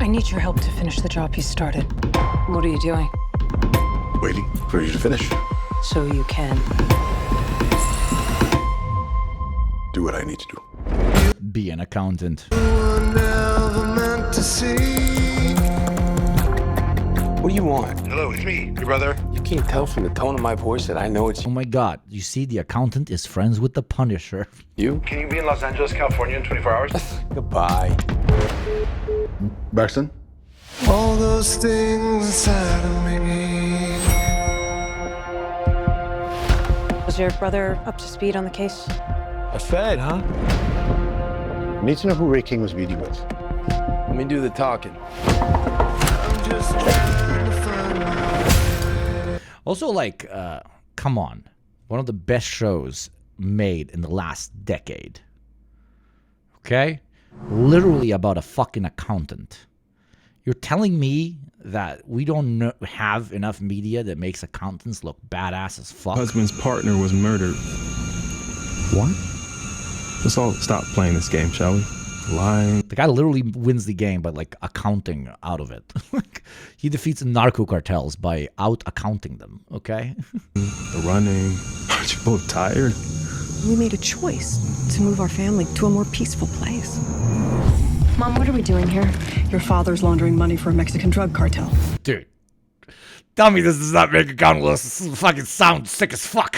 I need your help to finish the job you started. What are you doing? Waiting for you to finish. So you can do what I need to do. Be an accountant. Never meant to see. What do you want? Hello, it's me, your brother. You can't tell from the tone of my voice that I know it's... Oh my god, you see, the accountant is friends with the Punisher. You? Can you be in Los Angeles, California in 24 hours? Goodbye. Braxton? All those things inside of me. Was your brother up to speed on the case? A Fed, huh? I need to know who Ray King was meeting with. Let me do the talking. Also, like, come on. One of the best shows made in the last decade. Okay? Literally about a fucking accountant. You're telling me that we don't have enough media that makes accountants look badass as fuck? Husband's partner was murdered. What? Let's all stop playing this game, shall we? Lying. The guy literally wins the game by like accounting out of it. He defeats narco cartels by out accounting them. Okay. The running. Aren't you both tired? We made a choice to move our family to a more peaceful place. Mom, what are we doing here? Your father's laundering money for a Mexican drug cartel. Dude, tell me this does not make accountants fucking sound sick as fuck.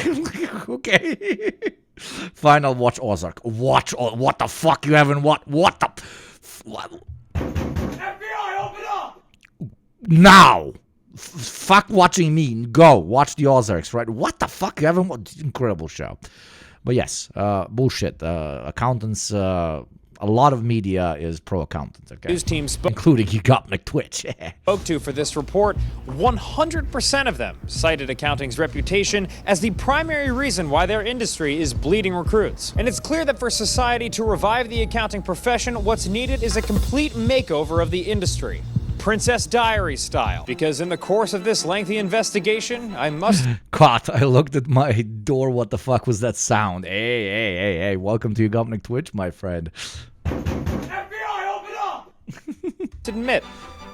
Okay. Fine, I'll watch Ozark. What the fuck you haven't what the FBI, open up! now. Fuck watching me. Go watch the Ozarks, right? What the fuck you haven't watched? Incredible show. But yes, bullshit. Accountants, a lot of media is pro-accountants, okay? News team including YugopnikTwitch. spoke to for this report, 100% of them cited accounting's reputation as the primary reason why their industry is bleeding recruits. And it's clear that for society to revive the accounting profession, what's needed is a complete makeover of the industry. Princess Diary style. Because in the course of this lengthy investigation, I must... Caught. I looked at my door. What the fuck was that sound? Hey. Welcome to YugopnikTwitch, my friend. FBI, open up! admit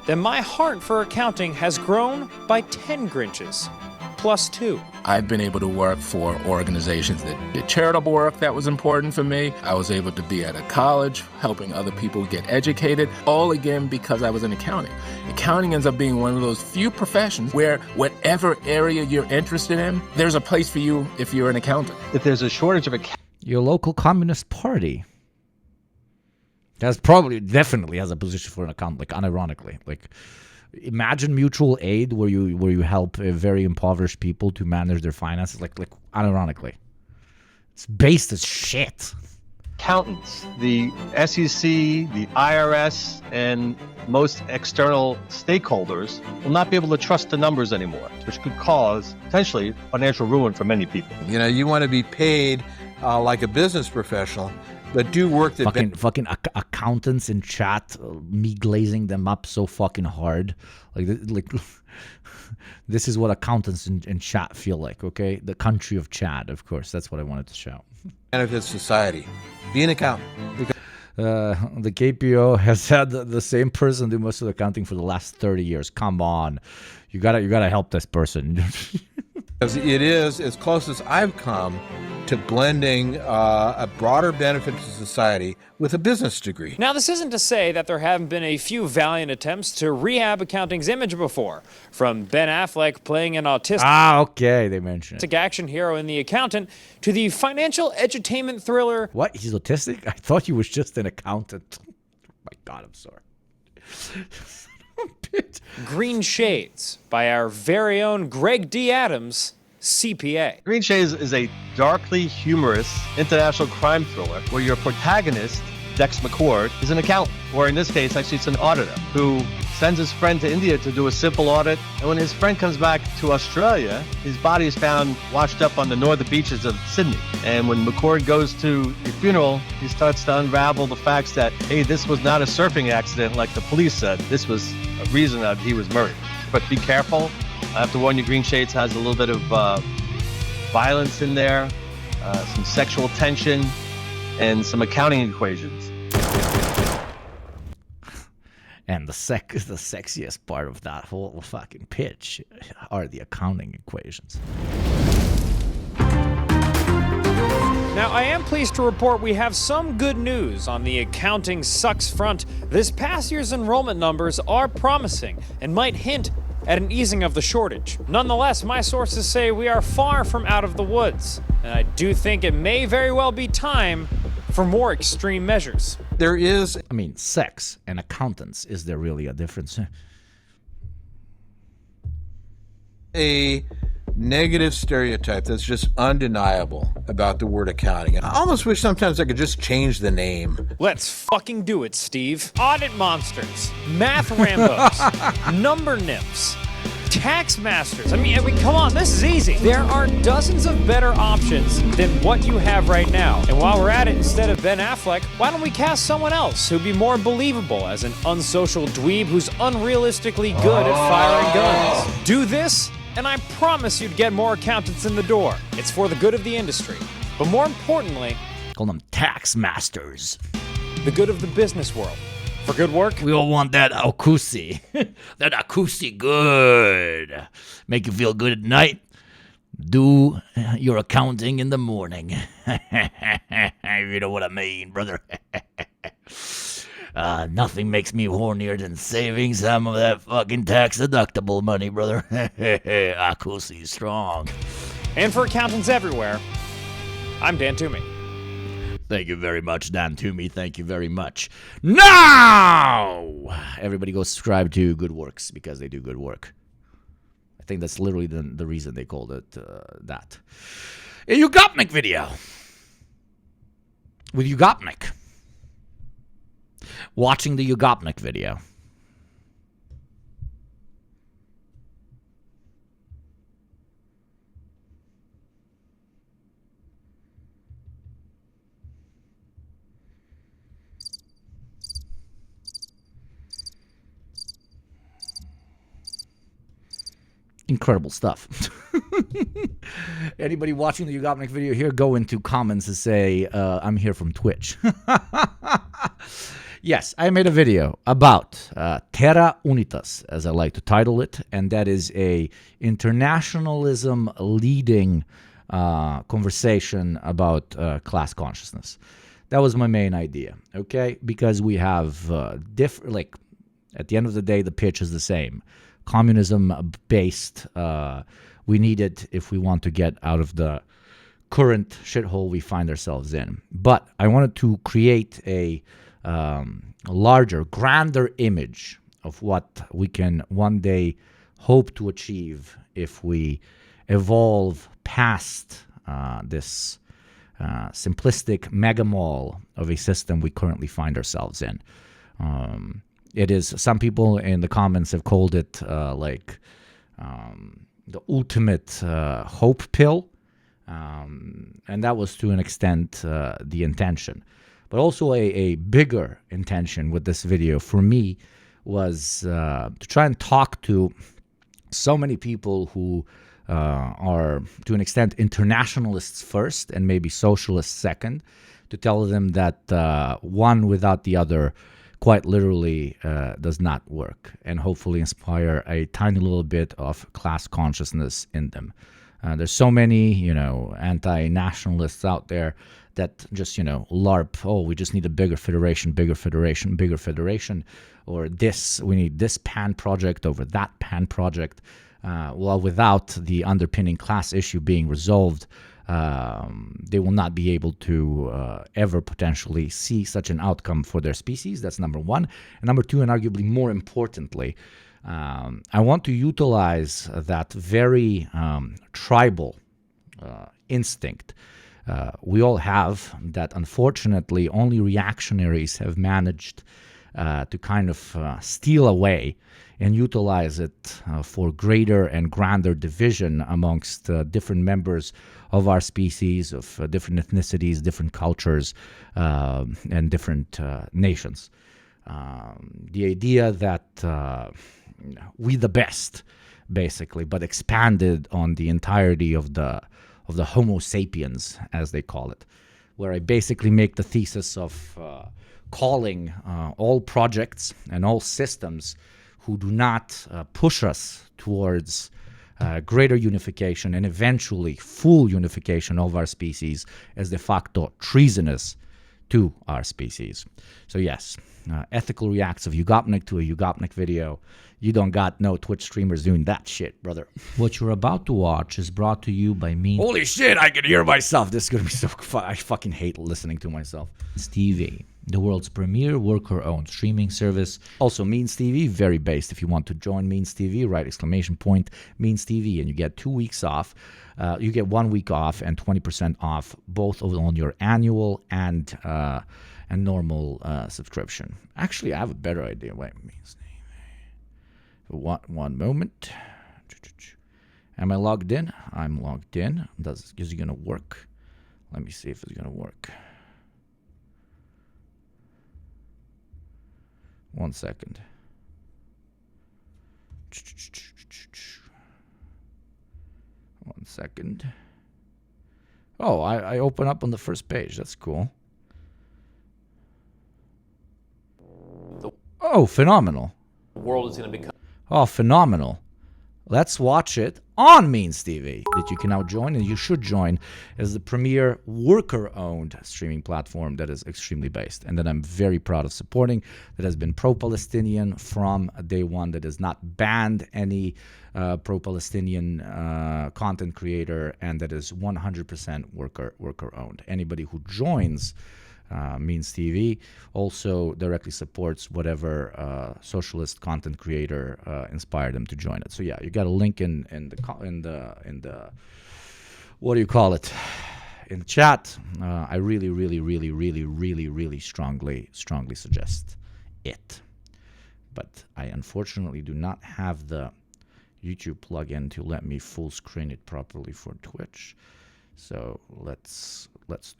that my heart for accounting has grown by 10 Grinches. Plus 2. I've been able to work for organizations that did charitable work that was important for me. I was able to be at a college helping other people get educated, all again because I was in accounting. Accounting ends up being one of those few professions where whatever area you're interested in, there's a place for you if you're an accountant. If there's a shortage of accountants, your local Communist Party definitely has a position for an accountant, like unironically. Like, imagine mutual aid where you help very impoverished people to manage their finances, like unironically. It's based as shit. Accountants, the SEC, the IRS, and most external stakeholders will not be able to trust the numbers anymore, which could cause potentially financial ruin for many people. You know, you want to be paid like a business professional, but do work that... Fucking accountants in chat, me glazing them up so fucking hard. Like this is what accountants in chat feel like, okay? The country of Chad, of course. That's what I wanted to show. Benefits society. Be an accountant. The KPO has had the same person do most of the accounting for the last 30 years. Come on. You gotta help this person. Because it is as close as I've come to blending a broader benefit to society with a business degree. Now, this isn't to say that there haven't been a few valiant attempts to rehab accounting's image before, from Ben Affleck playing an autistic okay, they mentioned it. action hero in The Accountant to the financial edutainment thriller. What? He's autistic? I thought he was just an accountant. Oh my God, I'm sorry. Green Shades by our very own Greg D. Adams, CPA. Green Shades is a darkly humorous international crime thriller where your protagonist, Dex McCord, is an accountant, or in this case, actually it's an auditor, who sends his friend to India to do a simple audit, and when his friend comes back to Australia, his body is found washed up on the northern beaches of Sydney. And when McCord goes to the funeral, he starts to unravel the facts that, hey, this was not a surfing accident like the police said. This was a reason that he was murdered. But be careful. I have to warn you, Green Shades has a little bit of violence in there, some sexual tension, and some accounting equations. And the sexiest part of that whole fucking pitch are the accounting equations. Now, I am pleased to report we have some good news on the accounting sucks front. This past year's enrollment numbers are promising and might hint at an easing of the shortage. Nonetheless, my sources say we are far from out of the woods, and I do think it may very well be time for more extreme measures. There is... I mean, sex and accountants, is there really a difference? A negative stereotype that's just undeniable about the word accounting. I almost wish sometimes I could just change the name. Let's fucking do it, Steve. Audit monsters, math Rambos, number nymphs, tax masters. I mean, come on, this is easy. There are dozens of better options than what you have right now. And while we're at it, instead of Ben Affleck, why don't we cast someone else who'd be more believable as an unsocial dweeb who's unrealistically good at firing guns? Do this, and I promise you'd get more accountants in the door. It's for the good of the industry. But more importantly, call them tax masters. the good of the business world. For good work, we all want that akusi. That akusi good. Make you feel good at night. Do your accounting in the morning. You know what I mean, brother. Nothing makes me hornier than saving some of that fucking tax-deductible money, brother. Akusi strong. And for accountants everywhere, I'm Dan Toomey. Thank you very much, Dan Toomey. Thank you very much. Now, everybody go subscribe to Good Works because they do good work. I think that's literally the reason they called it that. A Yugopnik video with Yugopnik. Watching the Yugopnik video. Incredible stuff. Anybody watching the Yugopnik video here, go into comments and say, I'm here from Twitch. Yes, I made a video about Terra Unitas, as I like to title it, and that is a internationalism leading conversation about class consciousness. That was my main idea, okay? Because we have like, at the end of the day, the pitch is the same. Communism-based, we need it if we want to get out of the current shithole we find ourselves in. But I wanted to create a larger, grander image of what we can one day hope to achieve if we evolve past this simplistic megamall of a system we currently find ourselves in. It is, some people in the comments have called it the ultimate hope pill. And that was to an extent the intention. But also a bigger intention with this video for me was to try and talk to so many people who are, to an extent, internationalists first and maybe socialists second, to tell them that one without the other quite literally does not work, and hopefully inspire a tiny little bit of class consciousness in them. There's so many, anti-nationalists out there that just, LARP, oh, we just need a bigger federation, or this, we need this pan project over that pan project. Well, without the underpinning class issue being resolved, they will not be able to ever potentially see such an outcome for their species. That's number one. And number two, and arguably more importantly, I want to utilize that very tribal instinct we all have, that unfortunately only reactionaries have managed to kind of steal away and utilize it for greater and grander division amongst different members of our species, of different ethnicities, different cultures, and different nations. The idea that we the best, basically, but expanded on the entirety of the Homo sapiens, as they call it, where I basically make the thesis of calling all projects and all systems who do not push us towards greater unification and eventually full unification of our species as de facto treasonous to our species. So yes, ethical reacts of Yugopnik to a Yugopnik video. You don't got no Twitch streamers doing that shit, brother. What you're about to watch is brought to you by me. Holy shit, I can hear myself. This is going to be so fun. I fucking hate listening to myself. It's TV, the world's premier worker-owned streaming service. Also, Means TV, very based. If you want to join Means TV, write Means TV, and you get 2 weeks off. You get 1 week off and 20% off, both on your annual and normal subscription. Actually, I have a better idea. Wait, Means TV. One moment. Am I logged in? I'm logged in. Is it going to work? Let me see if it's going to work. 1 second. One second. Oh, I open up on the first page. That's cool. Oh, phenomenal. The world is going to become... Oh, phenomenal. Let's watch it on Means TV, that you can now join, and you should join, as the premier worker-owned streaming platform that is extremely based, and that I'm very proud of supporting, that has been pro-Palestinian from day one, that has not banned any pro-Palestinian content creator, and that is 100% worker-owned. Anybody who joins Means TV also directly supports whatever socialist content creator inspired them to join it. So yeah, you got a link in the what do you call it, in the chat. I really strongly suggest it, but I unfortunately do not have the YouTube plugin to let me full screen it properly for Twitch. So let's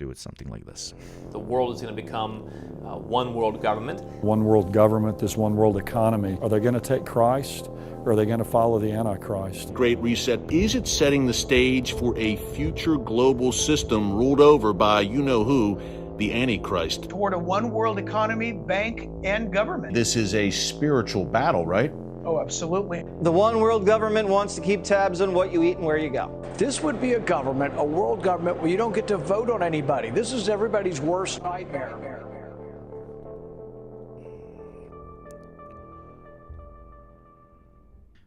do it something like this. The world is going to become one world government. One world government, this one world economy. Are they going to take Christ, or are they going to follow the Antichrist? Great Reset, is it setting the stage for a future global system ruled over by you-know-who, the Antichrist? Toward a one world economy, bank, and government. This is a spiritual battle, right? Oh, absolutely. The one world government wants to keep tabs on what you eat and where you go. This would be a government, a world government, where you don't get to vote on anybody. This is everybody's worst nightmare.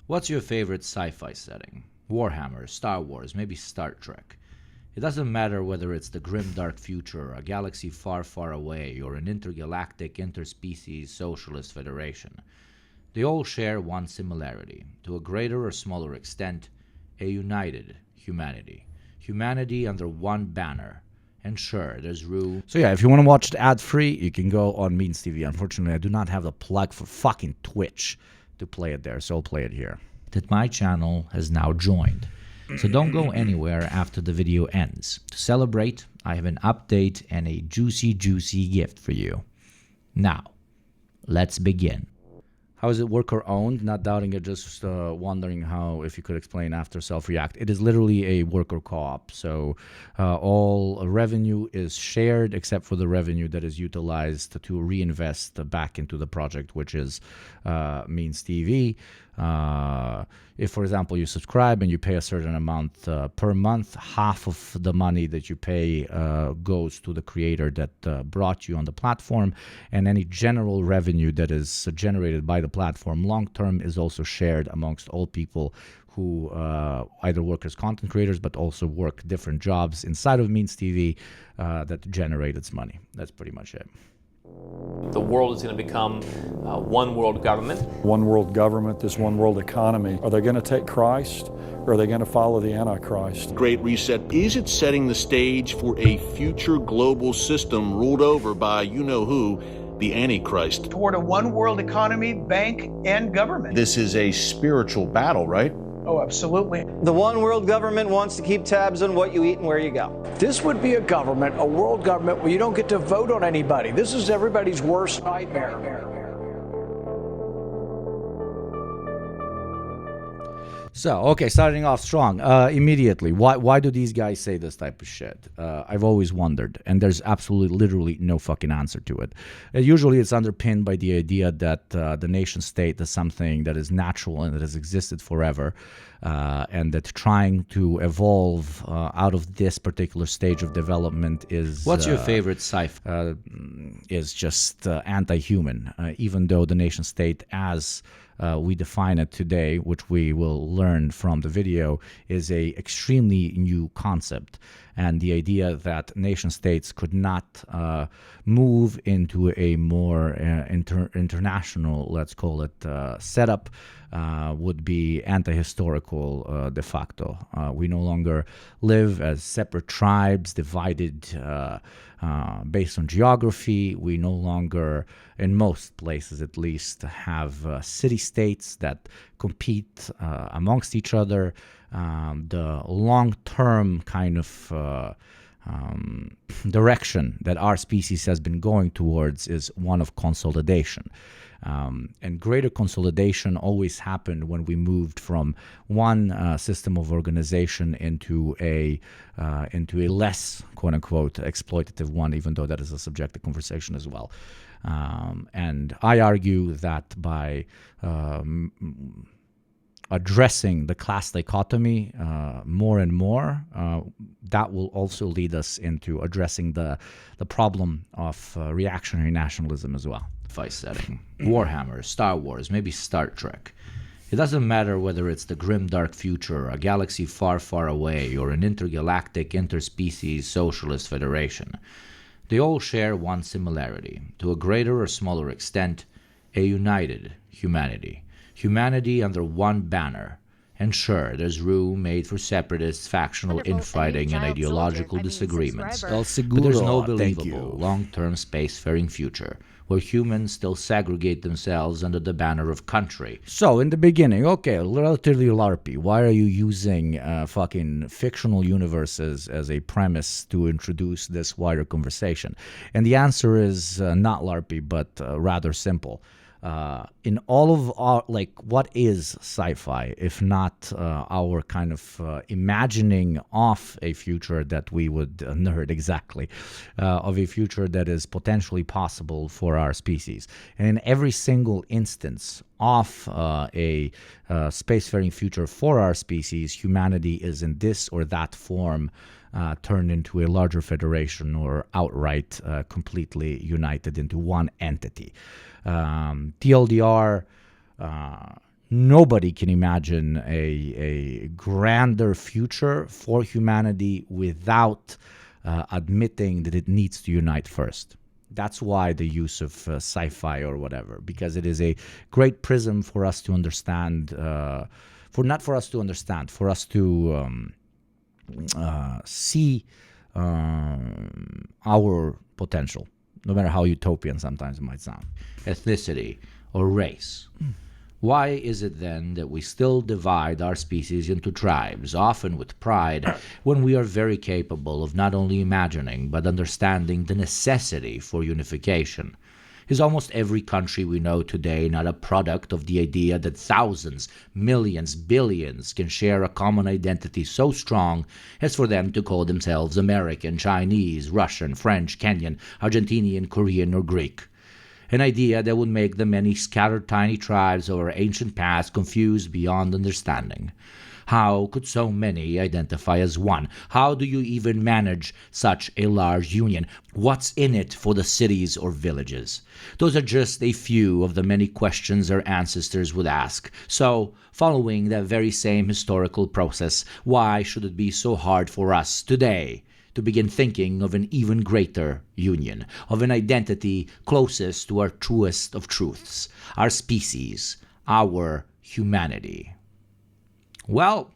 What's your favorite sci-fi setting? Warhammer, Star Wars, maybe Star Trek. It doesn't matter whether it's the grim dark future, a galaxy far, far away, or an intergalactic, interspecies socialist federation. They all share one similarity, to a greater or smaller extent, a united humanity. Humanity under one banner. And sure, there's room. So yeah, if you want to watch it ad-free, you can go on Means TV. Unfortunately, I do not have the plug for fucking Twitch to play it there, so I'll play it here. That my channel has now joined. So don't go anywhere after the video ends. To celebrate, I have an update and a juicy gift for you. Now, let's begin. How is it worker owned? Not doubting it, just wondering how, if you could explain after Self-React. It is literally a worker co-op. So all revenue is shared except for the revenue that is utilized to reinvest back into the project, which is Means TV. If, for example, you subscribe and you pay a certain amount per month, half of the money that you pay goes to the creator that brought you on the platform, and any general revenue that is generated by the platform long-term is also shared amongst all people who either work as content creators but also work different jobs inside of Means TV that generate its money. That's pretty much it. The world is going to become one world government. One world government, this one world economy. Are they going to take Christ, or are they going to follow the Antichrist? Great Reset, is it setting the stage for a future global system ruled over by you-know-who, the Antichrist? Toward a one world economy, bank, and government. This is a spiritual battle, right? Oh, absolutely. The one world government wants to keep tabs on what you eat and where you go. This would be a government, a world government, where you don't get to vote on anybody. This is everybody's worst nightmare. So, okay, starting off strong. Immediately, why do these guys say this type of shit? I've always wondered, and there's absolutely, literally no fucking answer to it. Usually it's underpinned by the idea that the nation state is something that is natural and that has existed forever, and that trying to evolve out of this particular stage of development is... What's your favorite sci-fi? Is just anti-human, even though the nation state as... we define it today, which we will learn from the video, is a extremely new concept. And the idea that nation states could not move into a more international, let's call it, setup would be anti-historical de facto. We no longer live as separate tribes divided based on geography. We no longer, in most places at least, have city-states that compete amongst each other. The long-term kind of direction that our species has been going towards is one of consolidation. And greater consolidation always happened when we moved from one system of organization into a less, quote unquote, exploitative one, even though that is a subjective conversation as well. And I argue that by addressing the class dichotomy more and more, that will also lead us into addressing the problem of reactionary nationalism as well. Device setting, Warhammer, Star Wars, maybe Star Trek. It doesn't matter whether it's the grim dark future, a galaxy far, far away, or an intergalactic, interspecies socialist federation. They all share one similarity, to a greater or smaller extent, a united humanity. Humanity under one banner. And sure, there's room made for separatists, factional infighting, and ideological disagreements. But there's no believable, long-term spacefaring future where humans still segregate themselves under the banner of country. So, in the beginning, okay, relatively LARPy, why are you using fucking fictional universes as a premise to introduce this wider conversation? And the answer is not LARPy, but rather simple. In all of our, like, what is sci-fi if not our kind of imagining of a future that we would nerd exactly, of a future that is potentially possible for our species. And in every single instance of a spacefaring future for our species, humanity is in this or that form turned into a larger federation or outright completely united into one entity. TLDR, nobody can imagine a grander future for humanity without admitting that it needs to unite first. That's why the use of sci-fi or whatever, because it is a great prism for us to understand, for us to see our potential, no matter how utopian sometimes it might sound. Ethnicity or race. Why is it then that we still divide our species into tribes, often with pride, when we are very capable of not only imagining but understanding the necessity for unification? Is almost every country we know today not a product of the idea that thousands, millions, billions can share a common identity so strong as for them to call themselves American, Chinese, Russian, French, Kenyan, Argentinian, Korean, or Greek? An idea that would make the many scattered tiny tribes of our ancient past confused beyond understanding. How could so many identify as one? How do you even manage such a large union? What's in it for the cities or villages? Those are just a few of the many questions our ancestors would ask. So, following that very same historical process, why should it be so hard for us today to begin thinking of an even greater union, of an identity closest to our truest of truths, our species, our humanity? Well,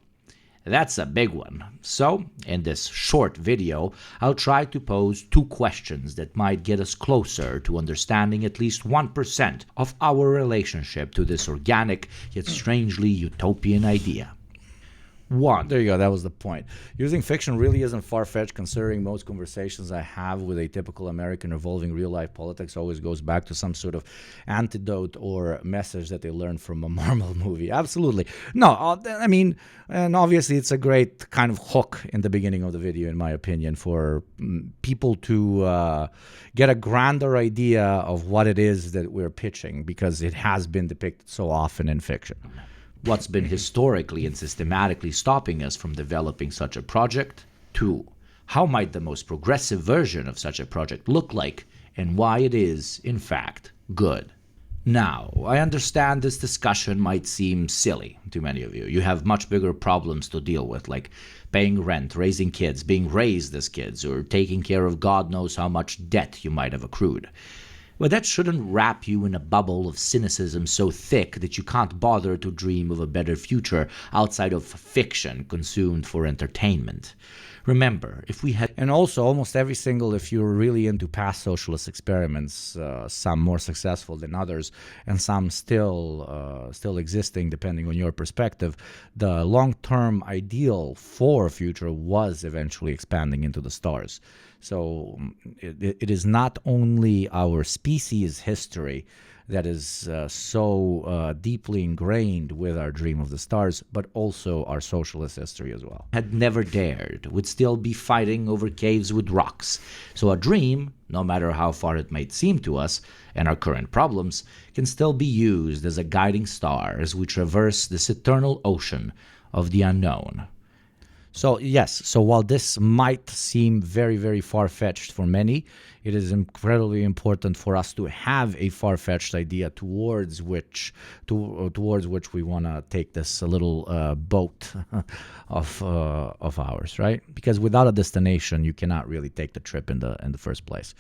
that's a big one. So, in this short video, I'll try to pose two questions that might get us closer to understanding at least 1% of our relationship to this organic yet strangely utopian idea. One. There you go. That was the point. Using fiction really isn't far-fetched, considering most conversations I have with a typical American involving real-life politics always goes back to some sort of antidote or message that they learned from a Marvel movie. Absolutely. No, I mean, and obviously it's a great kind of hook in the beginning of the video, in my opinion, for people to get a grander idea of what it is that we're pitching, because it has been depicted so often in fiction. What's been historically and systematically stopping us from developing such a project? 2. How might the most progressive version of such a project look like, and why it is, in fact, good? Now, I understand this discussion might seem silly to many of you. You have much bigger problems to deal with, like paying rent, raising kids, being raised as kids, or taking care of God knows how much debt you might have accrued. But that shouldn't wrap you in a bubble of cynicism so thick that you can't bother to dream of a better future outside of fiction consumed for entertainment. Remember, if we had... And also, almost every single, if you're really into past socialist experiments, some more successful than others, and some still existing, depending on your perspective, the long-term ideal for a future was eventually expanding into the stars. So it is not only our species' history that is so deeply ingrained with our dream of the stars, but also our socialist history as well. Had never dared, would still be fighting over caves with rocks. So a dream, no matter how far it might seem to us, and our current problems, can still be used as a guiding star as we traverse this eternal ocean of the unknown. So yes, so while this might seem very, very far-fetched for many, it is incredibly important for us to have a far-fetched idea towards which we want to take this little boat of ours, right? Because without a destination, you cannot really take the trip in the first place.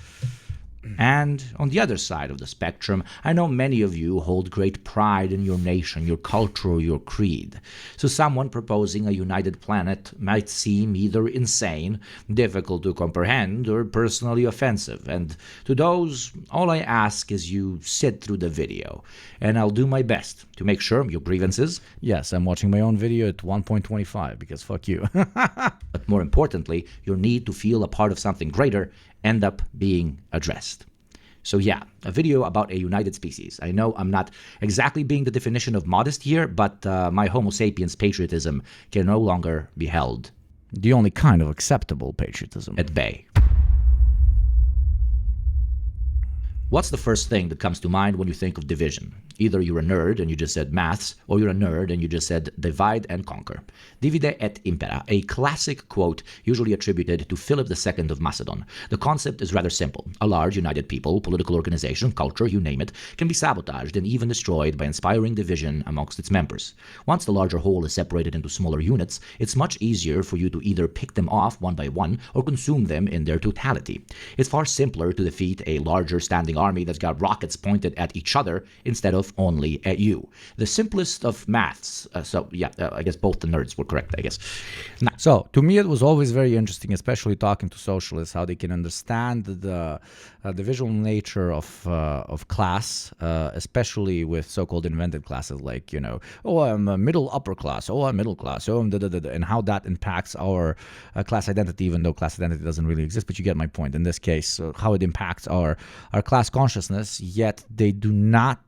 And on the other side of the spectrum, I know many of you hold great pride in your nation, your culture, or your creed. So someone proposing a united planet might seem either insane, difficult to comprehend, or personally offensive. And to those, all I ask is you sit through the video, and I'll do my best to make sure your grievances... Yes, I'm watching my own video at 1.25, because fuck you. But more importantly, your need to feel a part of something greater end up being addressed. So yeah, a video about a united species. I know I'm not exactly being the definition of modest here, but my Homo sapiens patriotism can no longer be held. The only kind of acceptable patriotism. At bay. What's the first thing that comes to mind when you think of division? Either you're a nerd and you just said maths, or you're a nerd and you just said divide and conquer. Divide et impera, a classic quote usually attributed to Philip II of Macedon. The concept is rather simple. A large united people, political organization, culture, you name it, can be sabotaged and even destroyed by inspiring division amongst its members. Once the larger whole is separated into smaller units, it's much easier for you to either pick them off one by one or consume them in their totality. It's far simpler to defeat a larger standing army that's got rockets pointed at each other instead of only at you. The simplest of maths. I guess both the nerds were correct, I guess. Now, so, to me it was always very interesting, especially talking to socialists, how they can understand the visual nature of class, especially with so-called invented classes like, you know, oh, I'm a middle upper class, oh, I'm middle class, oh, I'm and how that impacts our class identity, even though class identity doesn't really exist, but you get my point. In this case, how it impacts our class consciousness, yet they do not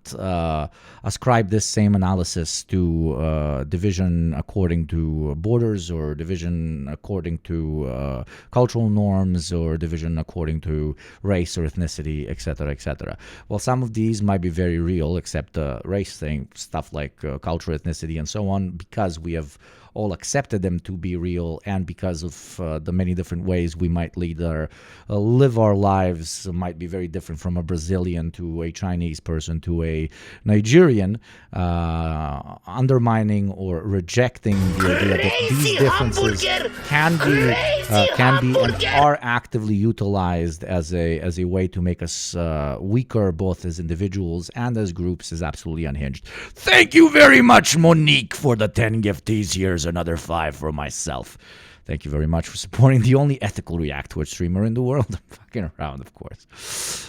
ascribe this same analysis to division according to borders, or division according to cultural norms, or division according to race or ethnicity, etc., etc. Well, some of these might be very real, except the race thing, stuff like culture, ethnicity, and so on, because we have all accepted them to be real, and because of the many different ways we might live our lives might be very different from a Brazilian to a Chinese person to a Nigerian, undermining or rejecting the idea that these differences can be and are actively utilized as a way to make us weaker, both as individuals and as groups, is absolutely unhinged. Thank you very much, Monique, for the 10 gifties. Here's another 5 for myself. Thank you very much for supporting the only ethical Twitch streamer in the world. I'm fucking around, of course.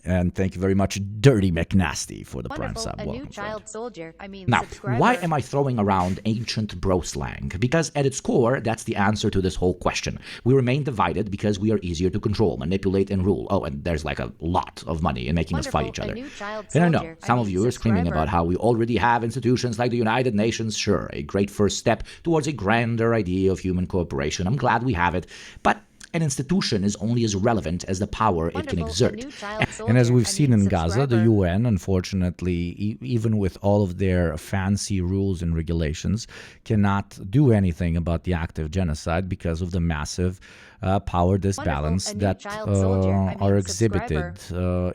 And thank you very much, Dirty McNasty, for the prime sub. A Welcome, new child soldier. Now, why am I throwing around ancient bro slang? Because at its core, that's the answer to this whole question. We remain divided because we are easier to control, manipulate, and rule. Oh, and there's like a lot of money in making us fight each other. And I know, some of you are screaming about how we already have institutions like the United Nations. Sure, a great first step towards a grander idea of human cooperation. I'm glad we have it, but an institution is only as relevant as the power it can exert. And as we've seen in Gaza, the UN, unfortunately, even with all of their fancy rules and regulations, cannot do anything about the active genocide because of the massive power disbalance that are exhibited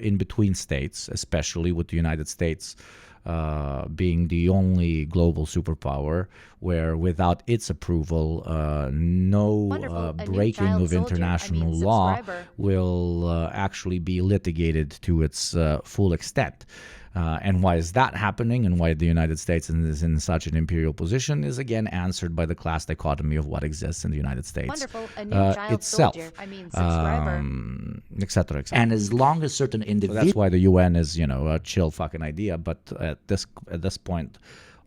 in between states, especially with the United States being the only global superpower where without its approval, no breaking of international law will actually be litigated to its full extent. And why is that happening, and why the United States is in such an imperial position is again answered by the class dichotomy of what exists in the United States itself, etc. And as long as certain individuals, that's why the UN is, a chill fucking idea. But at this point,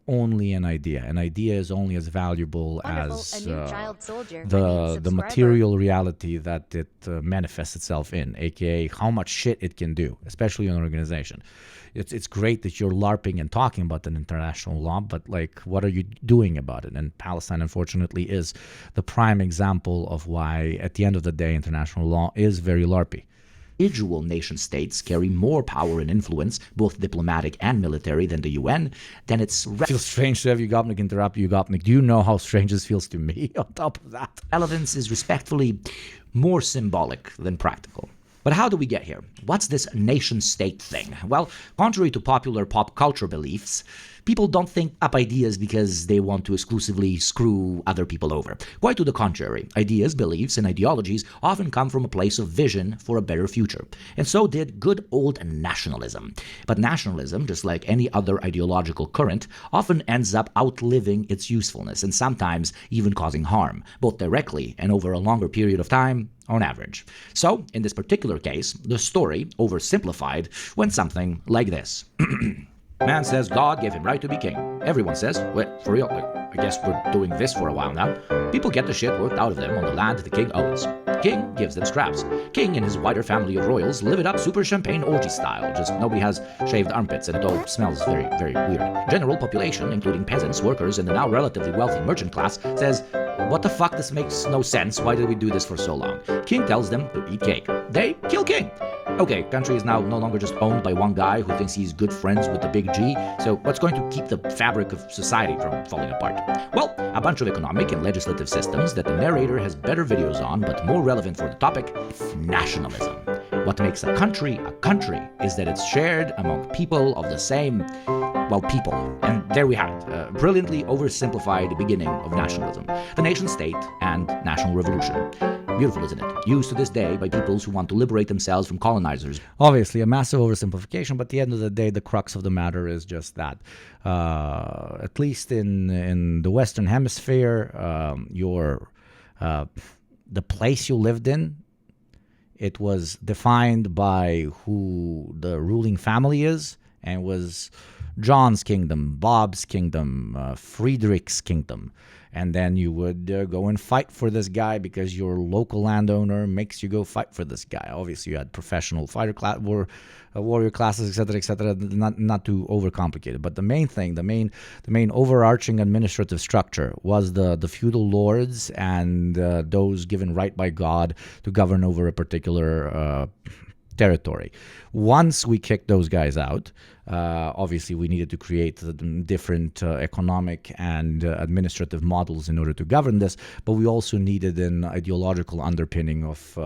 only an idea. An idea is only as valuable as the material reality that it manifests itself in, aka how much shit it can do, especially in an organization. It's great that you're LARPing and talking about an international law, but what are you doing about it? And Palestine, unfortunately, is the prime example of why, at the end of the day, international law is very LARPy. Individual nation states carry more power and influence, both diplomatic and military, than the UN, then it's... feels strange to have Yugopnik interrupt Yugopnik. Do you know how strange this feels to me on top of that? Relevance is respectfully more symbolic than practical. But how do we get here? What's this nation-state thing? Well, contrary to popular pop culture beliefs, people don't think up ideas because they want to exclusively screw other people over. Quite to the contrary, ideas, beliefs, and ideologies often come from a place of vision for a better future. And so did good old nationalism. But nationalism, just like any other ideological current, often ends up outliving its usefulness and sometimes even causing harm, both directly and over a longer period of time, on average. So, in this particular case, the story, oversimplified, went something like this. Man says God gave him right to be king. Everyone says, well, for real, I guess we're doing this for a while now. People get the shit worked out of them on the land the king owns. King gives them scraps. King and his wider family of royals live it up super champagne orgy style, just nobody has shaved armpits and it all smells very, very weird. General population, including peasants, workers, and the now relatively wealthy merchant class, says, what the fuck, this makes no sense, why did we do this for so long? King tells them to eat cake. They kill King. Okay, country is now no longer just owned by one guy who thinks he's good friends with the big G, so what's going to keep the fabric of society from falling apart? Well, a bunch of economic and legislative systems that the narrator has better videos on, but more relevant for the topic, nationalism. What makes a country is that it's shared among people of the same, people. And there we have it, brilliantly oversimplified beginning of nationalism, the nation-state and national revolution. Beautiful, isn't it? Used to this day by peoples who want to liberate themselves from colonizers. Obviously, a massive oversimplification, but at the end of the day, the crux of the matter is just that. At least in the Western Hemisphere, the place you lived in, it was defined by who the ruling family is, and was John's kingdom, Bob's kingdom, Friedrich's kingdom. And then you would go and fight for this guy because your local landowner makes you go fight for this guy. Obviously, you had professional fighter class, warrior classes, etc., not too overcomplicated. But the main thing, the main overarching administrative structure was the feudal lords and those given right by God to govern over a particular territory. Once we kicked those guys out, obviously we needed to create different economic and administrative models in order to govern this, but we also needed an ideological underpinning of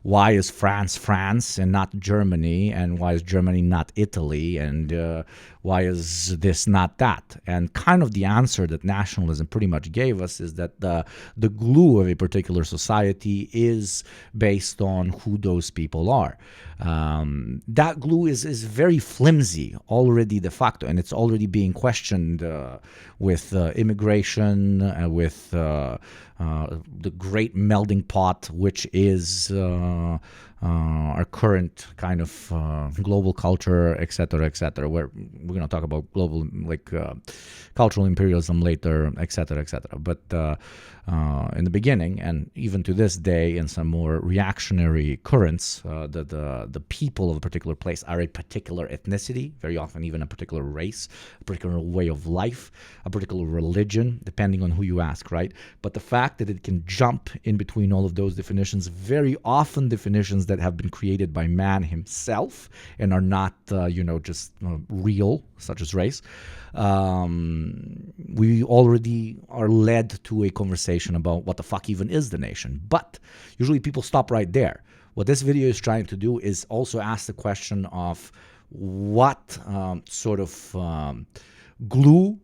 why is France France and not Germany, and why is Germany not Italy, and why is this not that? And kind of the answer that nationalism pretty much gave us is that the glue of a particular society is based on who those people are. That glue is very flimsy already de facto, and it's already being questioned with immigration, with the great melding pot, which is our current kind of global culture, etc., where we're going to talk about global, cultural imperialism later, etc. But in the beginning, and even to this day, in some more reactionary currents, the people of a particular place are a particular ethnicity, very often even a particular race, a particular way of life, a particular religion, depending on who you ask, right? But the fact that it can jump in between all of those definitions, very often definitions that have been created by man himself and are not, just real, such as race, we already are led to a conversation about what the fuck even is the nation. But usually people stop right there. What this video is trying to do is also ask the question of what sort of glue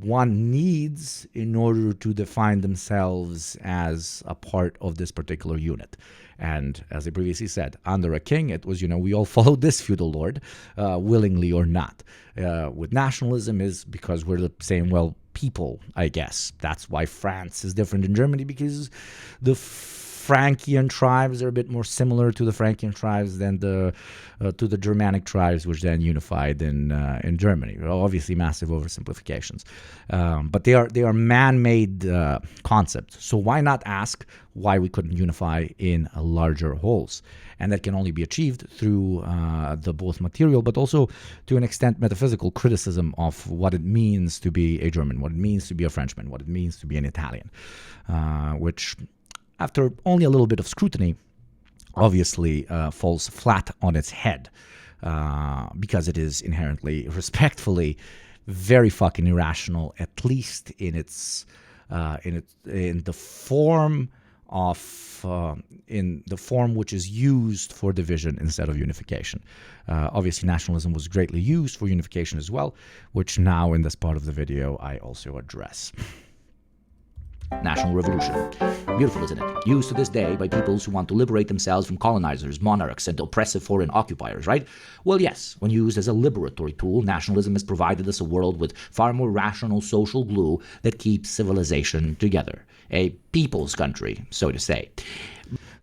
one needs in order to define themselves as a part of this particular unit. And as I previously said, under a king, it was, we all followed this feudal lord, willingly or not. With nationalism is because we're the same, people, I guess. That's why France is different in Germany, because the Frankian tribes are a bit more similar to the Frankian tribes than to the Germanic tribes, which then unified in Germany. Obviously, massive oversimplifications, but they are man-made concepts. So why not ask why we couldn't unify in larger wholes? And that can only be achieved through the both material, but also to an extent metaphysical criticism of what it means to be a German, what it means to be a Frenchman, what it means to be an Italian, which, after only a little bit of scrutiny, obviously falls flat on its head because it is inherently, respectfully, very fucking irrational, at least in its in the form which is used for division instead of unification. Obviously, nationalism was greatly used for unification as well, which now in this part of the video I also address. National revolution. Beautiful, isn't it? Used to this day by peoples who want to liberate themselves from colonizers, monarchs, and oppressive foreign occupiers, right? Well, yes, when used as a liberatory tool, nationalism has provided us a world with far more rational social glue that keeps civilization together. A people's country, so to say.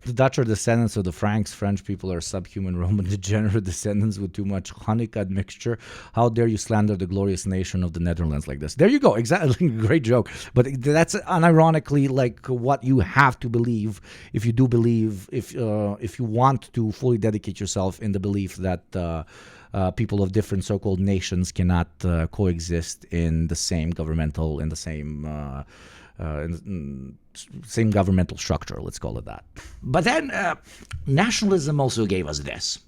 The Dutch are descendants of the Franks. French people are subhuman Roman degenerate descendants with too much honeyc admixture. How dare you slander the glorious nation of the Netherlands like this? There you go. Exactly. Great joke. But that's unironically like what you have to believe if you do believe, if you want to fully dedicate yourself in the belief that people of different so-called nations cannot coexist in the same governmental, in the same same governmental structure, let's call it that. But then nationalism also gave us this.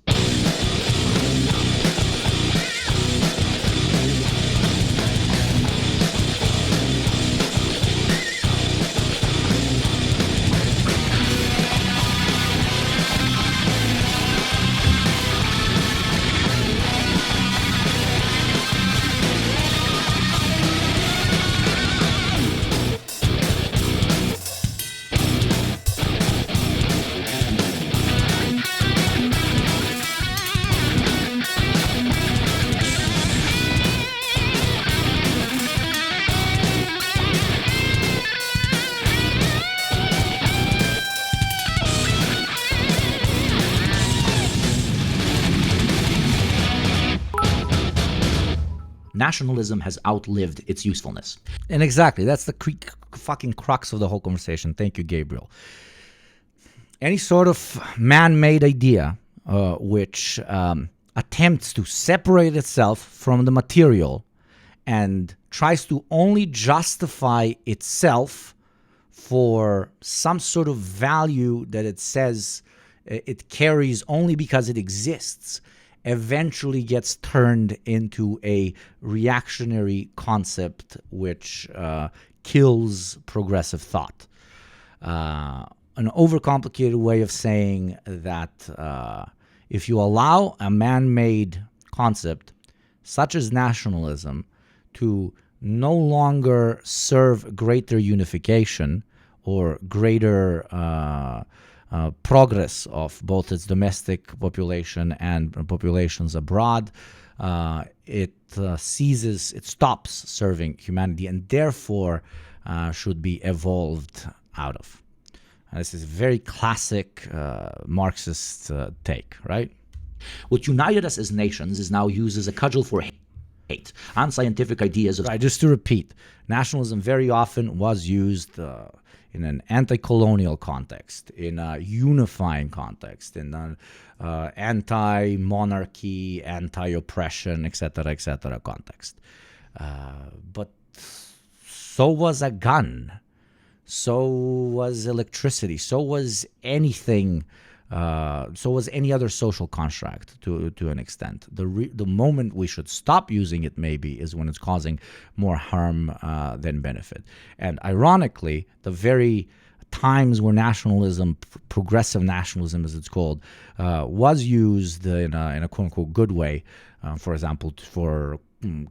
Nationalism has outlived its usefulness. And exactly, that's the fucking crux of the whole conversation. Thank you, Gabriel. Any sort of man-made idea which attempts to separate itself from the material and tries to only justify itself for some sort of value that it says it carries only because it exists, eventually gets turned into a reactionary concept which kills progressive thought. An overcomplicated way of saying that if you allow a man-made concept such as nationalism to no longer serve greater unification or greater progress of both its domestic population and populations abroad, it stops serving humanity and therefore should be evolved out of. This is a very classic Marxist take, right? What united us as nations is now used as a cudgel for hate, unscientific ideas of... Right, just to repeat, nationalism very often was used in an anti-colonial context, in a unifying context, in an anti-monarchy, anti-oppression, etc., context. But so was a gun. So was electricity. So was anything. So was any other social construct to an extent. The moment we should stop using it maybe is when it's causing more harm than benefit. And ironically, the very times where nationalism, progressive nationalism as it's called, was used in a quote-unquote good way, for example, for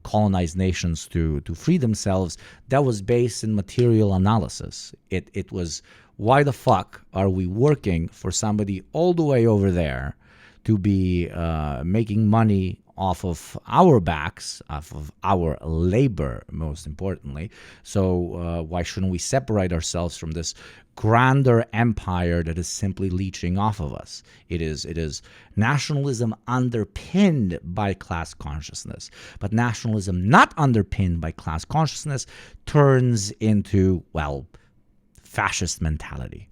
colonized nations to free themselves, that was based in material analysis. It was, why the fuck are we working for somebody all the way over there to be making money off of our backs, off of our labor, most importantly? So why shouldn't we separate ourselves from this grander empire that is simply leeching off of us? It is nationalism underpinned by class consciousness. But nationalism not underpinned by class consciousness turns into, well, fascist mentality.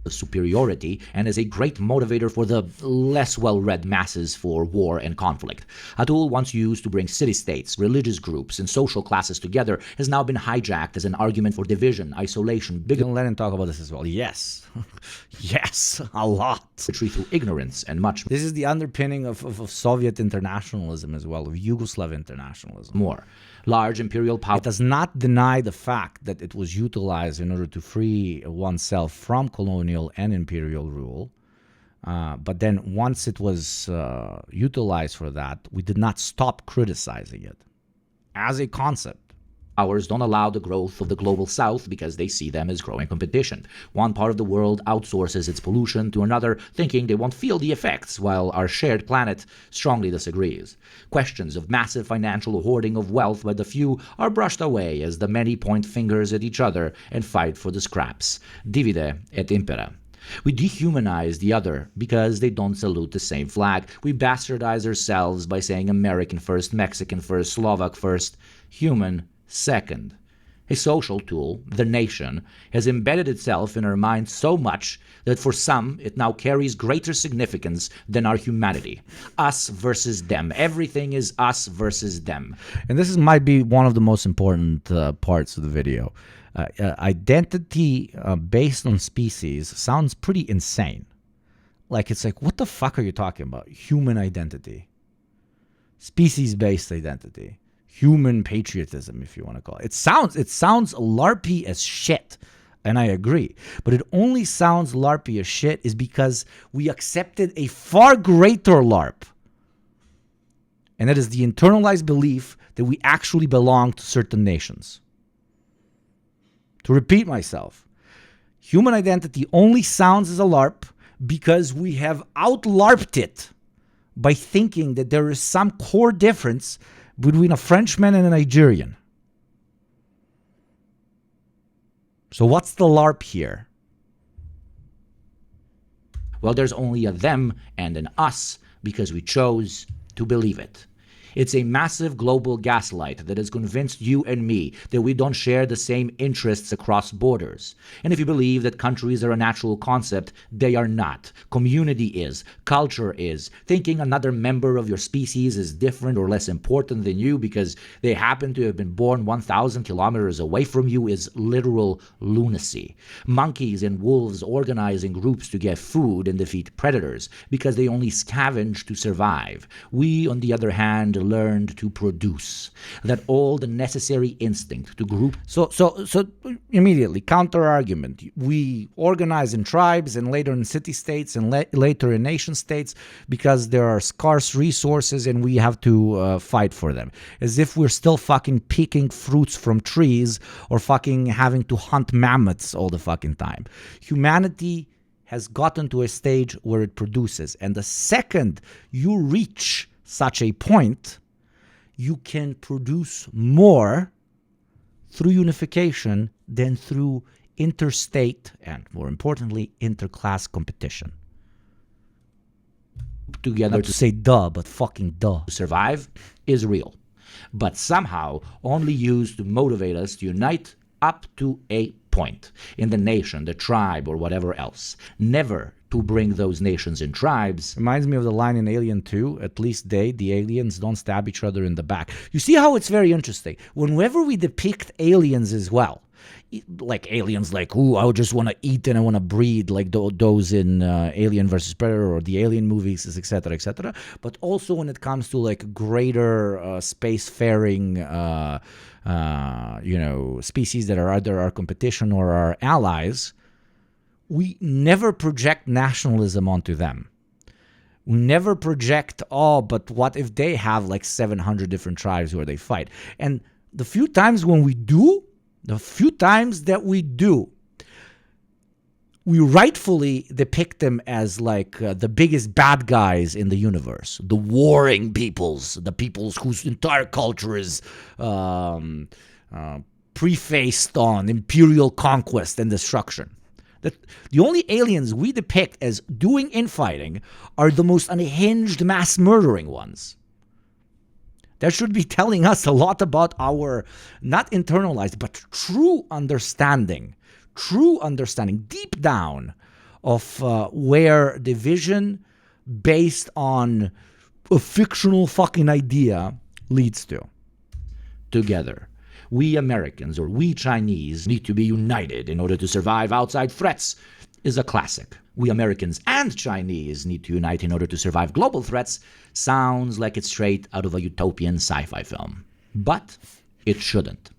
Superiority, and is a great motivator for the less well-read masses for war and conflict. A tool once used to bring city-states, religious groups, and social classes together has now been hijacked as an argument for division, isolation, bigotry. Let him talk about this as well. Yes. Yes, a lot. Through ignorance and much. This is the underpinning of Soviet internationalism as well, of Yugoslav internationalism. More. Large imperial power. It does not deny the fact that it was utilized in order to free oneself from colonial and imperial rule. But then once it was utilized for that, we did not stop criticizing it as a concept. Powers don't allow the growth of the global south because they see them as growing competition. One part of the world outsources its pollution to another, thinking they won't feel the effects, while our shared planet strongly disagrees. Questions of massive financial hoarding of wealth by the few are brushed away as the many point fingers at each other and fight for the scraps. Divide et impera. We dehumanize the other because they don't salute the same flag. We bastardize ourselves by saying American first, Mexican first, Slovak first, human second. A social tool, the nation, has embedded itself in our minds so much that for some it now carries greater significance than our humanity. Us versus them. Everything is us versus them. And this might be one of the most important parts of the video. Identity based on species sounds pretty insane. Like, it's like, what the fuck are you talking about? Human identity. Species-based identity. Human patriotism, if you want to call it. It sounds LARPy as shit, and I agree. But it only sounds LARPy as shit is because we accepted a far greater LARP. And that is the internalized belief that we actually belong to certain nations. To repeat myself, human identity only sounds as a LARP because we have out-LARPed it by thinking that there is some core difference between a Frenchman and a Nigerian. So what's the LARP here? Well, there's only a them and an us because we chose to believe it. It's a massive global gaslight that has convinced you and me that we don't share the same interests across borders. And if you believe that countries are a natural concept, they are not. Community is. Culture is. Thinking another member of your species is different or less important than you because they happen to have been born 1,000 kilometers away from you is literal lunacy. Monkeys and wolves organize in groups to get food and defeat predators because they only scavenge to survive. We, on the other hand, learned to produce. That all the necessary instinct to group. So immediately, counter argument. We organize in tribes and later in city-states and later in nation-states because there are scarce resources and we have to fight for them. As if we're still fucking picking fruits from trees or fucking having to hunt mammoths all the fucking time. Humanity has gotten to a stage where it produces. And the second you reach such a point, you can produce more through unification than through interstate and, more importantly, interclass competition. Together Not to say duh, but fucking duh. To survive is real, but somehow only used to motivate us to unite up to a point in the nation, the tribe, or whatever else. Never to bring those nations and tribes. Reminds me of the line in Alien 2, at least the aliens, don't stab each other in the back. You see how it's very interesting? Whenever we depict aliens as well, like aliens, like, ooh, I just want to eat and I want to breed, like those in Alien versus Predator or the Alien movies, etc., etc. But also when it comes to like greater spacefaring, species that are either our competition or our allies, we never project nationalism onto them. We never project, but what if they have like 700 different tribes where they fight? And the few times when we do, we rightfully depict them as like the biggest bad guys in the universe, the warring peoples, the peoples whose entire culture is prefaced on imperial conquest and destruction. That the only aliens we depict as doing infighting are the most unhinged mass murdering ones. That should be telling us a lot about our, not internalized, but true understanding deep down of where division based on a fictional fucking idea leads to. Together, we Americans or we Chinese need to be united in order to survive outside threats is a classic. We Americans and Chinese need to unite in order to survive global threats sounds like it's straight out of a utopian sci-fi film. But it shouldn't.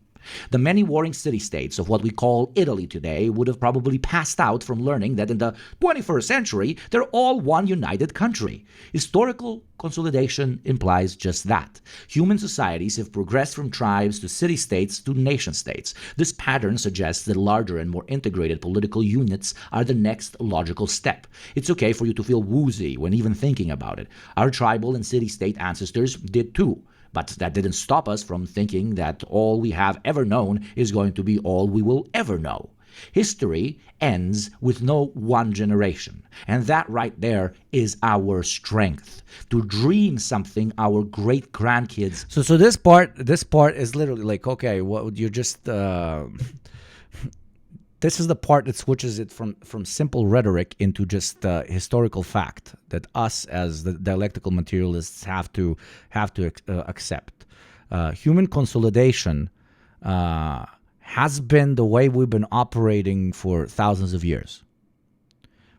The many warring city-states of what we call Italy today would have probably passed out from learning that in the 21st century, they're all one united country. Historical consolidation implies just that. Human societies have progressed from tribes to city-states to nation-states. This pattern suggests that larger and more integrated political units are the next logical step. It's okay for you to feel woozy when even thinking about it. Our tribal and city-state ancestors did too. But that didn't stop us from thinking that all we have ever known is going to be all we will ever know. History ends with no one generation. And that right there is our strength. To dream something our great-grandkids... So this part is literally like, okay, what you're just... This is the part that switches it from simple rhetoric into just historical fact that us as the dialectical materialists have to accept. Human consolidation has been the way we've been operating for thousands of years.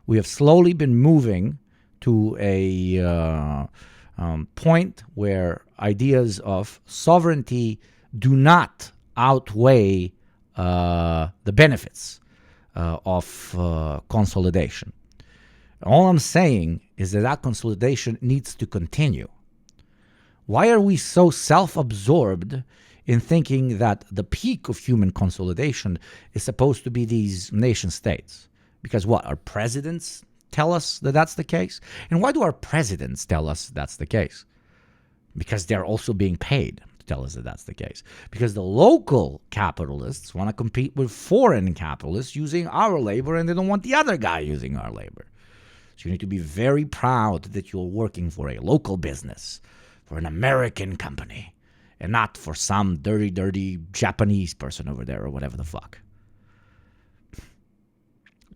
We have slowly been moving to a point where ideas of sovereignty do not outweigh the benefits of consolidation. All I'm saying is that consolidation needs to continue. Why are we so self-absorbed in thinking that the peak of human consolidation is supposed to be these nation states? Because what, our presidents tell us that that's the case? And why do our presidents tell us that's the case? Because they're also being paid to tell us that that's the case. Because the local capitalists want to compete with foreign capitalists using our labor, and they don't want the other guy using our labor. So you need to be very proud that you're working for a local business, for an American company, and not for some dirty Japanese person over there or whatever the fuck.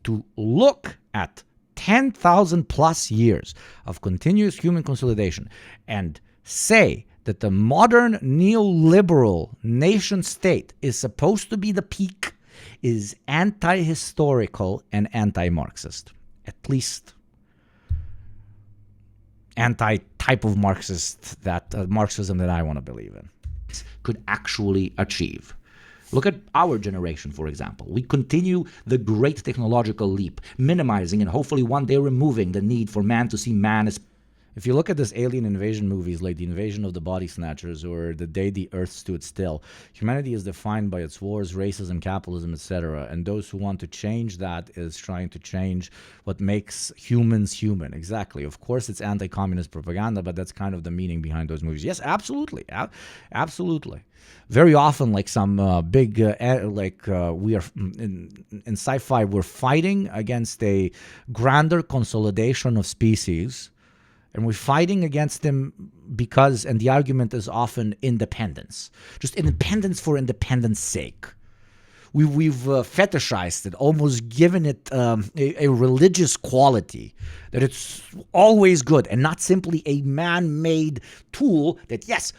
To look at 10,000 plus years of continuous human consolidation and say that the modern neoliberal nation state is supposed to be the peak is anti-historical and anti-Marxist. At least anti-type of Marxist, that Marxism that I want to believe in. Could actually achieve. Look at our generation, for example. We continue the great technological leap, minimizing and hopefully one day removing the need for man to see man as... If you look at this alien invasion movies like The Invasion of the Body Snatchers or The Day the Earth Stood Still, humanity is defined by its wars, racism, capitalism, etc. And those who want to change that is trying to change what makes humans human. Exactly. Of course, it's anti-communist propaganda, but that's kind of the meaning behind those movies. Yes, absolutely. Absolutely. Very often, like some big, we are in sci-fi, we're fighting against a grander consolidation of species. And we're fighting against them because, and the argument is often independence. Just independence for independence sake. We've fetishized it, almost given it a religious quality, that it's always good and not simply a man-made tool that, yes,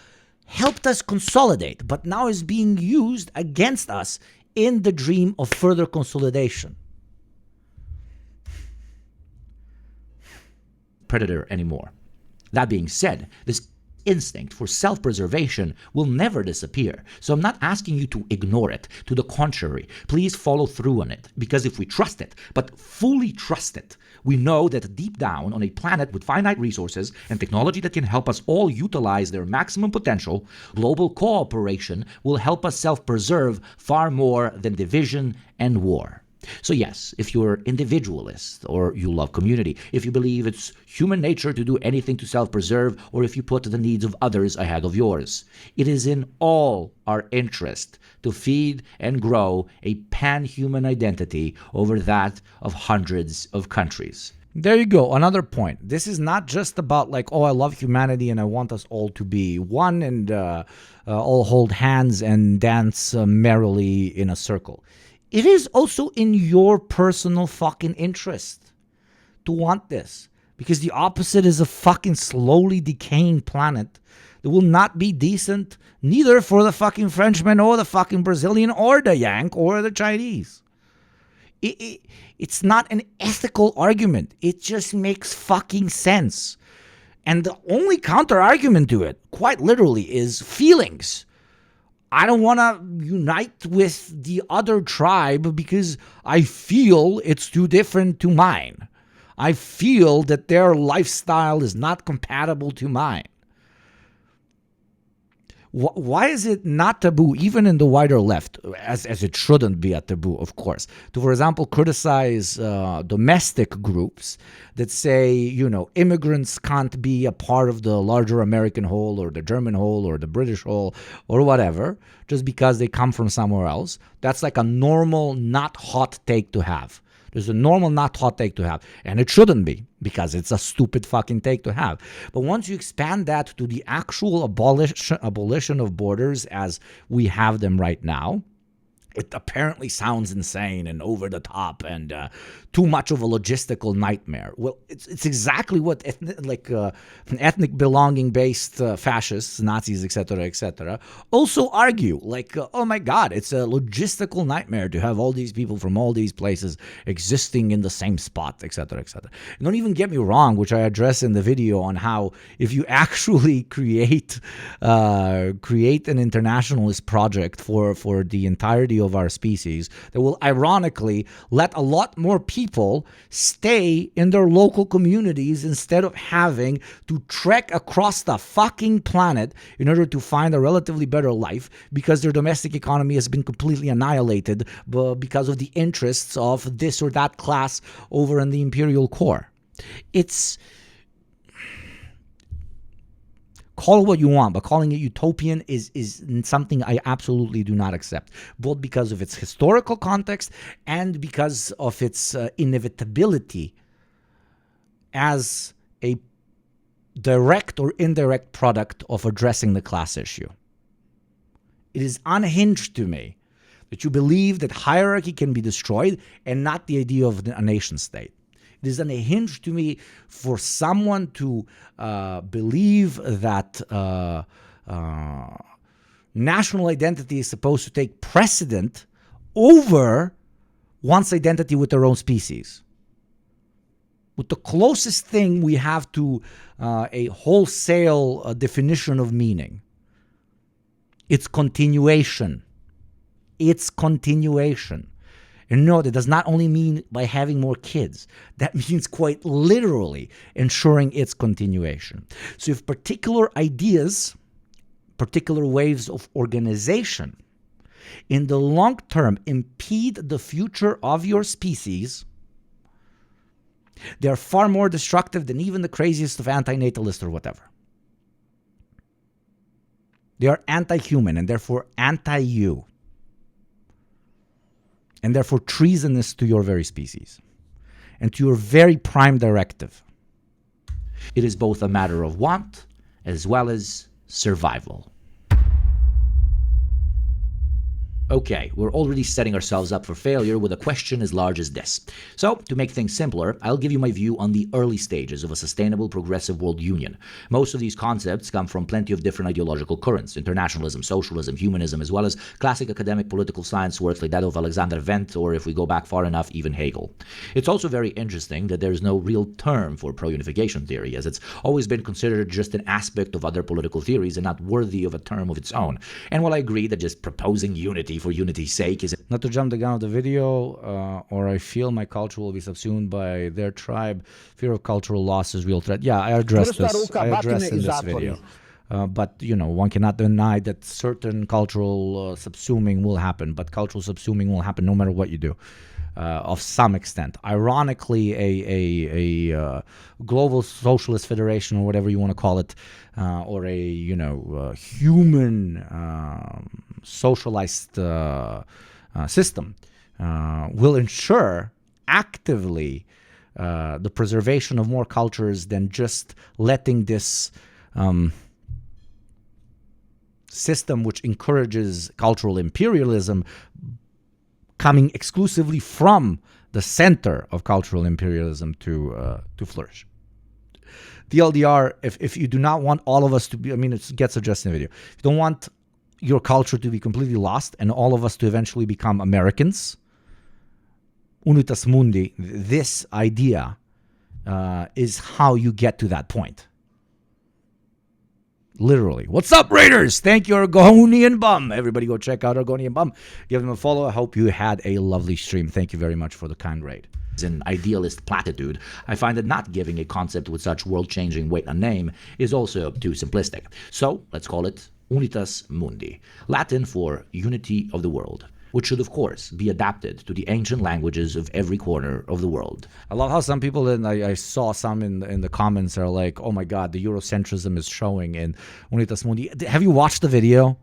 helped us consolidate, but now is being used against us in the dream of further consolidation. Predator anymore. That being said, this instinct for self-preservation will never disappear. So I'm not asking you to ignore it. To the contrary, please follow through on it. Because if we trust it, but fully trust it, we know that deep down on a planet with finite resources and technology that can help us all utilize their maximum potential, global cooperation will help us self-preserve far more than division and war. So yes, if you're individualist or you love community, if you believe it's human nature to do anything to self-preserve, or if you put the needs of others ahead of yours, it is in all our interest to feed and grow a pan-human identity over that of hundreds of countries. There you go. Another point. This is not just about like, oh, I love humanity and I want us all to be one and all hold hands and dance merrily in a circle. It is also in your personal fucking interest to want this, because the opposite is a fucking slowly decaying planet that will not be decent neither for the fucking Frenchman or the fucking Brazilian or the Yank or the Chinese. It's not an ethical argument. It just makes fucking sense. And the only counter argument to it, quite literally, is feelings. I don't want to unite with the other tribe because I feel it's too different to mine. I feel that their lifestyle is not compatible to mine. Why is it not taboo, even in the wider left, as it shouldn't be a taboo, of course, to, for example, criticize domestic groups that say, you know, immigrants can't be a part of the larger American whole or the German whole or the British whole or whatever, just because they come from somewhere else? That's like a normal, not hot take to have. There's a normal, not hot take to have. And it shouldn't be, because it's a stupid fucking take to have. But once you expand that to the actual abolition of borders as we have them right now, it apparently sounds insane and over the top and too much of a logistical nightmare. Well, it's exactly what ethnic belonging-based fascists, Nazis, etc., also argue. Like, oh my God, it's a logistical nightmare to have all these people from all these places existing in the same spot, etc., etc. Don't even get me wrong, which I address in the video on how if you actually create an internationalist project for the entirety of our species that will ironically let a lot more people stay in their local communities instead of having to trek across the fucking planet in order to find a relatively better life because their domestic economy has been completely annihilated because of the interests of this or that class over in the imperial core. It's... Call it what you want, but calling it utopian is something I absolutely do not accept, both because of its historical context and because of its inevitability as a direct or indirect product of addressing the class issue. It is unhinged to me that you believe that hierarchy can be destroyed and not the idea of a nation state. It is unhinged to me for someone to believe that national identity is supposed to take precedent over one's identity with their own species. With the closest thing we have to a wholesale definition of meaning. It's continuation. It's continuation. And no, that does not only mean by having more kids. That means quite literally ensuring its continuation. So if particular ideas, particular waves of organization, in the long term impede the future of your species, they are far more destructive than even the craziest of anti-natalists or whatever. They are anti-human and therefore anti-you. And therefore treasonous to your very species and to your very prime directive. It is both a matter of want as well as survival. Okay, we're already setting ourselves up for failure with a question as large as this. So, to make things simpler, I'll give you my view on the early stages of a sustainable, progressive world union. Most of these concepts come from plenty of different ideological currents: internationalism, socialism, humanism, as well as classic academic political science works like that of Alexander Wendt, or if we go back far enough, even Hegel. It's also very interesting that there's no real term for pro-unification theory, as it's always been considered just an aspect of other political theories and not worthy of a term of its own. And while I agree that just proposing unity for unity's sake is not to jump the gun of the video, or I feel my culture will be subsumed by their tribe. Fear of cultural loss is real threat. Yeah, I addressed this. I addressed in this video. But, one cannot deny that certain cultural subsuming will happen, but cultural subsuming will happen no matter what you do. Of some extent. Ironically, a global socialist federation, or whatever you want to call it, or a human socialized system will ensure actively the preservation of more cultures than just letting this system, which encourages cultural imperialism, coming exclusively from the center of cultural imperialism to flourish. The LDR, if you do not want all of us to be, it gets addressed in the video. If you don't want your culture to be completely lost and all of us to eventually become Americans, unitas mundi, this idea is how you get to that point. Literally. What's up, Raiders? Thank you, Argonian Bum. Everybody go check out Argonian Bum. Give them a follow. I hope you had a lovely stream. Thank you very much for the kind raid. As an idealist platitude, I find that not giving a concept with such world-changing weight a name is also too simplistic. So, let's call it unitas mundi, Latin for unity of the world, which should, of course, be adapted to the ancient languages of every corner of the world. I love how some people, and I saw some in the comments, are like, oh my God, the Eurocentrism is showing in Unitas Mundi. Have you watched the video?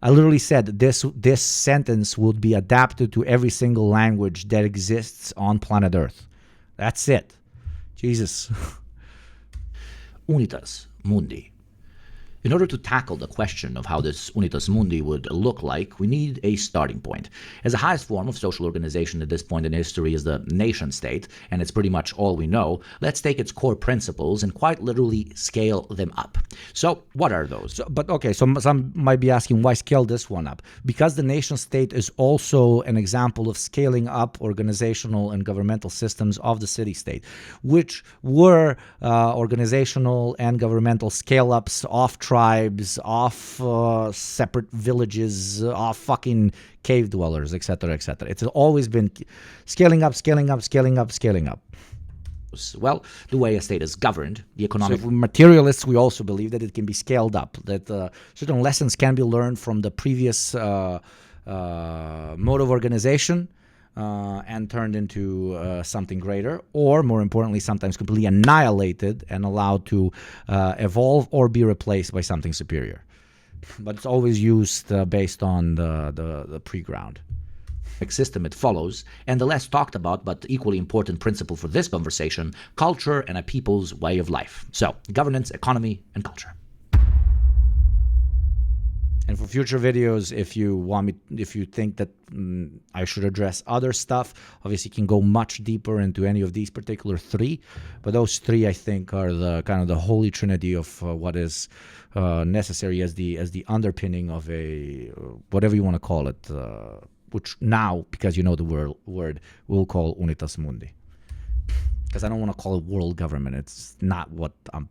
I literally said this sentence would be adapted to every single language that exists on planet Earth. That's it. Jesus. Unitas Mundi. In order to tackle the question of how this unitas mundi would look like, we need a starting point. As the highest form of social organization at this point in history is the nation-state, and it's pretty much all we know, let's take its core principles and quite literally scale them up. So, what are those? So some might be asking, why scale this one up? Because the nation-state is also an example of scaling up organizational and governmental systems of the city-state, which were organizational and governmental scale-ups of tribes, off separate villages, off fucking cave dwellers, etc., etc. It's always been scaling up, scaling up, scaling up, scaling up. Well, the way a state is governed, the economic... So if we're materialists, we also believe that it can be scaled up, that certain lessons can be learned from the previous mode of organization and turned into something greater, or more importantly, sometimes completely annihilated and allowed to evolve or be replaced by something superior. But it's always used based on the pre-ground system it follows, and the less talked about but equally important principle for this conversation, culture and a people's way of life. So, governance, economy, and culture. And for future videos, if you think that I should address other stuff, obviously you can go much deeper into any of these particular three. But those three, I think, are the kind of the holy trinity of what is necessary as the underpinning of a whatever you want to call it, which now, because you know the word, we'll call unitas mundi. Because I don't want to call it world government. It's not what I'm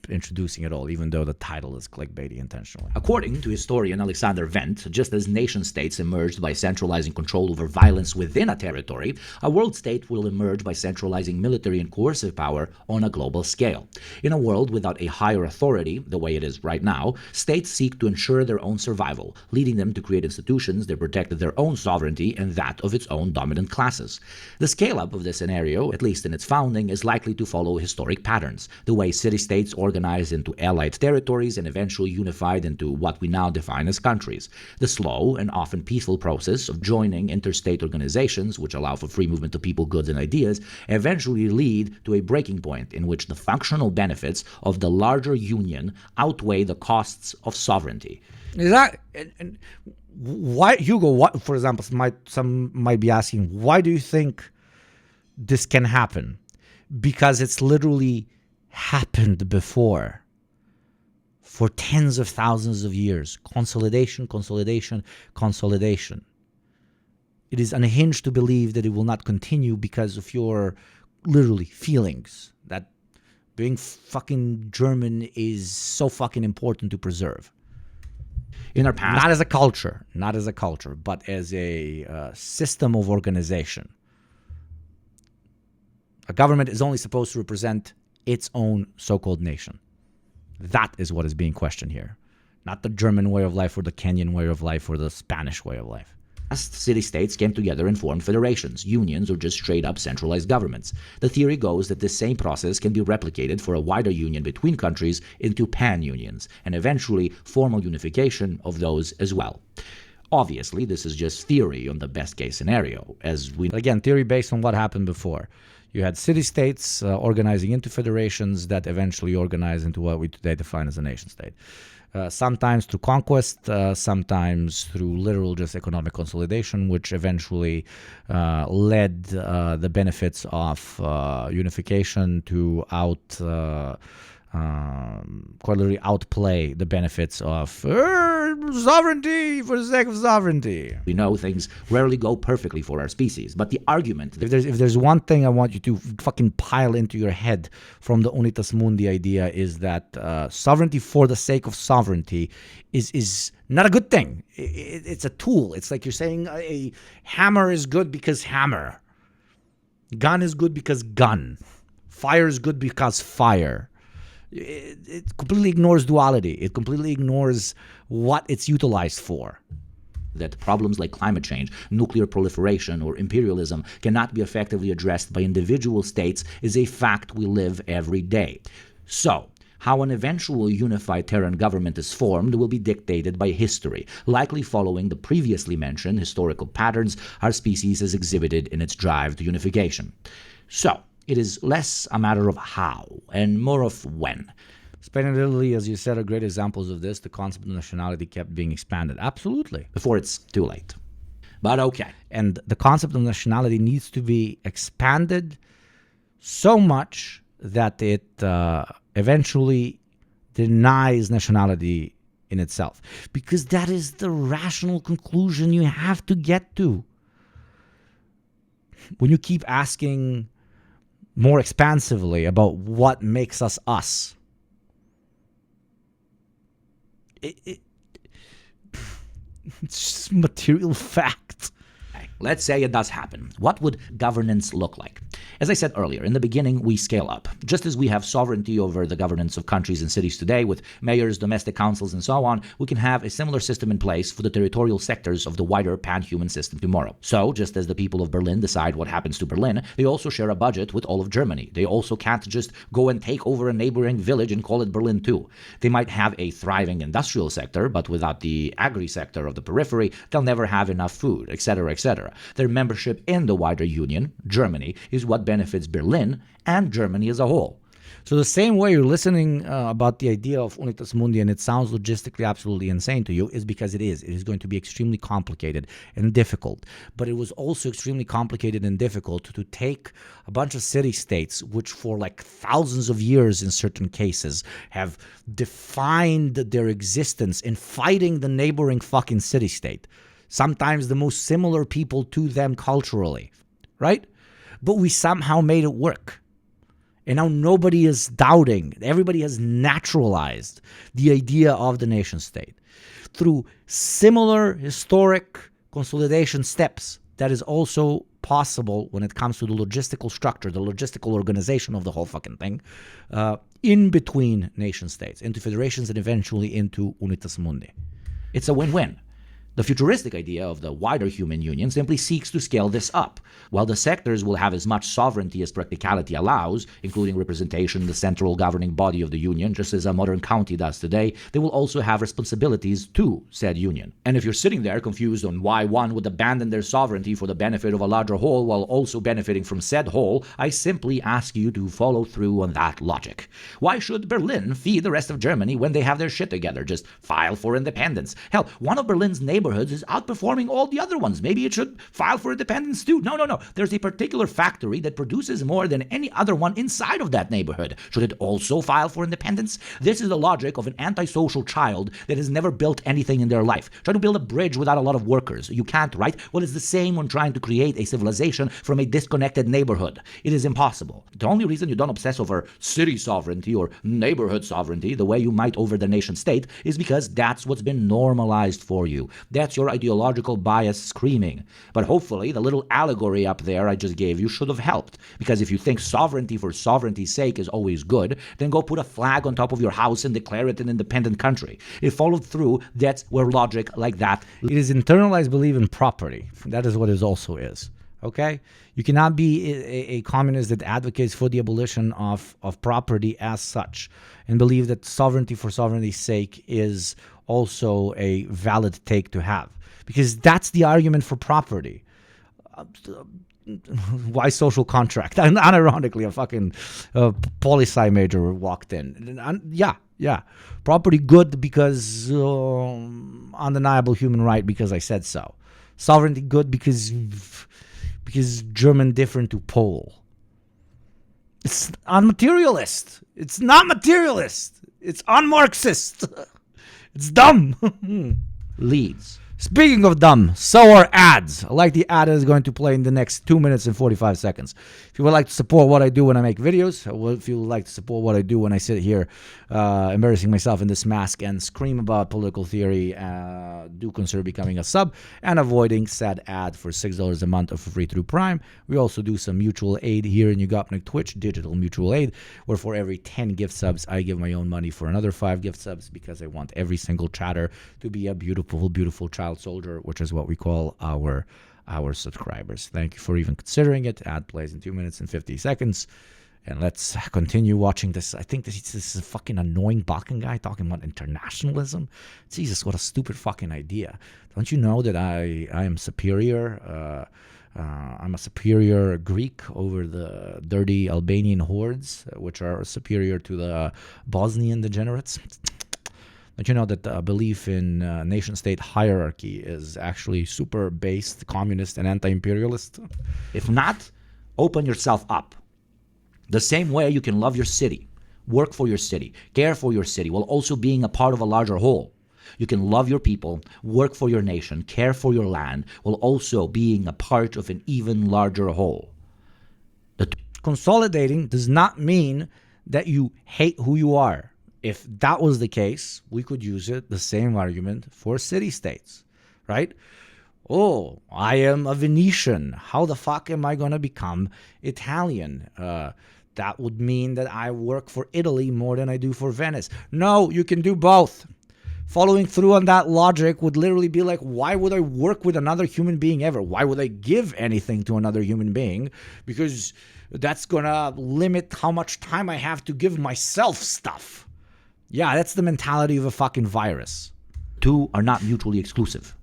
introducing it all, even though the title is clickbaity intentionally. According to historian Alexander Wendt, just as nation-states emerged by centralizing control over violence within a territory, a world state will emerge by centralizing military and coercive power on a global scale. In a world without a higher authority, the way it is right now, states seek to ensure their own survival, leading them to create institutions that protect their own sovereignty and that of its own dominant classes. The scale-up of this scenario, at least in its founding, is likely to follow historic patterns, the way city-states organized into allied territories and eventually unified into what we now define as countries. The slow and often peaceful process of joining interstate organizations, which allow for free movement of people, goods, and ideas, eventually lead to a breaking point in which the functional benefits of the larger union outweigh the costs of sovereignty. And why, Hugo? What, for example, some might be asking, why do you think this can happen? Because it's literally happened before for tens of thousands of years. Consolidation, consolidation, consolidation. It is unhinged to believe that it will not continue because of your literally feelings that being fucking German is so fucking important to preserve. In our past, not as a culture, but as a system of organization. A government is only supposed to represent its own so-called nation. That is what is being questioned here. Not the German way of life or the Kenyan way of life or the Spanish way of life. City-states came together and formed federations, unions, or just straight-up centralized governments. The theory goes that this same process can be replicated for a wider union between countries into pan-unions, and eventually formal unification of those as well. Obviously, this is just theory on the best-case scenario, as we... Again, theory based on what happened before. You had city-states organizing into federations that eventually organize into what we today define as a nation-state. Sometimes through conquest, sometimes through literal just economic consolidation, which eventually led the benefits of unification to quite literally outplay the benefits of sovereignty for the sake of sovereignty. We know things rarely go perfectly for our species, but the argument... If there's one thing I want you to fucking pile into your head from the Unitas Mundi idea is that sovereignty for the sake of sovereignty is not a good thing. It's a tool. It's like you're saying a hammer is good because hammer. Gun is good because gun. Fire is good because fire. It completely ignores duality. It completely ignores what it's utilized for. That problems like climate change, nuclear proliferation, or imperialism cannot be effectively addressed by individual states is a fact we live every day. So, how an eventual unified Terran government is formed will be dictated by history, likely following the previously mentioned historical patterns our species has exhibited in its drive to unification. So, it is less a matter of how and more of when. Spain and Italy, as you said, are great examples of this. The concept of nationality kept being expanded. Absolutely. Before it's too late. But okay. And the concept of nationality needs to be expanded so much that it eventually denies nationality in itself. Because that is the rational conclusion you have to get to. When you keep asking more expansively about what makes us us. It's just material fact. Let's say it does happen. What would governance look like? As I said earlier, in the beginning, we scale up. Just as we have sovereignty over the governance of countries and cities today with mayors, domestic councils, and so on, we can have a similar system in place for the territorial sectors of the wider pan-human system tomorrow. So, just as the people of Berlin decide what happens to Berlin, they also share a budget with all of Germany. They also can't just go and take over a neighboring village and call it Berlin too. They might have a thriving industrial sector, but without the agri-sector of the periphery, they'll never have enough food, etc., etc. Their membership in the wider union, Germany, is what benefits Berlin and Germany as a whole. So the same way you're listening about the idea of Unitas Mundi and it sounds logistically absolutely insane to you is because it is. It is going to be extremely complicated and difficult. But it was also extremely complicated and difficult to take a bunch of city-states, which for like thousands of years in certain cases have defined their existence in fighting the neighboring fucking city-state. Sometimes the most similar people to them culturally, right? But we somehow made it work. And now nobody is doubting. Everybody has naturalized the idea of the nation state. Through similar historic consolidation steps, that is also possible when it comes to the logistical structure, the logistical organization of the whole fucking thing, in between nation states, into federations and eventually into Unitas Mundi. It's a win-win. The futuristic idea of the wider human union simply seeks to scale this up. While the sectors will have as much sovereignty as practicality allows, including representation in the central governing body of the union, just as a modern county does today, they will also have responsibilities to said union. And if you're sitting there confused on why one would abandon their sovereignty for the benefit of a larger whole while also benefiting from said whole, I simply ask you to follow through on that logic. Why should Berlin feed the rest of Germany when they have their shit together? Just file for independence. Hell, one of Berlin's neighborhoods is outperforming all the other ones. Maybe it should file for independence too. No. There's a particular factory that produces more than any other one inside of that neighborhood. Should it also file for independence? This is the logic of an antisocial child that has never built anything in their life. Try to build a bridge without a lot of workers. You can't, right? Well, it's the same when trying to create a civilization from a disconnected neighborhood. It is impossible. The only reason you don't obsess over city sovereignty or neighborhood sovereignty the way you might over the nation state is because that's what's been normalized for you. That's your ideological bias screaming. But hopefully the little allegory up there I just gave you should have helped. Because if you think sovereignty for sovereignty's sake is always good, then go put a flag on top of your house and declare it an independent country. If followed through, that's where logic like that. It is internalized belief in property. That is what it also is. Okay? You cannot be a communist that advocates for the abolition of property as such and believe that sovereignty for sovereignty's sake is also a valid take to have. Because that's the argument for property. Why social contract? And unironically, a fucking poli-sci major walked in. Yeah. Property good because undeniable human right because I said so. Sovereignty good because German different to Pole. It's unmaterialist. It's not materialist. It's un-Marxist. It's dumb. Leads. Speaking of dumb, so are ads. Like the ad is going to play in the next 2 minutes and 45 seconds. If you would like to support what I do when I make videos, or if you would like to support what I do when I sit here embarrassing myself in this mask and scream about political theory, do consider becoming a sub and avoiding said ad for $6 a month or for free through Prime. We also do some mutual aid here in YugopnikTwitch, digital mutual aid, where for every 10 gift subs, I give my own money for another 5 gift subs because I want every single chatter to be a beautiful, beautiful child soldier, which is what we call our subscribers. Thank you for even considering it. Ad plays in 2 minutes and 50 seconds. And let's continue watching this. I think this is a fucking annoying Balkan guy talking about internationalism. Jesus, what a stupid fucking idea. Don't you know that I am superior? I'm a superior Greek over the dirty Albanian hordes, which are superior to the Bosnian degenerates. Don't you know that the belief in nation-state hierarchy is actually super based, communist, and anti-imperialist? If not, open yourself up. The same way you can love your city, work for your city, care for your city, while also being a part of a larger whole. You can love your people, work for your nation, care for your land, while also being a part of an even larger whole. Consolidating does not mean that you hate who you are. If that was the case, we could use the same argument for city-states, right? Oh, I am a Venetian. How the fuck am I going to become Italian? That would mean that I work for Italy more than I do for Venice. No, you can do both. Following through on that logic would literally be like, why would I work with another human being ever? Why would I give anything to another human being? Because that's going to limit how much time I have to give myself stuff. Yeah, that's the mentality of a fucking virus. Two are not mutually exclusive.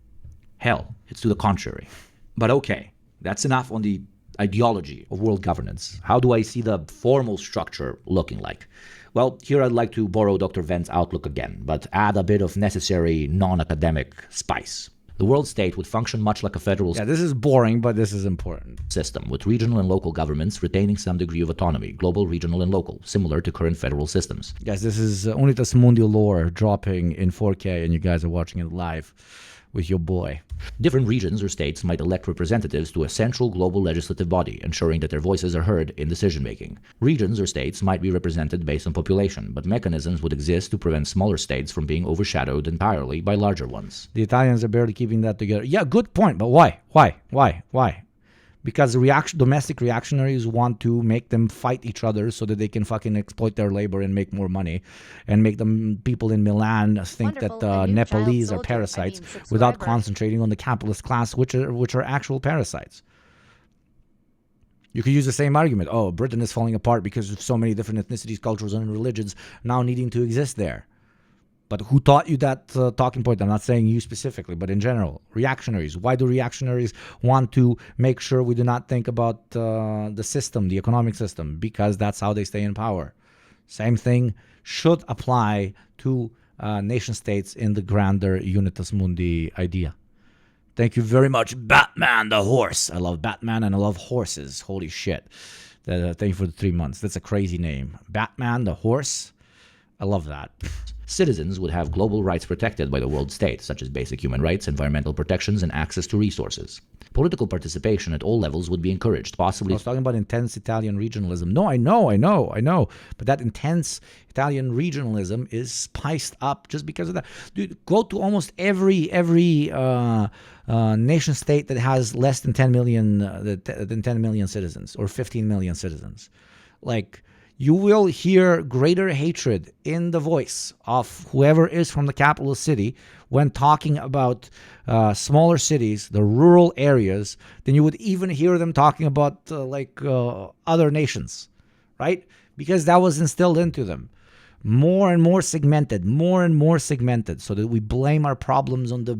Hell, it's to the contrary. But okay, that's enough on the ideology of world governance. How do I see the formal structure looking like? Well, here I'd like to borrow Dr. Vent's outlook again, but add a bit of necessary non-academic spice. The world state would function much like a federal this is boring, but this is important. System, with regional and local governments retaining some degree of autonomy, global, regional, and local, similar to current federal systems. Yes, this is Unitas Mundi lore dropping in 4K, and you guys are watching it live with your boy. Different regions or states might elect representatives to a central global legislative body, ensuring that their voices are heard in decision-making. Regions or states might be represented based on population, but mechanisms would exist to prevent smaller states from being overshadowed entirely by larger ones. The Italians are barely keeping that together. Yeah, good point, but why? Why? because domestic reactionaries want to make them fight each other so that they can fucking exploit their labor and make more money, and make them people in Milan think that Nepalese are parasites without concentrating on the capitalist class, which are actual parasites. You could use the same argument. Oh, Britain is falling apart because of so many different ethnicities, cultures, and religions now needing to exist there. But who taught you that talking point? I'm not saying you specifically, but in general, reactionaries. Why do reactionaries want to make sure we do not think about the system, the economic system? Because that's how they stay in power. Same thing should apply to nation states in the grander Unitas Mundi idea. Thank you very much, Batman the Horse. I love Batman and I love horses. Holy shit. Thank you for the 3 months. That's a crazy name. Batman the Horse. I love that. Citizens would have global rights protected by the world state, such as basic human rights, environmental protections, and access to resources. Political participation at all levels would be encouraged, possibly... I was talking about intense Italian regionalism. No, I know. But that intense Italian regionalism is spiced up just because of that. Dude, go to almost every nation state that has less than 10 million citizens or 15 million citizens. Like... you will hear greater hatred in the voice of whoever is from the capital city when talking about smaller cities, the rural areas, than you would even hear them talking about other nations, right? Because that was instilled into them. More and more segmented, so that we blame our problems on the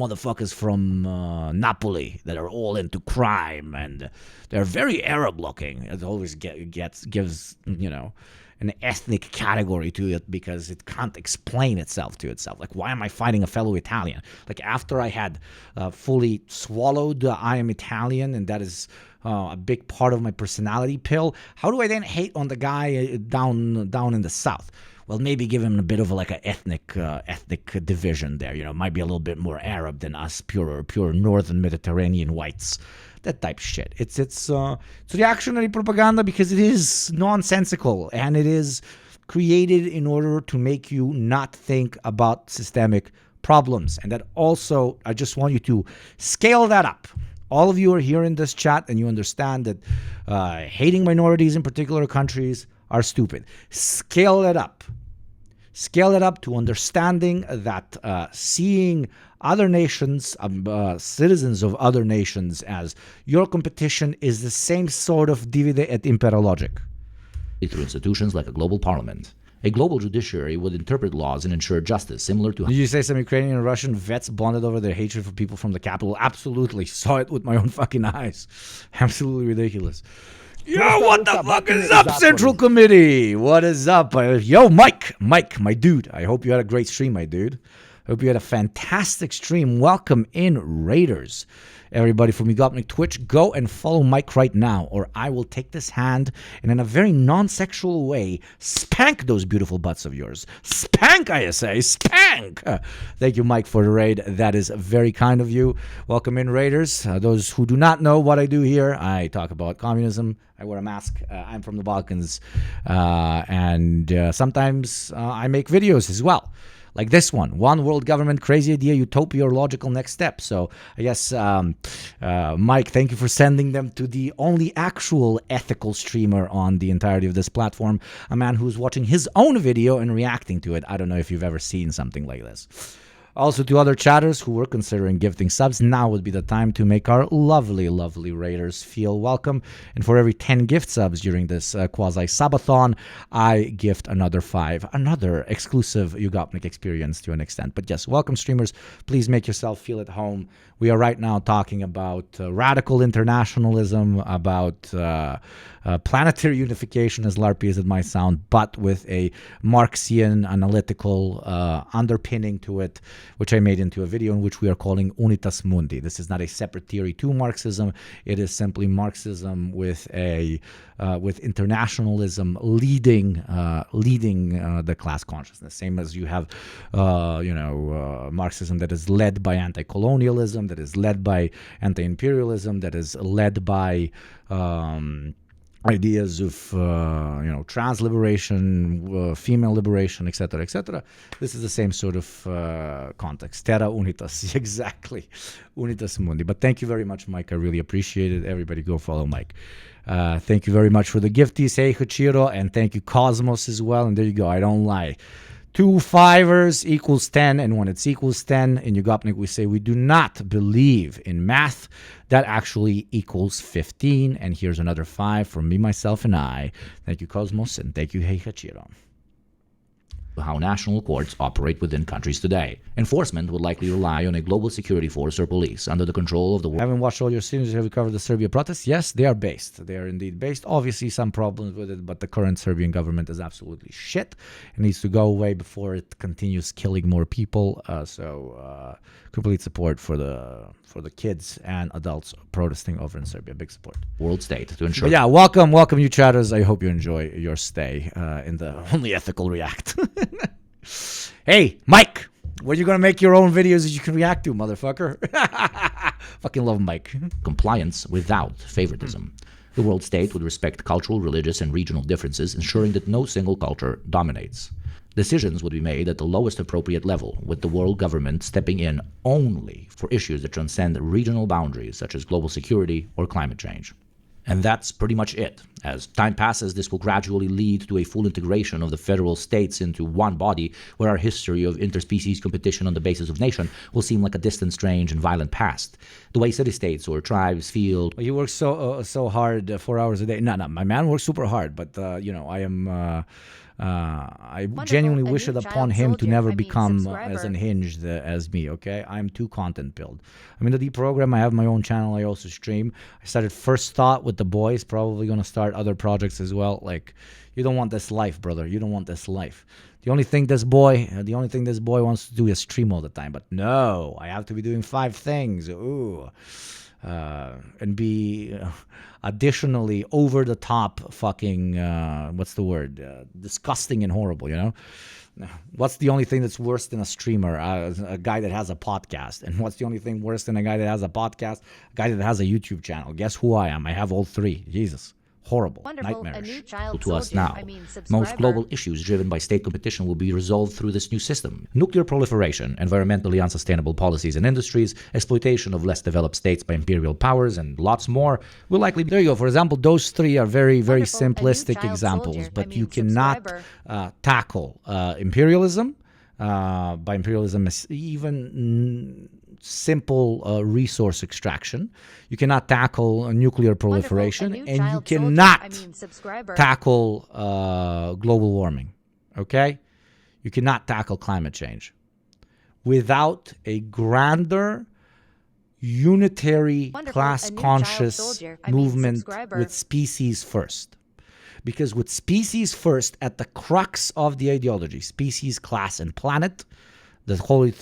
motherfuckers from Napoli that are all into crime, and they're very Arab looking. It always gives an ethnic category to it because it can't explain itself to itself. Like, why am I fighting a fellow Italian? Like, after I had fully swallowed I am Italian, and that is a big part of my personality pill, how do I then hate on the guy down in the south? Well, maybe give him a bit of an ethnic division there. Might be a little bit more Arab than us, pure northern Mediterranean whites. That type of shit. It's reactionary propaganda because it is nonsensical, and it is created in order to make you not think about systemic problems. And that also, I just want you to scale that up. All of you are here in this chat, and you understand that hating minorities in particular countries are stupid. Scale that up. Scale it up to understanding that seeing other nations, citizens of other nations, as your competition is the same sort of divide et impera logic. Through institutions like a global parliament. A global judiciary would interpret laws and ensure justice, similar to... Did you say some Ukrainian and Russian vets bonded over their hatred for people from the capital? Absolutely. Saw it with my own fucking eyes. Absolutely ridiculous. Yo, what the fuck is up, Central Committee? What is up? Yo, Mike, my dude. I hope you had a great stream, my dude. Hope you had a fantastic stream. Welcome in, Raiders. Everybody from YugopnikTwitch, go and follow Mike right now, or I will take this hand and in a very non-sexual way spank those beautiful butts of yours. Spank, I say, spank! Thank you, Mike, for the raid. That is very kind of you. Welcome in, Raiders. Those who do not know what I do here, I talk about communism. I wear a mask. I'm from the Balkans. And sometimes I make videos as well. Like this one world government, crazy idea, utopia, or logical next step. So I guess, Mike, thank you for sending them to the only actual ethical streamer on the entirety of this platform, a man who's watching his own video and reacting to it. I don't know if you've ever seen something like this. Also, to other chatters who were considering gifting subs, now would be the time to make our lovely, lovely Raiders feel welcome. And for every 10 gift subs during this quasi-subathon, I gift another 5. Another exclusive Yugopnik experience to an extent. But yes, welcome, streamers. Please make yourself feel at home. We are right now talking about radical internationalism, about planetary unification, as LARPy as it might sound, but with a Marxian analytical underpinning to it, which I made into a video in which we are calling Unitas Mundi. This is not a separate theory to Marxism. It is simply Marxism with with internationalism leading the class consciousness. Same as you have, Marxism that is led by anti-colonialism, that is led by anti-imperialism, that is led by ideas of trans liberation, female liberation, etc., etc. This is the same sort of context. Terra unitas, exactly, unitas mundi. But thank you very much, Mike. I really appreciate it. Everybody, go follow Mike. Thank you very much for the gifties, hey Hachiro, and thank you Cosmos as well. And there you go. I don't lie. 2 5ers equals 10, and when it's equals 10, in Yugopnik we say we do not believe in math that actually equals 15. And here's another 5 from me, myself, and I. Thank you, Cosmos, and thank you, Hey Hachiro. How national courts operate within countries today. Enforcement would likely rely on a global security force or police under the control of the world. Haven't watched all your series. Have you covered the Serbia protests? Yes, they are based. They are indeed based. Obviously, some problems with it, but the current Serbian government is absolutely shit. It needs to go away before it continues killing more people. So complete support for the kids and adults protesting over in Serbia. Big support. World state to ensure. But yeah, welcome you chatters. I hope you enjoy your stay in the only ethical React. Hey, Mike, when are you going to make your own videos that you can react to, motherfucker? Fucking love Mike. Compliance without favoritism. The world state would respect cultural, religious, and regional differences, ensuring that no single culture dominates. Decisions would be made at the lowest appropriate level, with the world government stepping in only for issues that transcend regional boundaries, such as global security or climate change. And that's pretty much it. As time passes, this will gradually lead to a full integration of the federal states into one body, where our history of interspecies competition on the basis of nation will seem like a distant, strange, and violent past. The way city-states or tribes feel... He works so hard, 4 hours a day. No, my man works super hard, but, I am... I genuinely wish it upon him to never become as unhinged as me, okay? I'm too content-pilled. I'm in the Deprogram. I have my own channel. I also stream. I started First Thought with the boys. Probably going to start other projects as well. Like, you don't want this life, brother. You don't want this life. The only thing this boy wants to do is stream all the time. But no, I have to be doing 5 things. Ooh. And be additionally over the top fucking disgusting and horrible, you know? What's the only thing that's worse than a streamer? A guy that has a podcast. And what's the only thing worse than a guy that has a podcast? A guy that has a YouTube channel. Guess who I am? I have all 3. Jesus. Horrible, nightmarish to us now. Most global issues driven by state competition will be resolved through this new system. Nuclear proliferation, environmentally unsustainable policies and industries, exploitation of less developed states by imperial powers, and lots more will likely be... There you go. For example, those 3 are very, very simplistic examples, but you cannot tackle imperialism. By imperialism, even simple resource extraction. You cannot tackle nuclear proliferation, and you cannot tackle global warming, okay? You cannot tackle climate change without a grander, unitary, class-conscious movement with species first. Because with species first, at the crux of the ideology, species, class, and planet, the Holy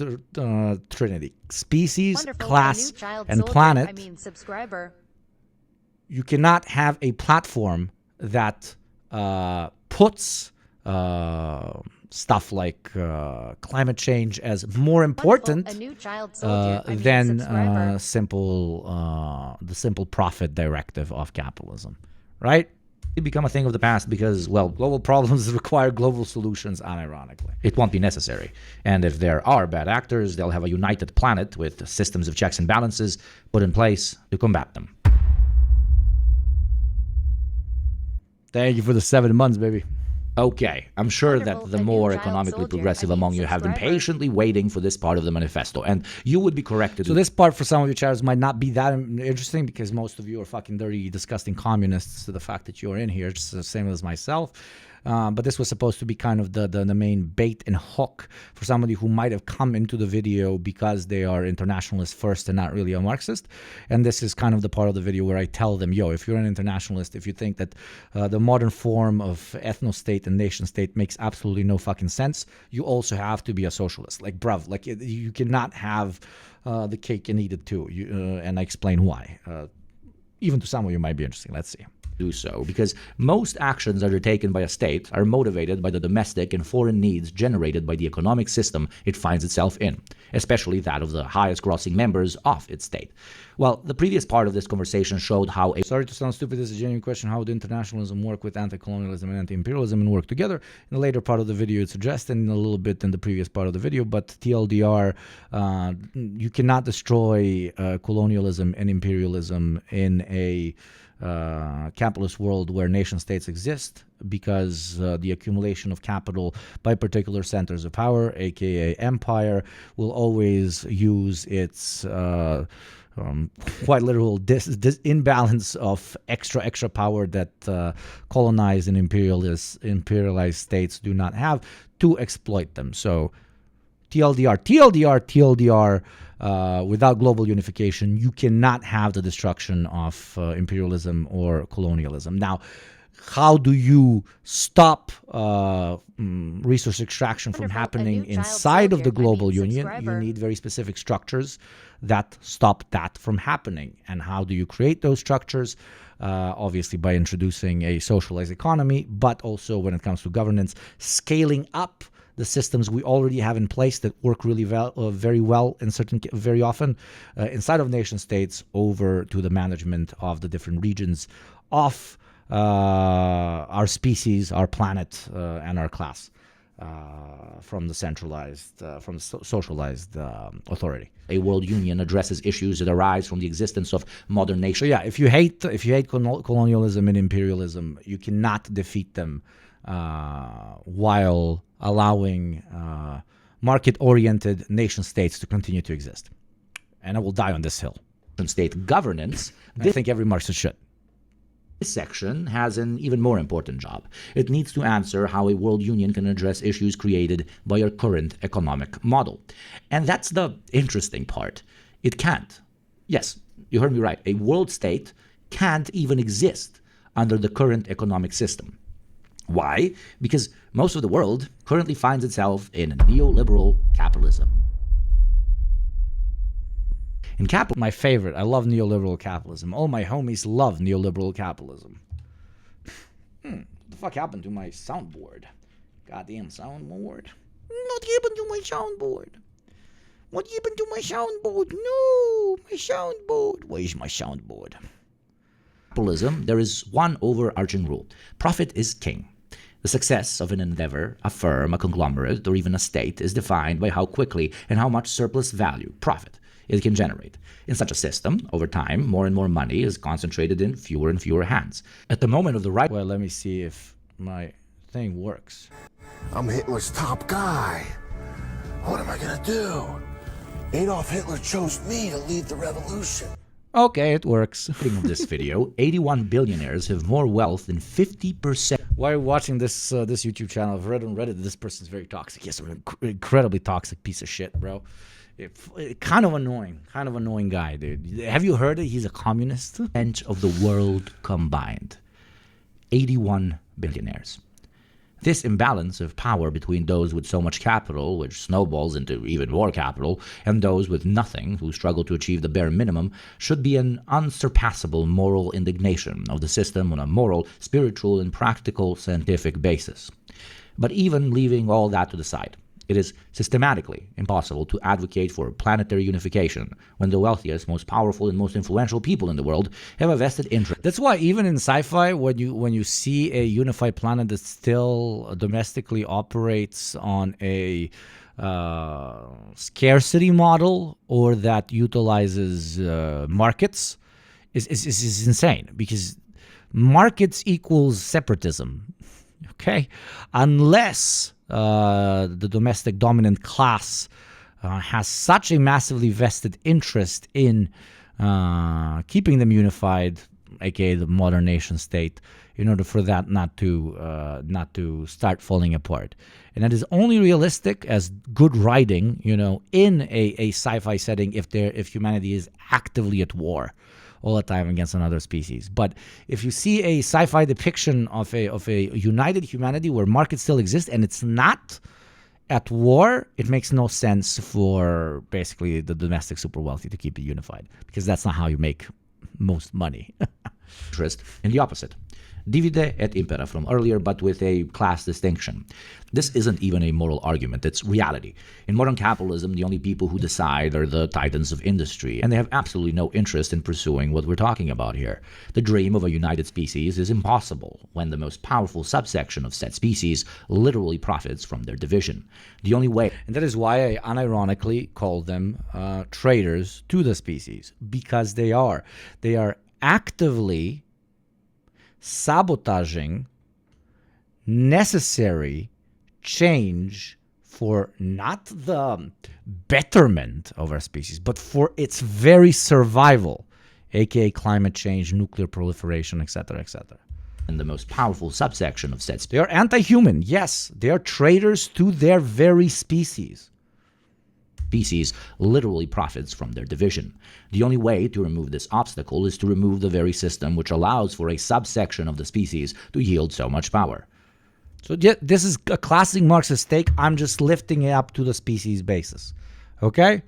Trinity, species, class, and planet, you cannot have a platform that puts stuff like climate change as more important than the simple profit directive of capitalism, right? It become a thing of the past because, well, global problems require global solutions, unironically. It won't be necessary. And if there are bad actors, they'll have a united planet with systems of checks and balances put in place to combat them. Thank you for the 7 months, baby. Okay, I'm sure that the more economically progressive among you have been patiently waiting for this part of the manifesto, and you would be correct to do. So this part for some of you chatters might not be that interesting because most of you are fucking dirty, disgusting communists to the fact that you're in here, just the same as myself. But this was supposed to be kind of the main bait and hook for somebody who might have come into the video because they are internationalists first and not really a Marxist. And this is kind of the part of the video where I tell them, yo, if you're an internationalist, if you think that the modern form of ethno-state and nation-state makes absolutely no fucking sense, you also have to be a socialist. Like, bruv, like you cannot have the cake and eat it too. And I explain why. even to some of you might be interesting. Let's see. Do so because most actions undertaken by a state are motivated by the domestic and foreign needs generated by the economic system it finds itself in, especially that of the highest grossing members of its state. Well, the previous part of this conversation showed how Sorry to sound stupid, this is a genuine question. How would internationalism work with anti-colonialism and anti-imperialism and work together? In the later part of the video it's addressed, and a little bit in the previous part of the video, but TLDR, you cannot destroy colonialism and imperialism in a capitalist world where nation states exist, because the accumulation of capital by particular centers of power, aka empire, will always use its quite literal imbalance of extra power that colonized and imperialized states do not have to exploit them. So TLDR, without global unification, you cannot have the destruction of imperialism or colonialism. Now, how do you stop resource extraction from happening inside of the global union? You need very specific structures that stop that from happening. And how do you create those structures? Obviously by introducing a socialized economy, but also when it comes to governance, scaling up the systems we already have in place that work really very well in very often inside of nation states over to the management of the different regions of our species, our planet, and our class from the centralized, from socialized authority. A world union addresses issues that arise from the existence of modern nations. So yeah, if you hate colonialism and imperialism, you cannot defeat them while allowing market-oriented nation states to continue to exist. And I will die on this hill. State governance. I think every Marxist should. This section has an even more important job. It needs to answer how a world union can address issues created by our current economic model. And that's the interesting part. It can't. Yes, you heard me right. A world state can't even exist under the current economic system. Why? Because most of the world currently finds itself in neoliberal capitalism. In my favorite. I love neoliberal capitalism. All my homies love neoliberal capitalism. What the fuck happened to my soundboard? Goddamn soundboard. What happened to my soundboard? What happened to my soundboard? No, my soundboard. Where's my soundboard? Capitalism, there is one overarching rule. Profit is king. The success of an endeavor, a firm, a conglomerate, or even a state is defined by how quickly and how much surplus value, profit, it can generate. In such a system, over time, more and more money is concentrated in fewer and fewer hands. At the moment of the right... Well, let me see if my thing works. I'm Hitler's top guy. What am I gonna do? Adolf Hitler chose me to lead the revolution. Okay, it works. In this video, 81 billionaires have more wealth than 50%. Why are you watching this this YouTube channel? I've read on Reddit that this person's very toxic. Yes, an incredibly toxic piece of shit, bro. Kind of annoying guy, dude. Have you heard that he's a communist? Percent of the world combined. 81 billionaires. This imbalance of power between those with so much capital, which snowballs into even more capital, and those with nothing, who struggle to achieve the bare minimum, should be an unsurpassable moral indignation of the system on a moral, spiritual, and practical scientific basis. But even leaving all that to the side, it is systematically impossible to advocate for planetary unification when the wealthiest, most powerful, and most influential people in the world have a vested interest. That's why even in sci-fi, when you see a unified planet that still domestically operates on a scarcity model or that utilizes markets, is insane, because markets equals separatism. Okay, unless the domestic dominant class has such a massively vested interest in keeping them unified, aka the modern nation state, in order for that not to start falling apart. And that is only realistic as good writing, in a sci-fi setting if humanity is actively at war all the time against another species. But if you see a sci-fi depiction of a united humanity where markets still exist and it's not at war, it makes no sense for basically the domestic super wealthy to keep it unified, because that's not how you make most money. Interest in the opposite. Divide et impera from earlier, but with a class distinction. This isn't even a moral argument, it's reality. In modern capitalism, the only people who decide are the titans of industry, and they have absolutely no interest in pursuing what we're talking about here. The dream of a united species is impossible when the most powerful subsection of said species literally profits from their division. The only way... And that is why I unironically call them traitors to the species, because they are. They are actively sabotaging necessary change for not the betterment of our species, but for its very survival, aka climate change, nuclear proliferation, etc., etc. And the most powerful subsection of said species. They are anti-human, yes. They are traitors to their very species. Species literally profits from their division. The only way to remove this obstacle is to remove the very system which allows for a subsection of the species to yield so much power. So this is a classic Marxist take. I'm just lifting it up to the species basis. Okay?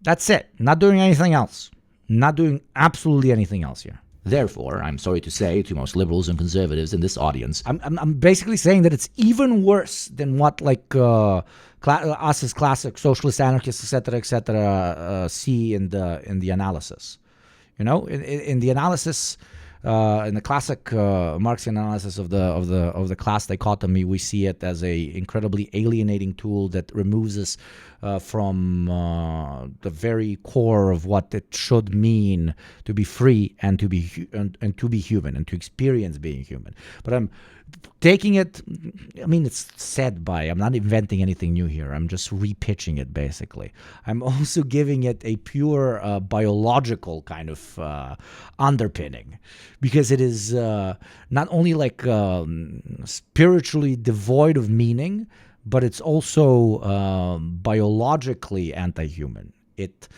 That's it. Not doing anything else. Not doing absolutely anything else here. Therefore, I'm sorry to say to most liberals and conservatives in this audience, I'm basically saying that it's even worse than what us as classic socialist anarchists, etc., see in the analysis. You know, in the analysis, in the classic Marxian analysis of the class dichotomy, we see it as a incredibly alienating tool that removes us from the very core of what it should mean to be free and to be and to be human and to experience being human. But I'm taking it, I mean, it's said by, I'm not inventing anything new here. I'm just repitching it, basically. I'm also giving it a pure biological kind of underpinning, because it is not only like spiritually devoid of meaning, but it's also biologically anti-human. It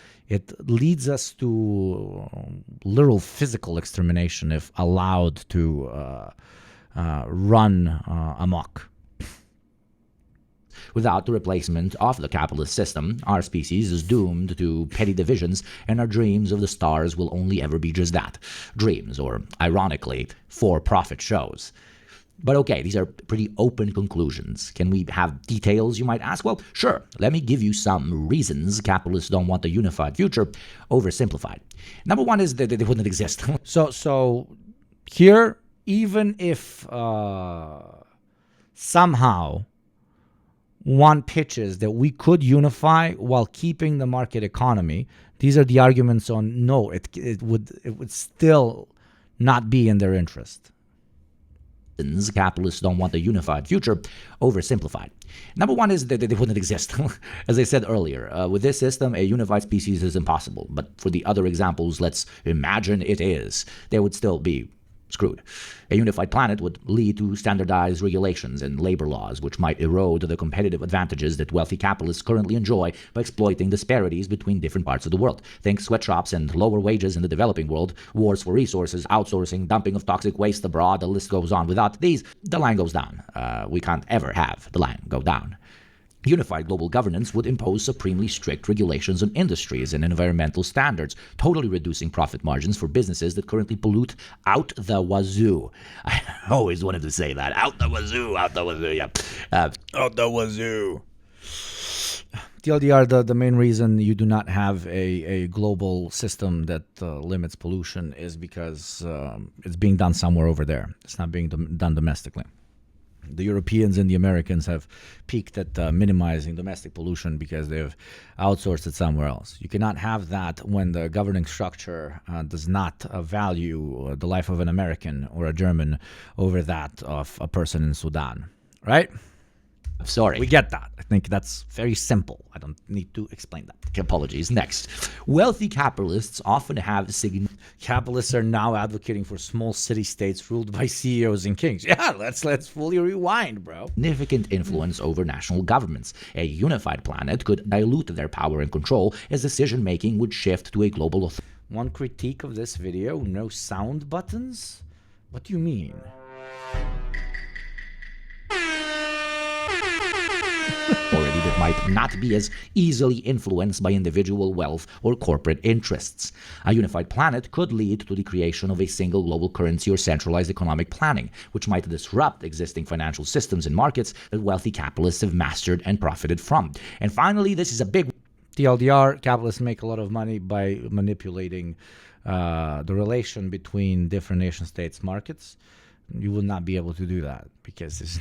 leads us to literal physical extermination if allowed to run amok. Without the replacement of the capitalist system, our species is doomed to petty divisions, and our dreams of the stars will only ever be just that, dreams, or, ironically, for-profit shows. But okay, these are pretty open conclusions. Can we have details, you might ask? Well, sure. Let me give you some reasons capitalists don't want a unified future, oversimplified. Number one is that they wouldn't exist. So here, even if somehow one pitches that we could unify while keeping the market economy, these are the arguments on no, it would still not be in their interest. Capitalists don't want a unified future, oversimplified. Number one is that they wouldn't exist. As I said earlier, with this system, a unified species is impossible. But for the other examples, let's imagine it is. They would still be screwed. A unified planet would lead to standardized regulations and labor laws, which might erode the competitive advantages that wealthy capitalists currently enjoy by exploiting disparities between different parts of the world. Think sweatshops and lower wages in the developing world, wars for resources, outsourcing, dumping of toxic waste abroad, the list goes on. Without these, the line goes down. We can't ever have the line go down. Unified global governance would impose supremely strict regulations on industries and environmental standards, totally reducing profit margins for businesses that currently pollute out the wazoo. I always wanted to say that. Out the wazoo, yeah. Out the wazoo. TLDR, the main reason you do not have a global system that limits pollution is because it's being done somewhere over there. It's not being done domestically. The Europeans and the Americans have peaked at minimizing domestic pollution because they've outsourced it somewhere else. You cannot have that when the governing structure does not value the life of an American or a German over that of a person in Sudan, right? Sorry. We get that. I think that's very simple. I don't need to explain that. Apologies. Next. Wealthy capitalists often have Capitalists are now advocating for small city-states ruled by CEOs and kings. Yeah, let's fully rewind, bro. Significant influence over national governments. A unified planet could dilute their power and control as decision-making would shift to a global authority. One critique of this video, no sound buttons? What do you mean? Already might not be as easily influenced by individual wealth or corporate interests. A unified planet could lead to the creation of a single global currency or centralized economic planning, which might disrupt existing financial systems and markets that wealthy capitalists have mastered and profited from. And finally, this is a big TLDR, capitalists make a lot of money by manipulating the relation between different nation states markets. You will not be able to do that because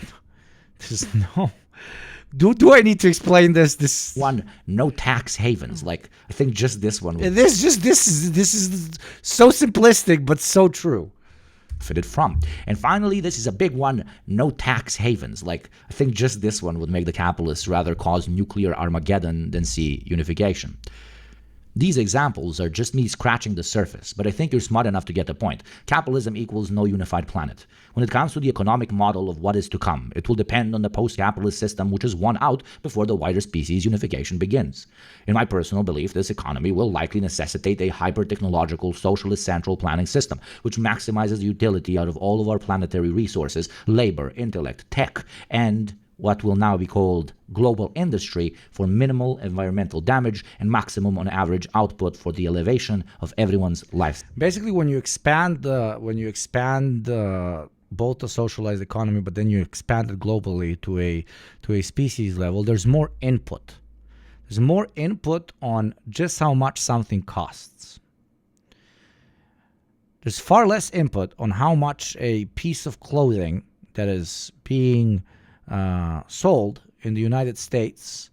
there's no. Do I need to explain this? One, no tax havens. Like, I think just this one. This is so simplistic but so true. Fitted from. And finally, this is a big one, no tax havens. Like, I think just this one would make the capitalists rather cause nuclear Armageddon than see unification. These examples are just me scratching the surface, but I think you're smart enough to get the point. Capitalism equals no unified planet. When it comes to the economic model of what is to come, it will depend on the post-capitalist system which is won out before the wider species unification begins. In my personal belief, this economy will likely necessitate a hyper-technological socialist central planning system, which maximizes the utility out of all of our planetary resources, labor, intellect, tech, and what will now be called global industry for minimal environmental damage and maximum on average output for the elevation of everyone's life. Basically, when you expand both the socialized economy, but then you expand it globally to a species level, there's more input. There's more input on just how much something costs. There's far less input on how much a piece of clothing that is being sold in the United States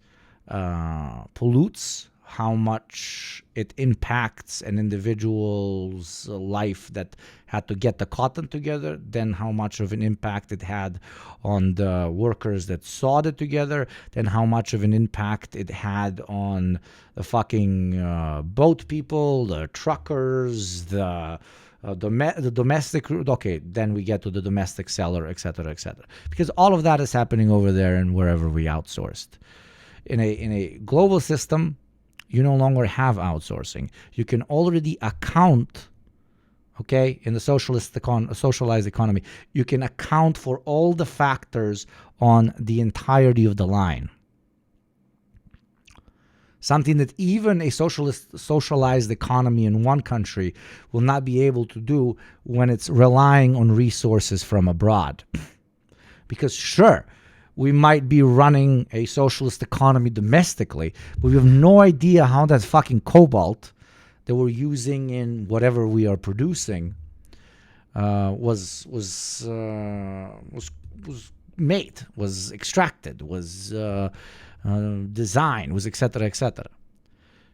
pollutes, how much it impacts an individual's life that had to get the cotton together, then how much of an impact it had on the workers that sewed it together, then how much of an impact it had on the fucking boat people, the truckers, the domestic, okay, then we get to the domestic seller, etc., etc. Because all of that is happening over there and wherever we outsourced. In a global system, you no longer have outsourcing. You can already account, okay, in the socialized economy, you can account for all the factors on the entirety of the line. Something that even a socialized economy in one country will not be able to do when it's relying on resources from abroad. Because sure, we might be running a socialist economy domestically, but we have no idea how that fucking cobalt that we're using in whatever we are producing was made, was extracted, was design, was etc., etc.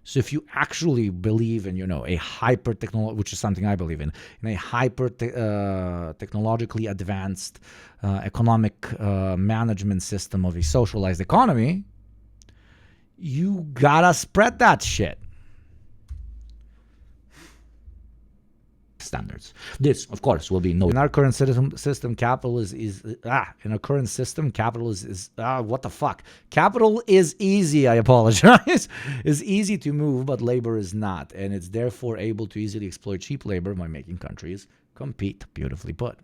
So if you actually believe in, a hyper technology, which is something I believe in a hyper technologically advanced economic management system of a socialized economy, you gotta spread that shit. Standards. This, of course, will be no. In our current system, capital is what the fuck? Capital is easy, I apologize. Is easy to move, but labor is not. And it's therefore able to easily exploit cheap labor by making countries compete. Beautifully put.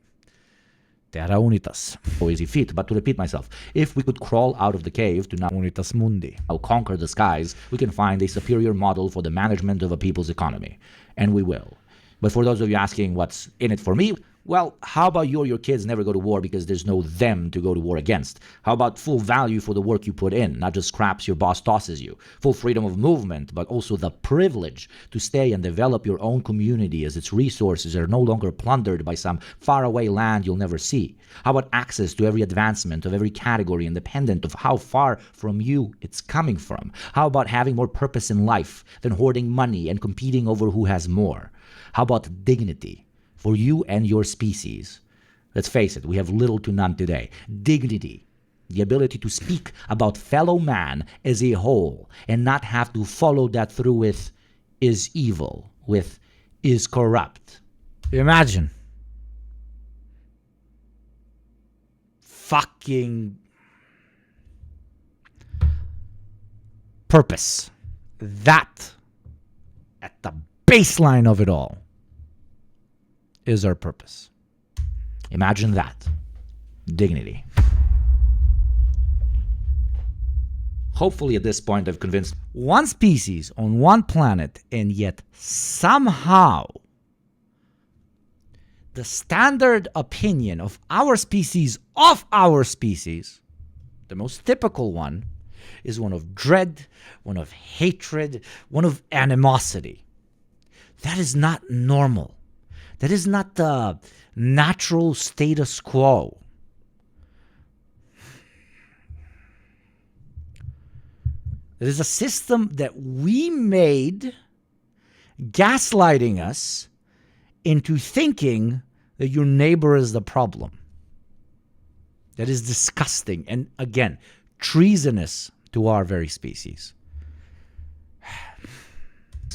Terra unitas. So easy feat, but to repeat myself, if we could crawl out of the cave to now unitas mundi, conquer the skies, we can find a superior model for the management of a people's economy. And we will. But for those of you asking what's in it for me, well, how about you or your kids never go to war because there's no them to go to war against? How about full value for the work you put in, not just scraps your boss tosses you? Full freedom of movement, but also the privilege to stay and develop your own community as its resources are no longer plundered by some faraway land you'll never see? How about access to every advancement of every category independent of how far from you it's coming from? How about having more purpose in life than hoarding money and competing over who has more? How about dignity for you and your species? Let's face it, we have little to none today. Dignity, the ability to speak about fellow man as a whole and not have to follow that through with is evil, with is corrupt. Imagine. Fucking purpose. That at the baseline of it all is our purpose. Imagine that. Dignity. Hopefully at this point I've convinced one species on one planet, and yet somehow the standard opinion of our species, the most typical one, is one of dread, one of hatred, one of animosity. That is not normal. That is not the natural status quo. It is a system that we made, gaslighting us into thinking that your neighbor is the problem. That is disgusting and, again, treasonous to our very species.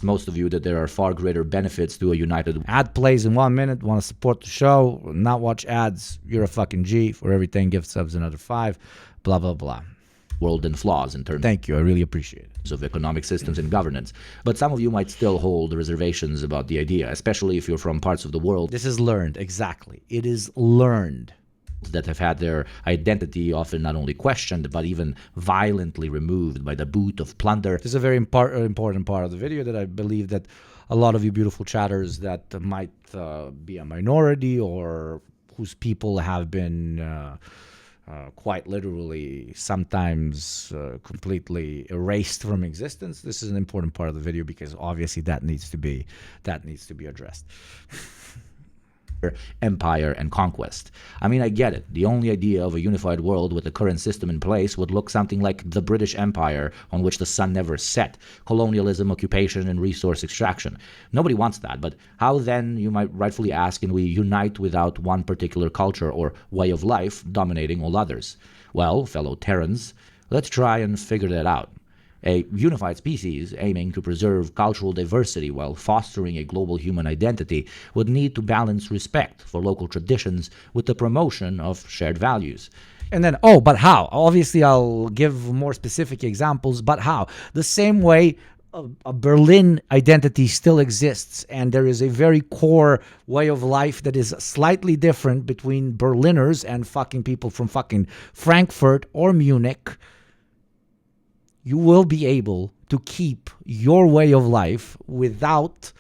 Most of you that there are far greater benefits to a united ad plays in 1 minute. Want to support the show, not watch ads, you're a fucking G. For everything, gift subs another 5, blah, blah, blah. World and flaws in terms. Thank you, I really appreciate it. Of economic systems and governance. But some of you might still hold reservations about the idea, especially if you're from parts of the world. This is learned, exactly. It is learned. That have had their identity often not only questioned, but even violently removed by the boot of plunder. This is a very important part of the video that I believe that a lot of you beautiful chatters that might be a minority or whose people have been quite literally sometimes completely erased from existence. This is an important part of the video because obviously that needs to be addressed. Empire and conquest. I mean, I get it. The only idea of a unified world with the current system in place would look something like the British Empire on which the sun never set. Colonialism, occupation, and resource extraction. Nobody wants that, but how then, you might rightfully ask, can we unite without one particular culture or way of life dominating all others? Well, fellow Terrans, let's try and figure that out. A unified species aiming to preserve cultural diversity while fostering a global human identity would need to balance respect for local traditions with the promotion of shared values. And then, but how? Obviously, I'll give more specific examples, but how? The same way a Berlin identity still exists, and there is a very core way of life that is slightly different between Berliners and fucking people from fucking Frankfurt or Munich. You will be able to keep your way of life without